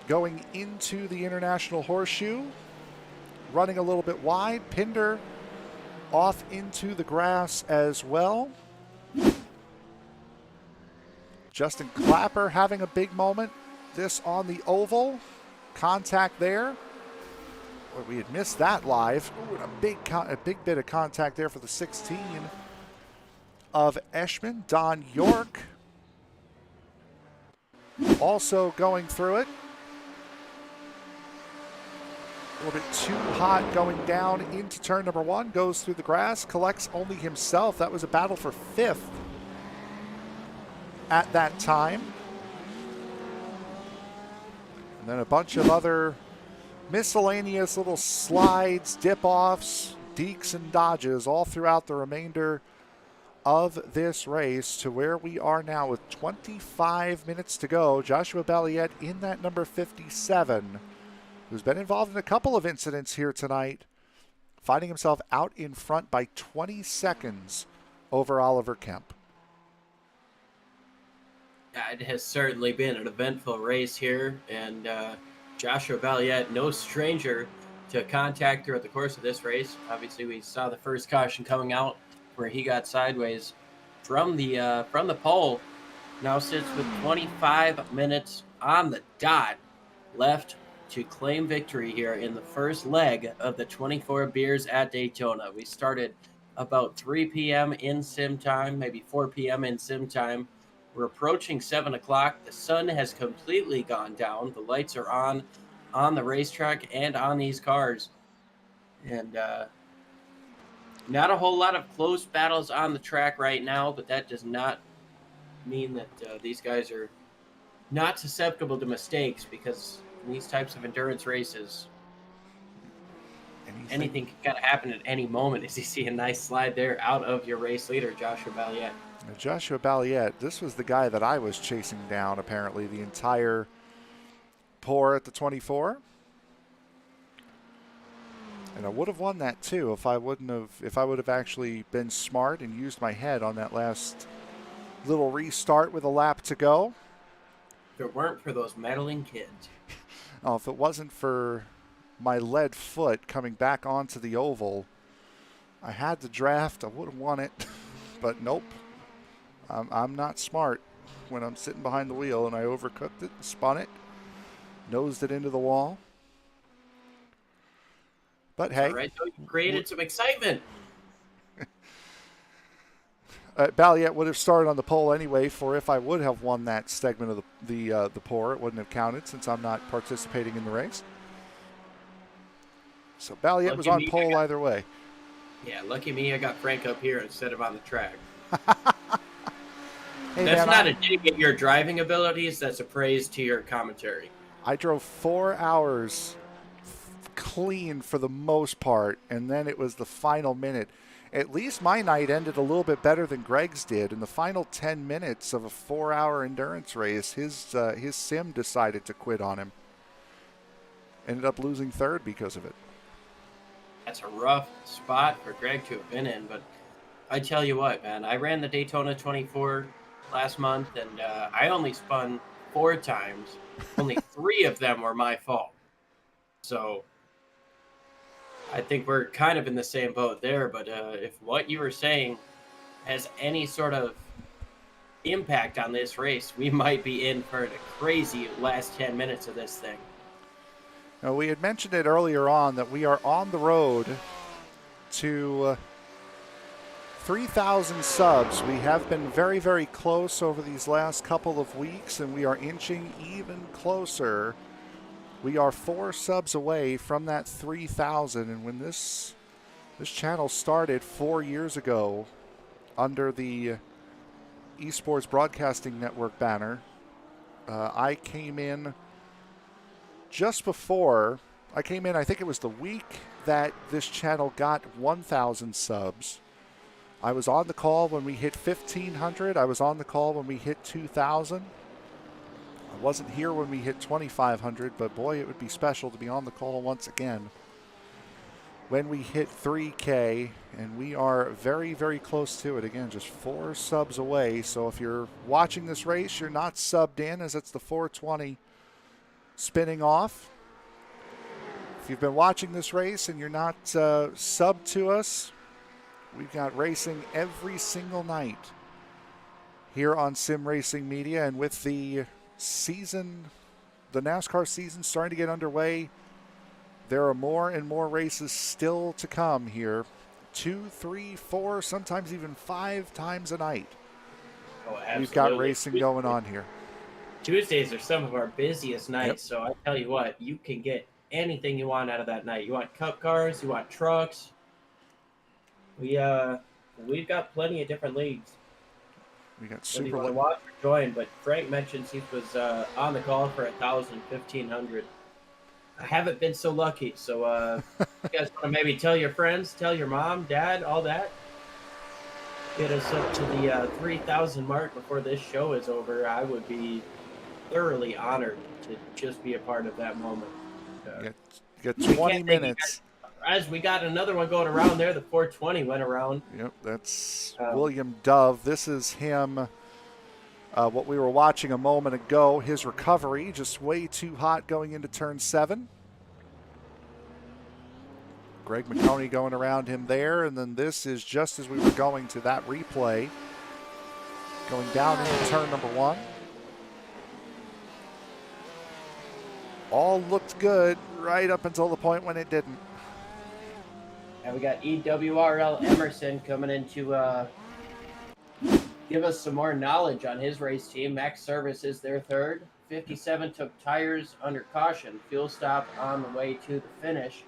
Going into the International Horseshoe, running a little bit wide. Pinder off into the grass as well. Justin Clapper having a big moment. This on the oval. Contact there. Boy, we had missed that live. Ooh, and a big bit of contact there for the 16 of Eschman. Don York also going through it. A little bit too hot going down into turn number 1. Goes through the grass. Collects only himself. That was a battle for 5th at that time. And then a bunch of other miscellaneous little slides, dip-offs, dekes, and dodges all throughout the remainder of this race to where we are now with 25 minutes to go. Joshua Balliet in that number 57, who's been involved in a couple of incidents here tonight, finding himself out in front by 20 seconds over Oliver Kemp. Yeah, it has certainly been an eventful race here, and Joshua Balliet, no stranger to contact throughout the course of this race. Obviously, we saw the first caution coming out where he got sideways from the pole. Now sits with 25 minutes on the dot left to claim victory here in the first leg of the 24 Beers at Daytona. We started about 3 p.m. in sim time, maybe 4 p.m. in sim time. We're approaching 7 o'clock. The sun has completely gone down. The lights are on the racetrack and on these cars. And not a whole lot of close battles on the track right now, but that does not mean that these guys are not susceptible to mistakes, because in these types of endurance races, anything can kind of happen at any moment. As you see a nice slide there out of your race leader, Joshua Balliet. Joshua Balliet, this was the guy that I was chasing down apparently the entire pour at the 24. And I would have won that too if I would have actually been smart and used my head on that last little restart with a lap to go. If it weren't for those meddling kids. Oh, if it wasn't for my lead foot coming back onto the oval, I had the draft. I would have won it, but nope. I'm not smart when I'm sitting behind the wheel, and I overcooked it, spun it, nosed it into the wall. But hey, all right, so you created some excitement. Balliet would have started on the pole anyway. For if I would have won that segment of the pour, it wouldn't have counted since I'm not participating in the race. So Balliet was on pole either way. Yeah, lucky me, I got Frank up here instead of on the track. Hey, that's man, not a dig at your driving abilities. That's a praise to your commentary. I drove 4 hours clean for the most part, and then it was the final minute. At least my night ended a little bit better than Greg's did. In the final 10 minutes of a 4-hour endurance race, his sim decided to quit on him. Ended up losing third because of it. That's a rough spot for Greg to have been in, but I tell you what, man, I ran the Daytona 24 last month, and I only spun 4 times. Only 3 of them were my fault. So I think we're kind of in the same boat there, but if what you were saying has any sort of impact on this race, we might be in for a crazy last 10 minutes of this thing. Now, we had mentioned it earlier on that we are on the road to 3,000 subs. We have been very, very close over these last couple of weeks, and we are inching even closer. We are 4 subs away from that 3,000, and when this channel started 4 years ago under the Esports Broadcasting Network banner, I came in just before I came in, I think it was the week that this channel got 1,000 subs. I was on the call when we hit 1,500. I was on the call when we hit 2,000. I wasn't here when we hit 2,500, but boy, it would be special to be on the call once again when we hit 3K, and we are very, very close to it. Again, just 4 subs away. So if you're watching this race, you're not subbed in, as it's the 420 spinning off. If you've been watching this race and you're not subbed to us, we've got racing every single night here on Sim Racing Media. And with the season, the NASCAR season starting to get underway, there are more and more races still to come here. 2, 3, 4, sometimes even 5 times a night. Oh, absolutely. We've got racing going on here. Tuesdays are some of our busiest nights, Yep. so I tell you what, you can get anything you want out of that night. You want cup cars, you want trucks. We've got plenty of different leagues. We got Whether you super want to watch or join, but Frank mentions he was on the call for 1,000, 1,500. I haven't been so lucky, so you guys want to maybe tell your friends, tell your mom, dad, all that. Get us up to the 3,000 mark before this show is over. I would be thoroughly honored to just be a part of that moment. You got 20 minutes. As we got another one going around there, the 420 went around. Yep, that's William Dove. This is him, what we were watching a moment ago. His recovery, just way too hot going into turn 7. Greg McConey going around him there, and then this is just as we were going to that replay. Going down into turn number 1. All looked good right up until the point when it didn't. And we got EWRL Emerson coming in to give us some more knowledge on his race team. Max Service is their third. 57 took tires under caution. Fuel stop on the way to the finish.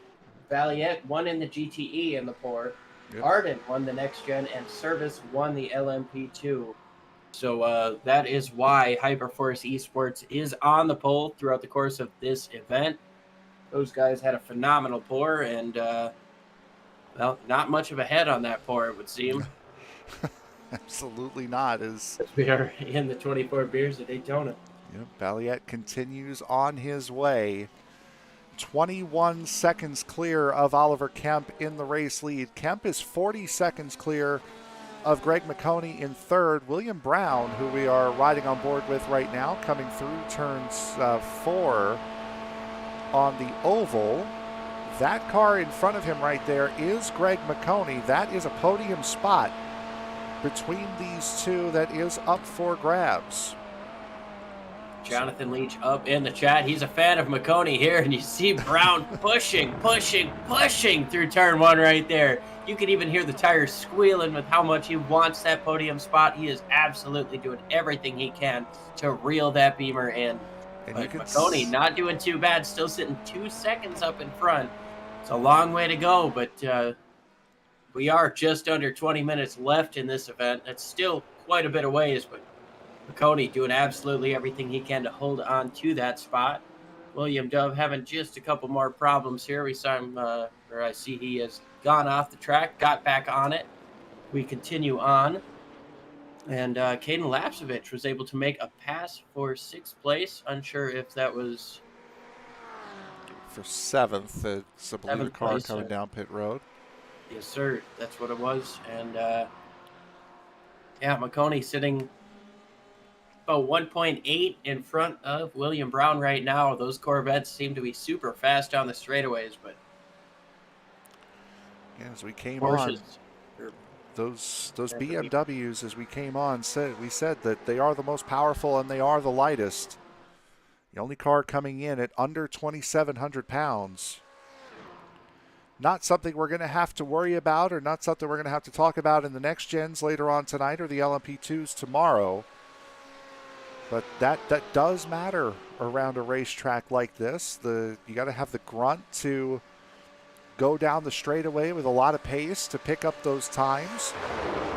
Valiant won in the GTE in the pour. Yep. Arden won the Next Gen, and Service won the LMP2. So that is why Hyperforce Esports is on the pole throughout the course of this event. Those guys had a phenomenal pour, and well, not much of a head on that pour, it would seem. Absolutely not. We are in the 24 Beers of Daytona. Yep, Valiant continues on his way. 21 seconds clear of Oliver Kemp in the race lead. Kemp is 40 seconds clear of Greg McConey in third. William Brown, who we are riding on board with right now, coming through turns 4 on the oval. That car in front of him right there is Greg McConey. That is a podium spot between these two that is up for grabs. Jonathan Leach up in the chat. He's a fan of McConey here, and you see Brown pushing through turn 1 right there. You can even hear the tires squealing with how much he wants that podium spot. He is absolutely doing everything he can to reel that Beamer in. And but McConey not doing too bad, still sitting 2 seconds up in front. It's a long way to go, but we are just under 20 minutes left in this event. That's still quite a bit of ways, but McConey doing absolutely everything he can to hold on to that spot. William Dove having just a couple more problems here. We saw him, or I see he has gone off the track, got back on it. We continue on. And Caden Lapsevich was able to make a pass for 6th place. Unsure if that was for 7th. It's a blue car place, coming down pit road. Yes, sir. That's what it was. And yeah, McConey sitting about 1.8 in front of William Brown right now. Those Corvettes seem to be super fast on the straightaways, but yeah, as we came Porsches, on, those BMWs, as we came on, we said that they are the most powerful and they are the lightest. The only car coming in at under 2,700 pounds. Not something we're going to have to worry about, or not something we're going to have to talk about in the next gens later on tonight, or the LMP2s tomorrow. But that does matter around a racetrack like this. You got to have the grunt to go down the straightaway with a lot of pace to pick up those times,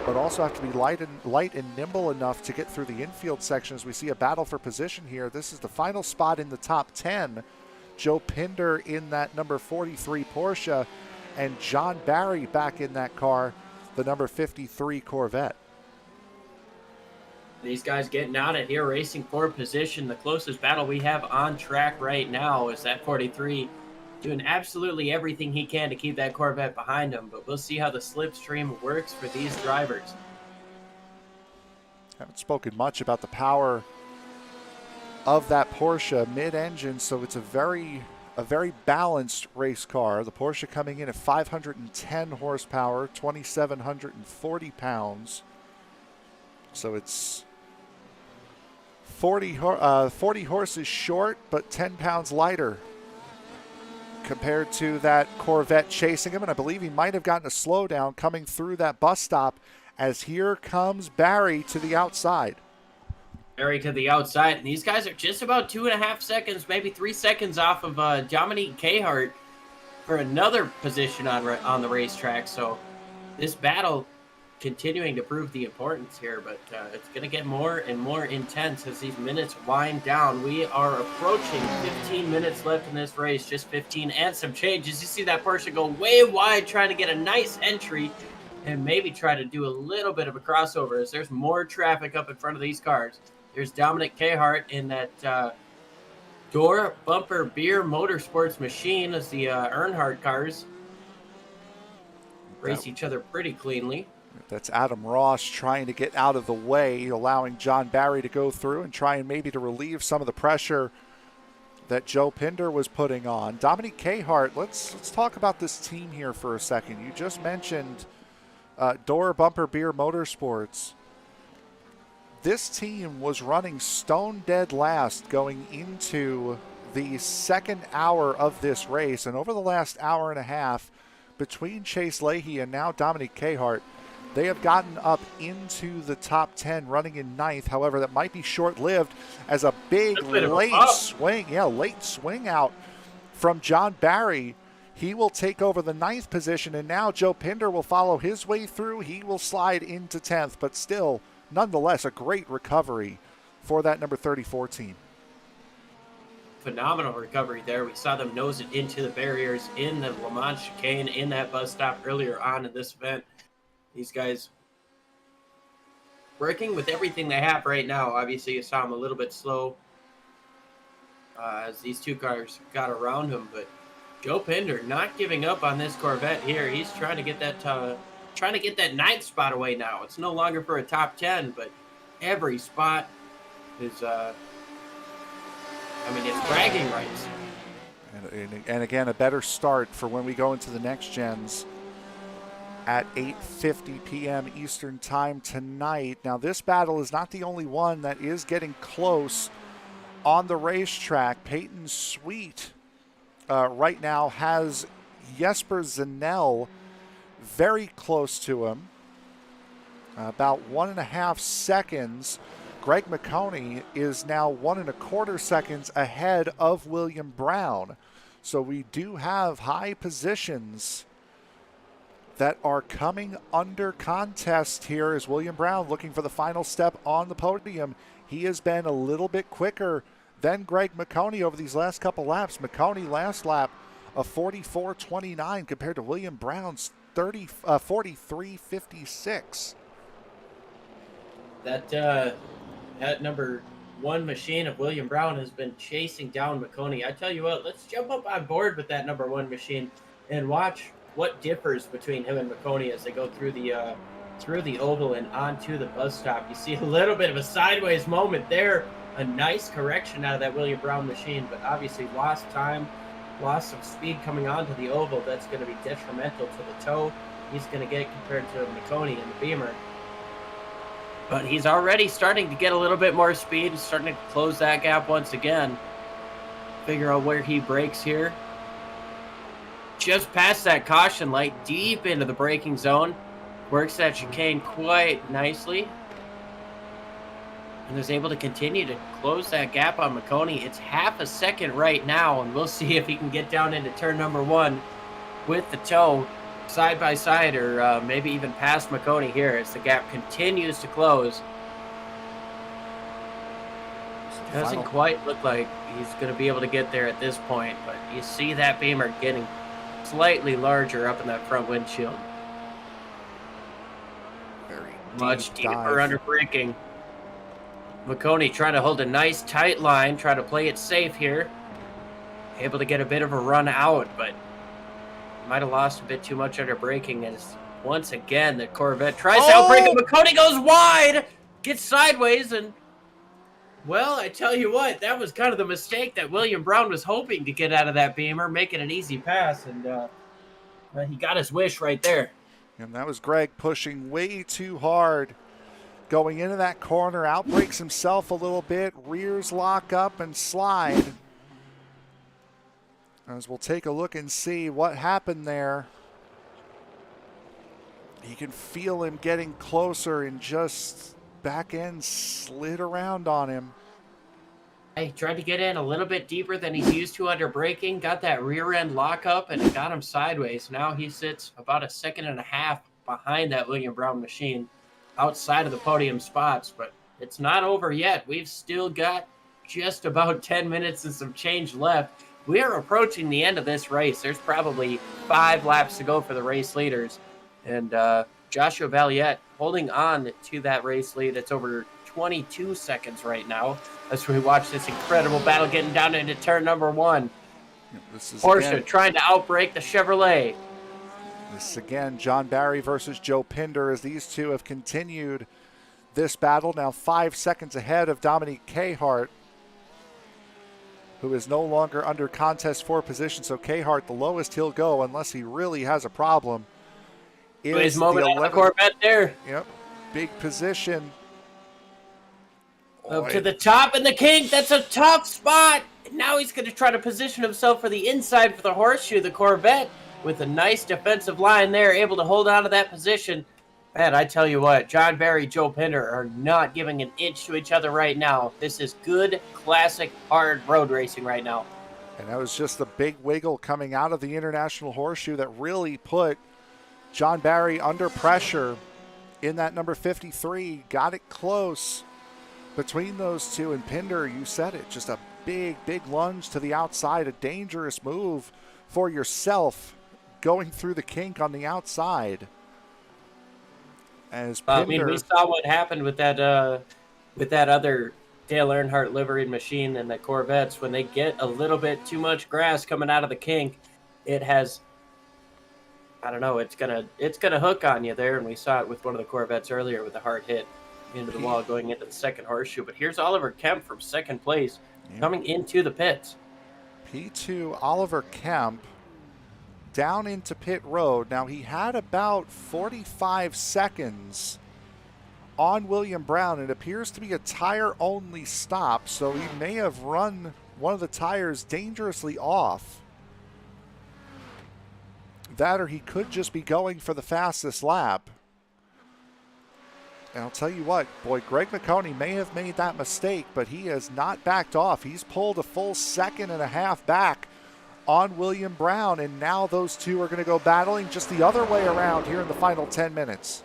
but also have to be light and nimble enough to get through the infield sections. We see a battle for position here. This is the final spot in the top 10 Joe Pinder in that number 43 Porsche, and John Barry back in that car, the number 53 Corvette. These guys getting on it here, racing for position. The closest battle we have on track right now is that 43 doing absolutely everything he can to keep that Corvette behind him, but we'll see how the slipstream works for these drivers. Haven't spoken much about the power of that Porsche mid-engine, so it's a very balanced race car. The Porsche coming in at 510 horsepower, 2,740 pounds. So it's 40 horses short, but 10 pounds lighter compared to that Corvette chasing him. And I believe he might have gotten a slowdown coming through that bus stop, as here comes Barry to the outside. Barry to the outside, and these guys are just about 2.5 seconds, maybe 3 seconds off of Dominique Cahart for another position on the racetrack. So this battle continuing to prove the importance here, but it's going to get more and more intense as these minutes wind down. We are approaching 15 minutes left in this race, just 15 and some changes. You see that Porsche go way wide, trying to get a nice entry and maybe try to do a little bit of a crossover as there's more traffic up in front of these cars. There's Dominic Cahart in that door bumper beer motorsports machine as the Earnhardt cars race each other pretty cleanly. That's Adam Ross trying to get out of the way, allowing John Barry to go through and try and maybe to relieve some of the pressure that Joe Pinder was putting on. Dominique Cahart, let's talk about this team here for a second. You just mentioned Door Bumper Beer Motorsports. This team was running stone dead last going into the second hour of this race, and over the last hour and a half, between Chase Leahy and now Dominique Cahart, they have gotten up into the top 10, running in ninth. However, that might be short-lived as a big late swing out from John Barry. He will take over the ninth position, and now Joe Pinder will follow his way through. He will slide into 10th, but still, nonetheless, a great recovery for that number 34 team. Phenomenal recovery there. We saw them nose it into the barriers in the Le Mans chicane in that bus stop earlier on in this event. These guys working with everything they have right now. Obviously, you saw them a little bit slow as these two cars got around him, but Joe Pinder not giving up on this Corvette here. He's trying to get that ninth spot away now. It's no longer for a top 10, but every spot is it's bragging rights. And again, a better start for when we go into the next gens at 8:50 p.m. Eastern Time tonight. Now, this battle is not the only one that is getting close on the racetrack. Peyton Sweet right now has Jesper Zanel very close to him, about 1.5 seconds. Greg McConey is now 1.25 seconds ahead of William Brown. So we do have high positions that are coming under contest here as William Brown looking for the final step on the podium. He has been a little bit quicker than Greg McConey over these last couple laps. McConey last lap a 44.29 compared to William Brown's 43.56. That number one machine of William Brown has been chasing down McConey. I tell you what, let's jump up on board with that number one machine and watch what differs between him and McConey as they go through the oval and onto the bus stop. You see a little bit of a sideways moment there. A nice correction out of that William Brown machine, but obviously lost time, lost some speed coming onto the oval. That's going to be detrimental to the tow he's going to get compared to McConey and the Beamer. But he's already starting to get a little bit more speed. He's starting to close that gap once again. Figure out where he brakes here. Just past that caution light, deep into the braking zone. Works that chicane quite nicely. And is able to continue to close that gap on McConey. It's 0.5 second right now, and we'll see if he can get down into turn number one with the tow side by side, or maybe even past McConey here as the gap continues to close. Doesn't quite look like he's going to be able to get there at this point, but you see that Beamer getting slightly larger up in that front windshield. Very Much deep deeper dive. under braking. McConey trying to hold a nice tight line, try to play it safe here. Able to get a bit of a run out, but might have lost a bit too much under braking as once again the Corvette tries to outbrake him. McConey goes wide, gets sideways, and well, I tell you what, that was kind of the mistake that William Brown was hoping to get out of that Beamer, making an easy pass, and he got his wish right there. And that was Greg pushing way too hard. Going into that corner, outbrakes himself a little bit, rears lock up and slide. As we'll take a look and see what happened there. You can feel him getting closer and just back end slid around on him. He tried to get in a little bit deeper than he's used to under braking, got that rear end lockup, and it got him sideways. Now he sits about a second and a half behind that William Brown machine, outside of the podium spots, but it's not over yet. We've still got just about 10 minutes and some change left. We are approaching the end of this race. There's probably 5 laps to go for the race leaders, and Joshua Valiette holding on to that race lead. It's over 22 seconds right now as we watch this incredible battle getting down into turn number 1. This is Porsche again, trying to outbrake the Chevrolet. this is again John Barry versus Joe Pinder as these two have continued this battle. Now 5 seconds ahead of Dominique Cahart, who is no longer under contest for position. So Cahart, the lowest he'll go unless he really has a problem, is His moment the on the 11th. Corvette there. Yep, big position. Up to the top in the kink. That's a tough spot. Now he's going to try to position himself for the inside for the horseshoe. The Corvette with a nice defensive line there, able to hold on to that position. Man, I tell you what, John Barry, Joe Pinder are not giving an inch to each other right now. This is good, classic, hard road racing right now. And that was just the big wiggle coming out of the International Horseshoe that really put John Barry under pressure in that number 53. Got it close between those two. And Pinder, you said it, just a big, big lunge to the outside, a dangerous move for yourself going through the kink on the outside. As Pinder, we saw what happened with that other Dale Earnhardt liveried machine and the Corvettes. When they get a little bit too much grass coming out of the kink, it has, I don't know, it's gonna hook on you there. And we saw it with one of the Corvettes earlier with a hard hit into the wall going into the second horseshoe. But here's Oliver Kemp from second place coming into the pits. P2 Oliver Kemp down into pit road. Now he had about 45 seconds on William Brown. It appears to be a tire only stop, so he may have run one of the tires dangerously off. That, or he could just be going for the fastest lap. And I'll tell you what, boy, Greg McConey may have made that mistake, but he has not backed off. He's pulled a full second and a half back on William Brown, and now those two are going to go battling just the other way around here in the final 10 minutes.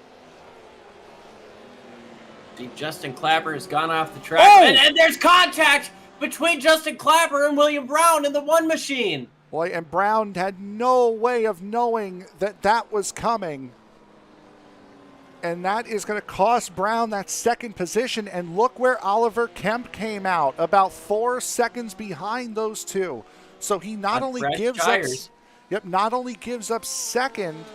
See, Justin Clapper has gone off the track, and there's contact between Justin Clapper and William Brown in the one machine. Boy, and Brown had no way of knowing that that was coming. And that is going to cost Brown that second position. And look where Oliver Kemp came out, about 4 seconds behind those two. So he not only gives up second,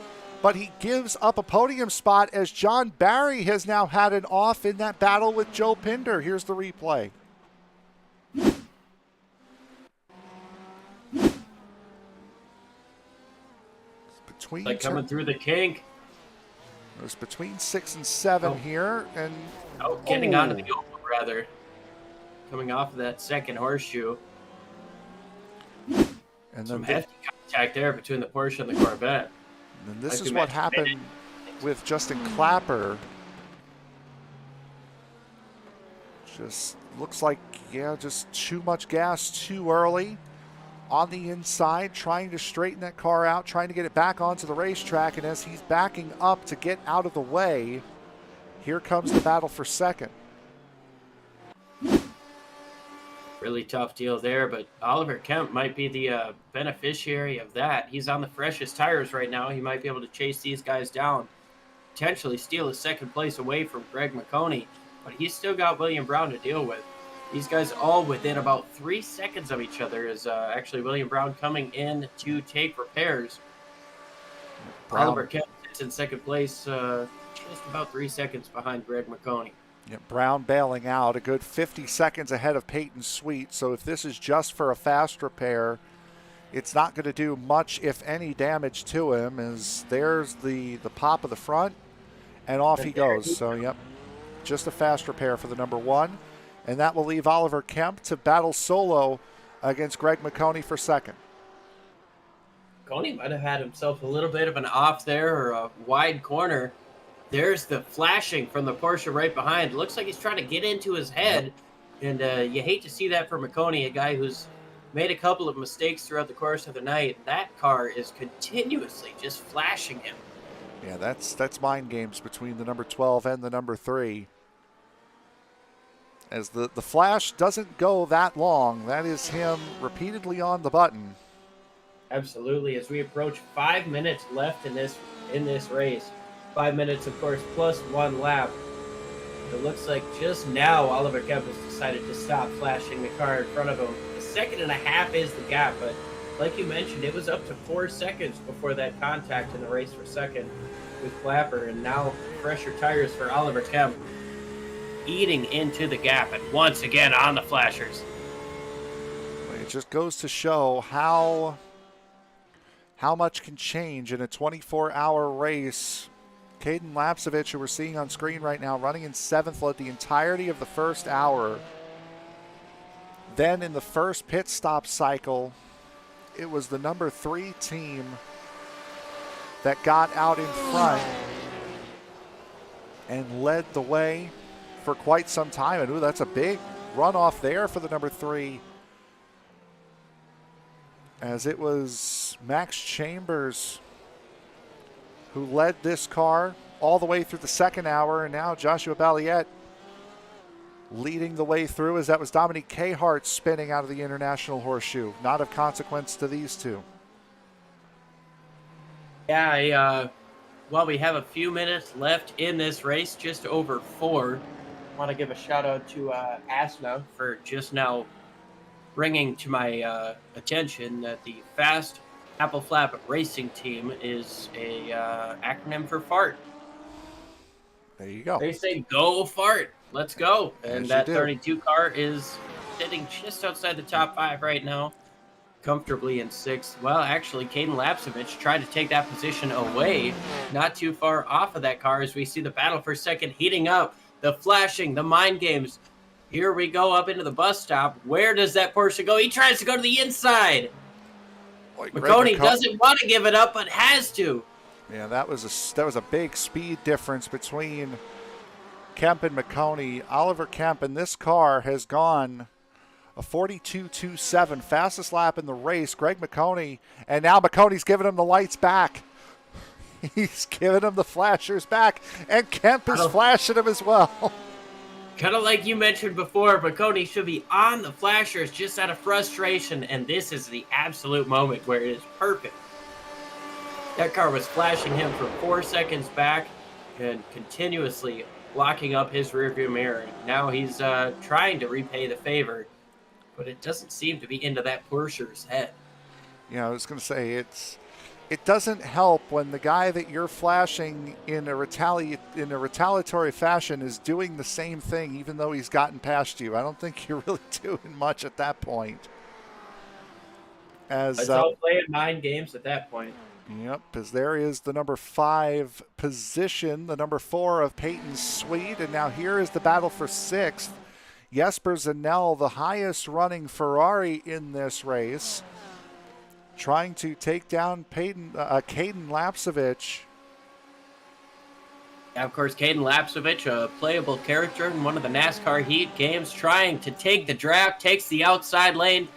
but he gives up a podium spot as John Barry has now had an off in that battle with Joe Pinder. Here's the replay. Like coming through the kink. It was between 6 and 7 here, and getting onto the oval rather, coming off of that second horseshoe. And some hefty contact there between the Porsche and the Corvette. And this is what happened with Justin Clapper. Just looks like, just too much gas too early on the inside, trying to straighten that car out, trying to get it back onto the racetrack. And as he's backing up to get out of the way, here comes the battle for second. Really tough deal there, but Oliver Kemp might be the beneficiary of that. He's on the freshest tires right now. He might be able to chase these guys down, potentially steal his second place away from Greg McConey, but he's still got William Brown to deal with. These guys all within about 3 seconds of each other is actually William Brown coming in to take repairs. Oliver Kemp sits in second place, just about 3 seconds behind Greg McConey. Yeah, Brown bailing out a good 50 seconds ahead of Peyton Sweet. So if this is just for a fast repair, it's not going to do much, if any, damage to him. As there's the pop of the front, and off he goes. So, yep, just a fast repair for the number one. And that will leave Oliver Kemp to battle solo against Greg McConey for second. McConey might have had himself a little bit of an off there, or a wide corner. There's the flashing from the Porsche right behind. Looks like he's trying to get into his head. And you hate to see that for McConey, a guy who's made a couple of mistakes throughout the course of the night. That car is continuously just flashing him. Yeah, that's mind games between the number 12 and the number 3. As the flash doesn't go that long. That is him repeatedly on the button. Absolutely. As we approach 5 minutes left in this race. 5 minutes, of course, plus 1 lap. It looks like just now Oliver Kemp has decided to stop flashing the car in front of him. A second and a half is the gap, but like you mentioned, it was up to 4 seconds before that contact in the race for second with Clapper, and now fresher tires for Oliver Kemp, eating into the gap and once again on the flashers. It just goes to show how much can change in a 24-hour race. Caden Lapsevich, who we're seeing on screen right now, running in 7th, led the entirety of the first hour. Then in the first pit stop cycle, it was the number 3 team that got out in front and led the way for quite some time. And ooh, that's a big runoff there for the number 3, as it was Max Chambers who led this car all the way through the second hour, and now Joshua Balliet leading the way through, as that was Dominique Cahart spinning out of the International Horseshoe. Not of consequence to these two. Yeah, while we have a few minutes left in this race, just over 4, I want to give a shout out to Asna for just now bringing to my attention that the Fast Apple Flap Racing Team is a acronym for FART. There you go. They say go FART. Let's go. And Yes, that you do. 32 car is sitting just outside the top 5 right now, comfortably in 6th. Well, actually, Caden Lapsevich tried to take that position away, not too far off of that car, as we see the battle for second heating up. The flashing, the mind games. Here we go up into the bus stop. Where does that Porsche go? He tries to go to the inside. Boy, McConey doesn't want to give it up, but has to. Yeah, that was a big speed difference between Kemp and McConey. Oliver Kemp in this car has gone a 42.27, fastest lap in the race. Greg McConey, and now McConey's giving him the lights back. He's giving him the flashers back, and Kemp is flashing him as well. Kind of like you mentioned before, McConey should be on the flashers just out of frustration, and this is the absolute moment where it is perfect. That car was flashing him for 4 seconds back and continuously blocking up his rearview mirror. Now he's trying to repay the favor, but it doesn't seem to be into that Porsche's head. Yeah, I was going to say, it doesn't help when the guy that you're flashing in a retaliatory fashion is doing the same thing, even though he's gotten past you. I don't think you're really doing much at that point. It's all playing mind games at that point. Yep, as there is the number 5 position, the number 4 of Peyton Sweet, and now here is the battle for 6th. Jesper Zanell, the highest running Ferrari in this race, trying to take down Caden Lapsevich. Yeah, of course, Caden Lapsevich, a playable character in one of the NASCAR Heat games, trying to take the draft, takes the outside lane.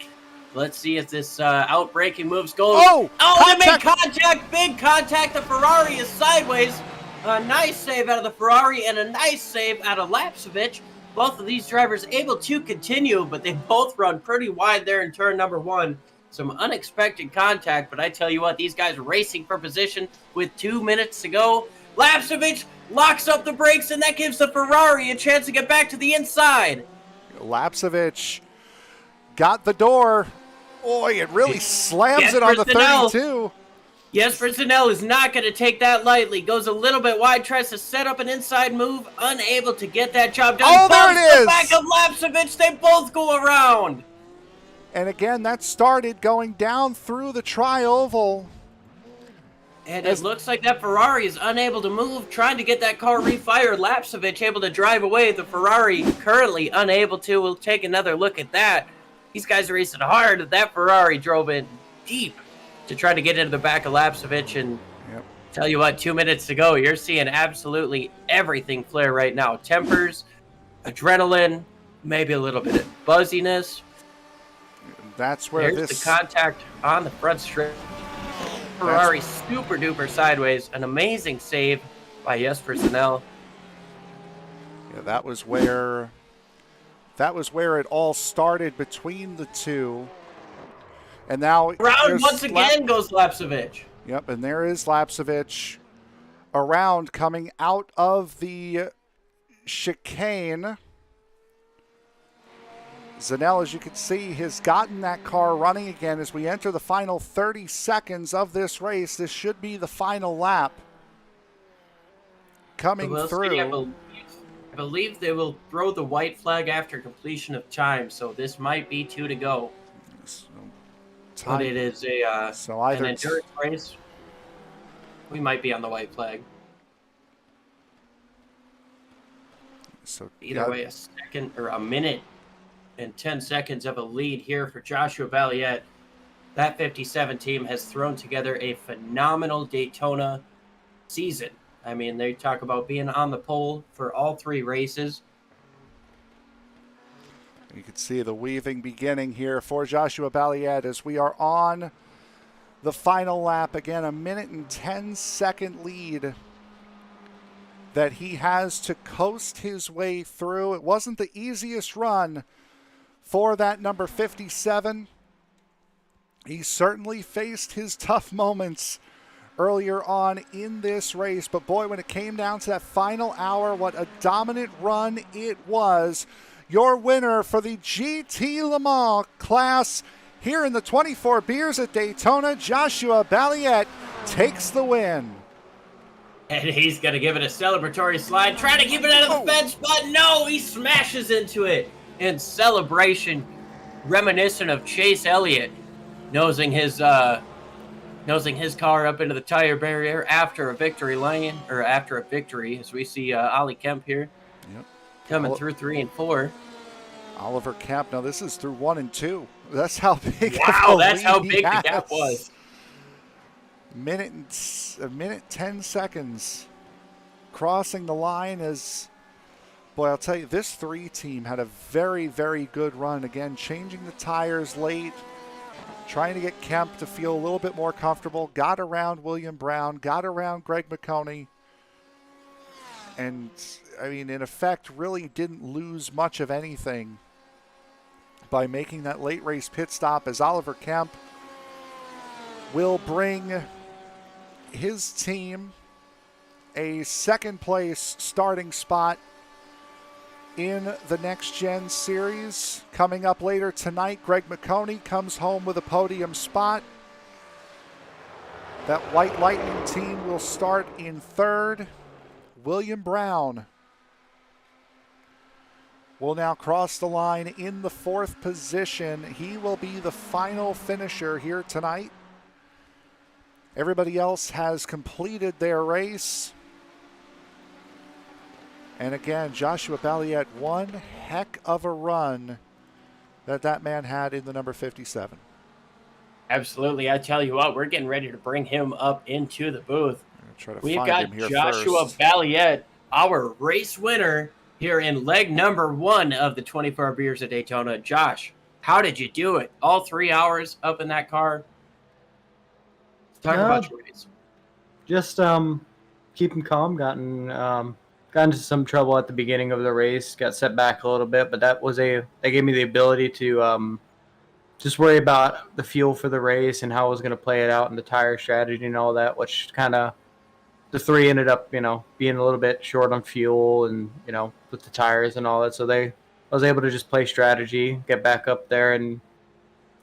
Let's see if this outbreaking moves goes. Oh, they made contact, big contact. The Ferrari is sideways. A nice save out of the Ferrari and a nice save out of Lapsevich. Both of these drivers able to continue, but they both run pretty wide there in turn number 1. Some unexpected contact, but I tell you what, these guys are racing for position with 2 minutes to go. Lapsevich locks up the brakes, and that gives the Ferrari a chance to get back to the inside. Lapsevich got the door. Boy, it really slams it on the Zanell. 32. Jesper Zanell is not going to take that lightly. Goes a little bit wide, tries to set up an inside move, unable to get that job done. Oh, there it is! The back of Lapsevich, they both go around. And again, that started going down through the tri-oval. And it looks like that Ferrari is unable to move, trying to get that car refired. Lapsevich able to drive away. The Ferrari currently unable to. We'll take another look at that. These guys are racing hard. That Ferrari drove in deep to try to get into the back of Lapsevich. And tell you what, 2 minutes to go. You're seeing absolutely everything flare right now. Tempers, adrenaline, maybe a little bit of buzziness. That's where There's the contact on the front straight. Ferrari super duper sideways. An amazing save by Jesper Zanell. Yeah, that was where it all started between the two. And now Round once again goes Lapsevich. Yep, and there is Lapsevich around coming out of the chicane. Zanell, as you can see, has gotten that car running again as we enter the final 30 seconds of this race. This should be the final lap coming through. I believe they will throw the white flag after completion of time, so this might be 2 to go. But it is an endurance race. We might be on the white flag. So either way, a minute and 10 seconds of a lead here for Joshua Balliet. That 57 team has thrown together a phenomenal Daytona season. I mean, they talk about being on the pole for all 3 races. You can see the weaving beginning here for Joshua Balliet as we are on the final lap. Again, a minute and 10-second lead that he has to coast his way through. It wasn't the easiest run for that number 57. He certainly faced his tough moments earlier on in this race, but boy, when it came down to that final hour, what a dominant run it was. Your winner for the GT Le Mans class here in the 24 Beers at Daytona, Joshua Balliet takes the win. And he's going to give it a celebratory slide, trying to keep it out of the fence, but no, he smashes into it in celebration, reminiscent of Chase Elliott nosing his car up into the tire barrier after a victory lane, or after a victory, as we see Ollie Kemp here coming through 3 and 4. Oliver Kemp. Now this is through 1 and 2. That's how big. Wow, that's how big the gap was. A minute 10 seconds crossing the line. As boy, I'll tell you, this 3 team had a very, very good run. Again, changing the tires late, trying to get Kemp to feel a little bit more comfortable. Got around William Brown, got around Greg McConey, and I mean, in effect, really didn't lose much of anything by making that late race pit stop, as Oliver Kemp will bring his team a second place starting spot in the Next Gen Series. Coming up later tonight, Greg McConey comes home with a podium spot. That White Lightning team will start in 3rd. William Brown will now cross the line in the 4th position. He will be the final finisher here tonight. Everybody else has completed their race. And again, Joshua Balliet, one heck of a run that man had in the number 57. Absolutely. I tell you what, we're getting ready to bring him up into the booth. We've got Joshua Balliet, our race winner here in leg number 1 of the 24 Beers at Daytona. Josh, how did you do it? All 3 hours up in that car? Talk about your race. Just keeping calm, gotten got into some trouble at the beginning of the race, got set back a little bit, but that gave me the ability to just worry about the fuel for the race and how I was going to play it out and the tire strategy and all that, which kind of the three ended up, being a little bit short on fuel and, with the tires and all that. So I was able to just play strategy, get back up there and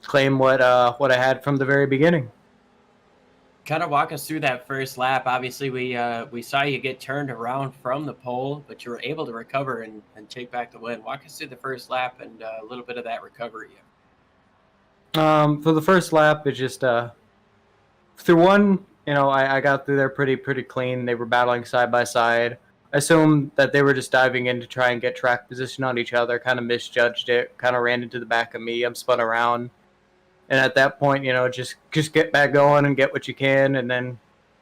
claim what I had from the very beginning. Kind of walk us through that first lap. Obviously, we saw you get turned around from the pole, but you were able to recover and take back the win. Walk us through the first lap and a little bit of that recovery. For the first lap, it's just through one, I got through there pretty clean. They were battling side by side. I assumed that they were just diving in to try and get track position on each other, kind of misjudged it, kind of ran into the back of me. I'm spun around. And at that point, just get back going and get what you can and then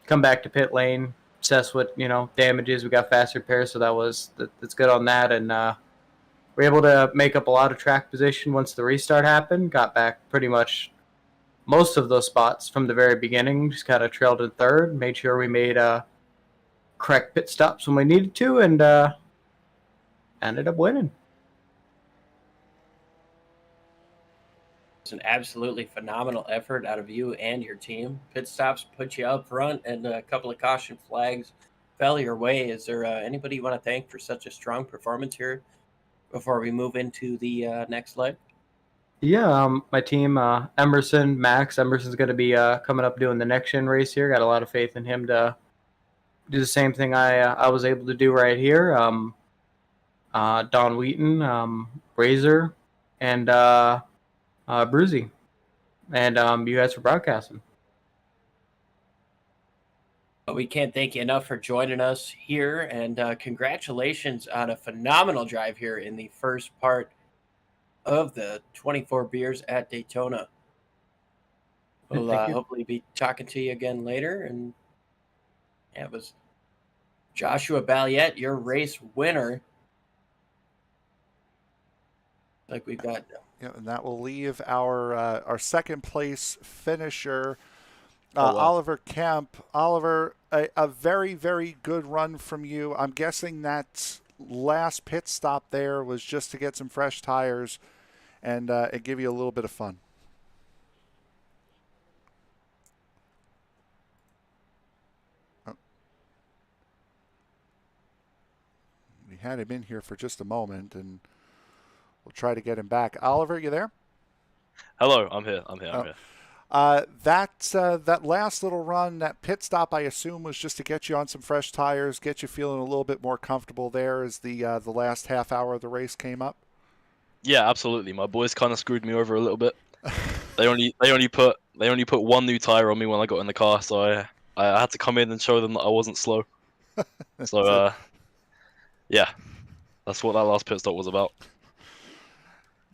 come back to pit lane, assess what, damages. We got fast repairs, so that's good on that. And we're able to make up a lot of track position once the restart happened. Got back pretty much most of those spots from the very beginning. Just kind of trailed in third, made sure we made correct pit stops when we needed to, and ended up winning. It's an absolutely phenomenal effort out of you and your team. Pit stops put you up front, and a couple of caution flags fell your way. Is there anybody you want to thank for such a strong performance here before we move into the next leg? Yeah, my team, Emerson, Max. Emerson's going to be coming up doing the NextGen race here. Got a lot of faith in him to do the same thing I was able to do right here. Don Wheaton, Razor, and Bruzy, and you guys for broadcasting. We can't thank you enough for joining us here, and congratulations on a phenomenal drive here in the first part of the 24 Beers at Daytona. We'll hopefully be talking to you again later. And yeah, it was Joshua Balliet, your race winner. Like we've got. Yeah, and that will leave our second place finisher, Oliver Kemp. Oliver, a very, very good run from you. I'm guessing that last pit stop there was just to get some fresh tires and give you a little bit of fun. Oh. We had him in here for just a moment, and we'll try to get him back. Oliver, you there? Hello, I'm here. That last little run, that pit stop, I assume, was just to get you on some fresh tires, get you feeling a little bit more comfortable there as the last half hour of the race came up. Yeah, absolutely. My boys kind of screwed me over a little bit. They only put one new tire on me when I got in the car, so I had to come in and show them that I wasn't slow. So yeah, that's what that last pit stop was about.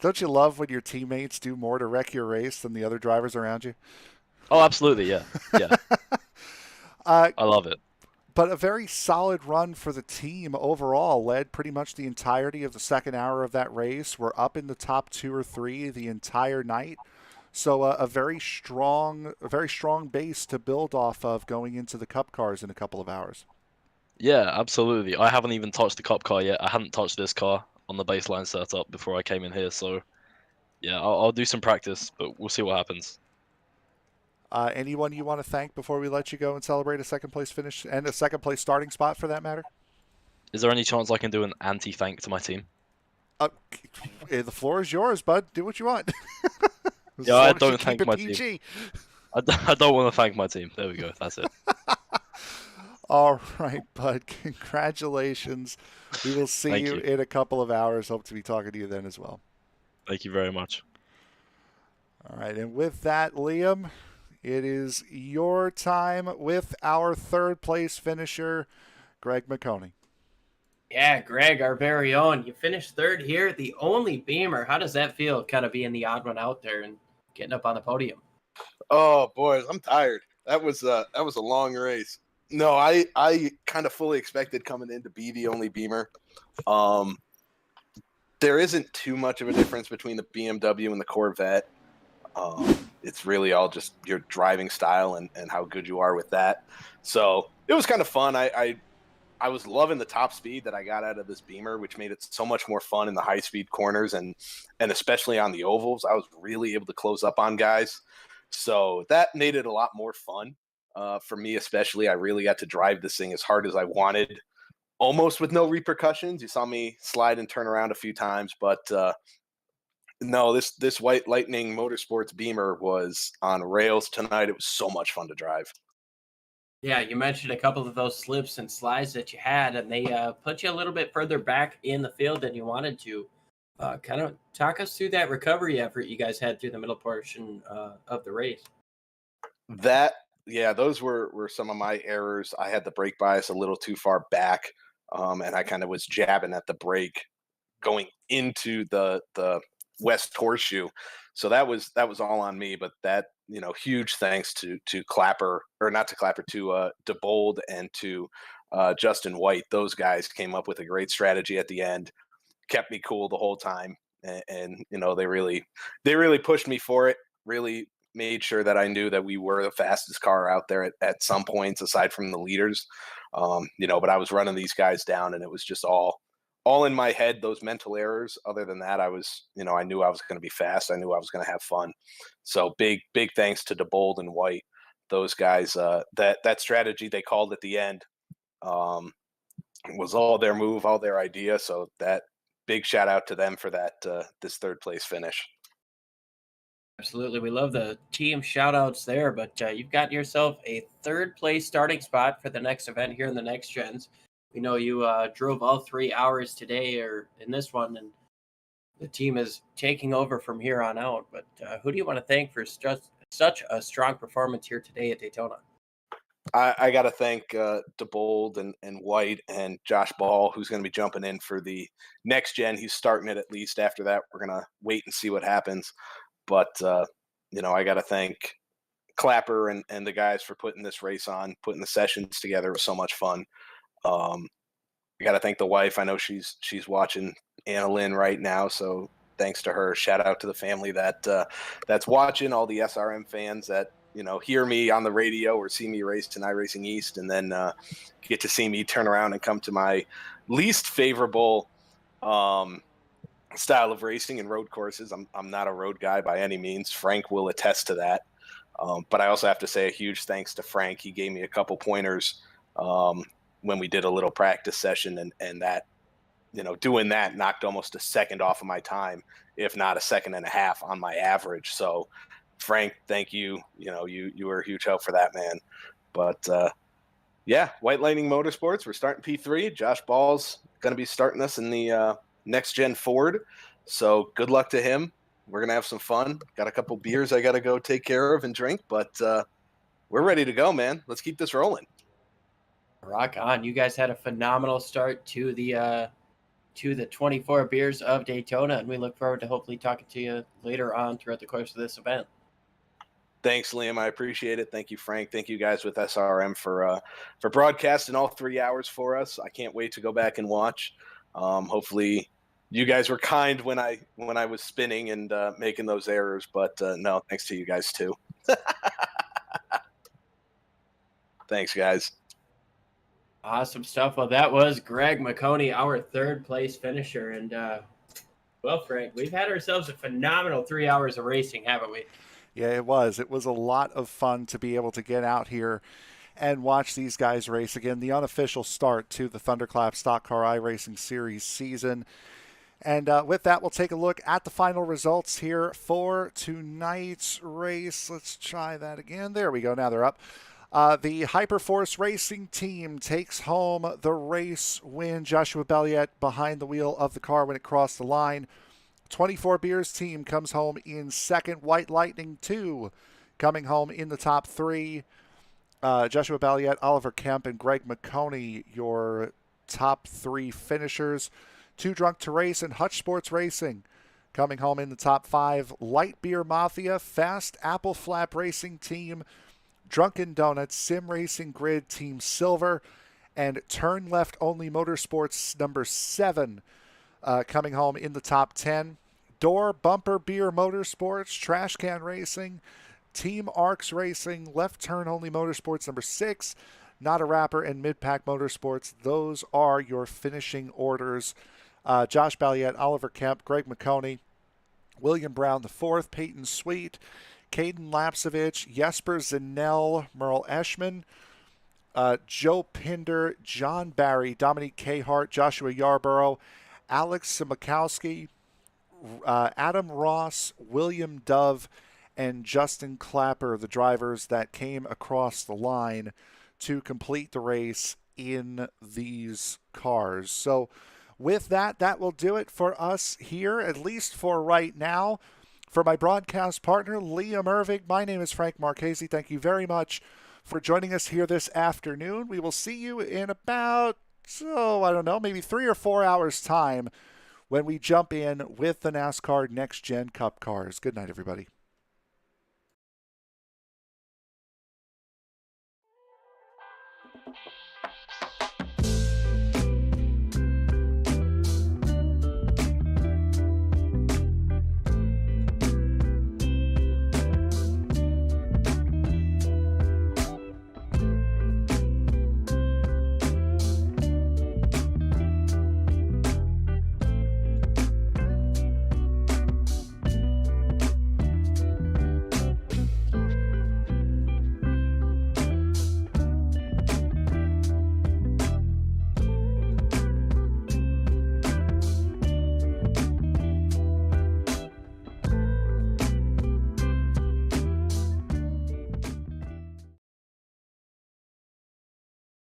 Don't you love when your teammates do more to wreck your race than the other drivers around you? Oh, absolutely, yeah. I love it. But a very solid run for the team overall. Led pretty much the entirety of the second hour of that race. We're up in the top 2 or 3 the entire night. So a very strong base to build off of going into the Cup cars in a couple of hours. Yeah, absolutely. I haven't even touched the Cup car yet. I hadn't touched this car on the baseline setup before I came in here. So yeah, I'll do some practice, but we'll see what happens. Anyone you want to thank before we let you go and celebrate a second place finish and a second place starting spot for that matter? Is there any chance I can do an anti-thank to my team? The floor is yours, bud. Do what you want. Yeah, I don't thank my team. I don't want to thank my team. There we go. That's it. All right, bud. Congratulations. We will see you in a couple of hours. Hope to be talking to you then as well. Thank you very much. All right, and with that, Liam, it is your time with our third place finisher, Greg McConey. Yeah, Greg, our very own. You finished third here, the only Beamer. How does that feel, kind of being the odd one out there and getting up on the podium? Oh, boys, I'm tired. That was a long race. No, I kind of fully expected coming in to be the only Beamer. There isn't too much of a difference between the BMW and the Corvette. It's really all just your driving style and how good you are with that. So it was kind of fun. I I was loving the top speed that I got out of this Beamer, which made it so much more fun in the high speed corners and especially on the ovals. I was really able to close up on guys. So that made it a lot more fun for me, especially. I really got to drive this thing as hard as I wanted, almost with no repercussions. You saw me slide and turn around a few times, but no, this White Lightning Motorsports Beamer was on rails tonight. It was so much fun to drive. Yeah, you mentioned a couple of those slips and slides that you had, and they put you a little bit further back in the field than you wanted to. Kind of talk us through that recovery effort you guys had through the middle portion of the race. Those were some of my errors. I had the brake bias a little too far back, and I kind of was jabbing at the brake going into the West Horseshoe. So that was all on me. But that, huge thanks to Clapper, or not to Clapper, to DeBold and to Justin White. Those guys came up with a great strategy at the end, kept me cool the whole time, and they really pushed me for it. Really made sure that I knew that we were the fastest car out there at some points, aside from the leaders. But I was running these guys down, and it was just all in my head, those mental errors. Other than that, I knew I was going to be fast. I knew I was going to have fun. So big thanks to DeBold and White. Those guys, that strategy they called at the end was all their move, all their idea. So that big shout out to them for that, this third place finish. Absolutely. We love the team shout outs there, but you've got yourself a third place starting spot for the next event here in the Next Gens. We know you drove all 3 hours today or in this one, and the team is taking over from here on out. But who do you want to thank for such a strong performance here today at Daytona? I got to thank DeBold and White and Josh Ball, who's going to be jumping in for the Next Gen. He's starting it at least. After that, we're going to wait and see what happens. But, I got to thank Clapper and the guys for putting this race on, putting the sessions together. It was so much fun. I got to thank the wife. I know she's watching Anna Lynn right now, so thanks to her. Shout out to the family that's watching, all the SRM fans that hear me on the radio or see me race in iRacing East, and then get to see me turn around and come to my least favorable style of racing and road courses. I'm not a road guy by any means. Frank will attest to that. But I also have to say a huge thanks to Frank. He gave me a couple pointers when we did a little practice session, and that, doing that knocked almost a second off of my time, if not a second and a half on my average. So Frank, thank you. You were a huge help for that, man. But White Lightning Motorsports, we're starting P3. Josh Ball's going to be starting us in the Next Gen Ford. So good luck to him. We're going to have some fun. Got a couple beers I got to go take care of and drink, but we're ready to go, man. Let's keep this rolling. Rock on. You guys had a phenomenal start to the 24 Beers of Daytona, and we look forward to hopefully talking to you later on throughout the course of this event. Thanks, Liam. I appreciate it. Thank you, Frank. Thank you guys with SRM for broadcasting all 3 hours for us. I can't wait to go back and watch. Hopefully you guys were kind when I was spinning and making those errors, but no, thanks to you guys too. Thanks, guys. Awesome stuff. Well, that was Greg McConey, our third place finisher. And, Frank, we've had ourselves a phenomenal 3 hours of racing, haven't we? Yeah, it was. It was a lot of fun to be able to get out here and watch these guys race. Again, the unofficial start to the ThunderClap Stock Car iRacing Series season. And with that, we'll take a look at the final results here for tonight's race. Let's try that again. There we go. Now they're up. The Hyperforce Racing team takes home the race win. Joshua Belliet behind the wheel of the car when it crossed the line. 24 Beers team comes home in second. White Lightning 2 coming home in the top 3. Joshua Belliet, Oliver Kemp, and Greg McConey, your top 3 finishers. Too Drunk to Race and Hutch Sports Racing coming home in the top 5. Light Beer Mafia, Fast Apple Flap Racing Team, Drunken Donuts, Sim Racing Grid Team Silver, and Turn Left Only Motorsports number 7 coming home in the top 10. Door Bumper Beer Motorsports, Trash Can Racing, Team Arcs Racing, Left Turn Only Motorsports number 6, Not a Rapper, and Mid-Pack Motorsports. Those are your finishing orders. Josh Balliet, Oliver Kemp, Greg McConey, William Brown IV, Peyton Sweet, Caden Lapsevich, Jesper Zinell, Merle Eschman, Joe Pinder, John Barry, Dominique Cahart, Joshua Yarborough, Alex Simakowski, Adam Ross, William Dove, and Justin Clapper, the drivers that came across the line to complete the race in these cars. So with that, that will do it for us here, at least for right now. For my broadcast partner, Liam Irving, my name is Frank Marchese. Thank you very much for joining us here this afternoon. We will see you in about, I don't know, maybe 3 or 4 hours' time when we jump in with the NASCAR NextGen Cup cars. Good night, everybody.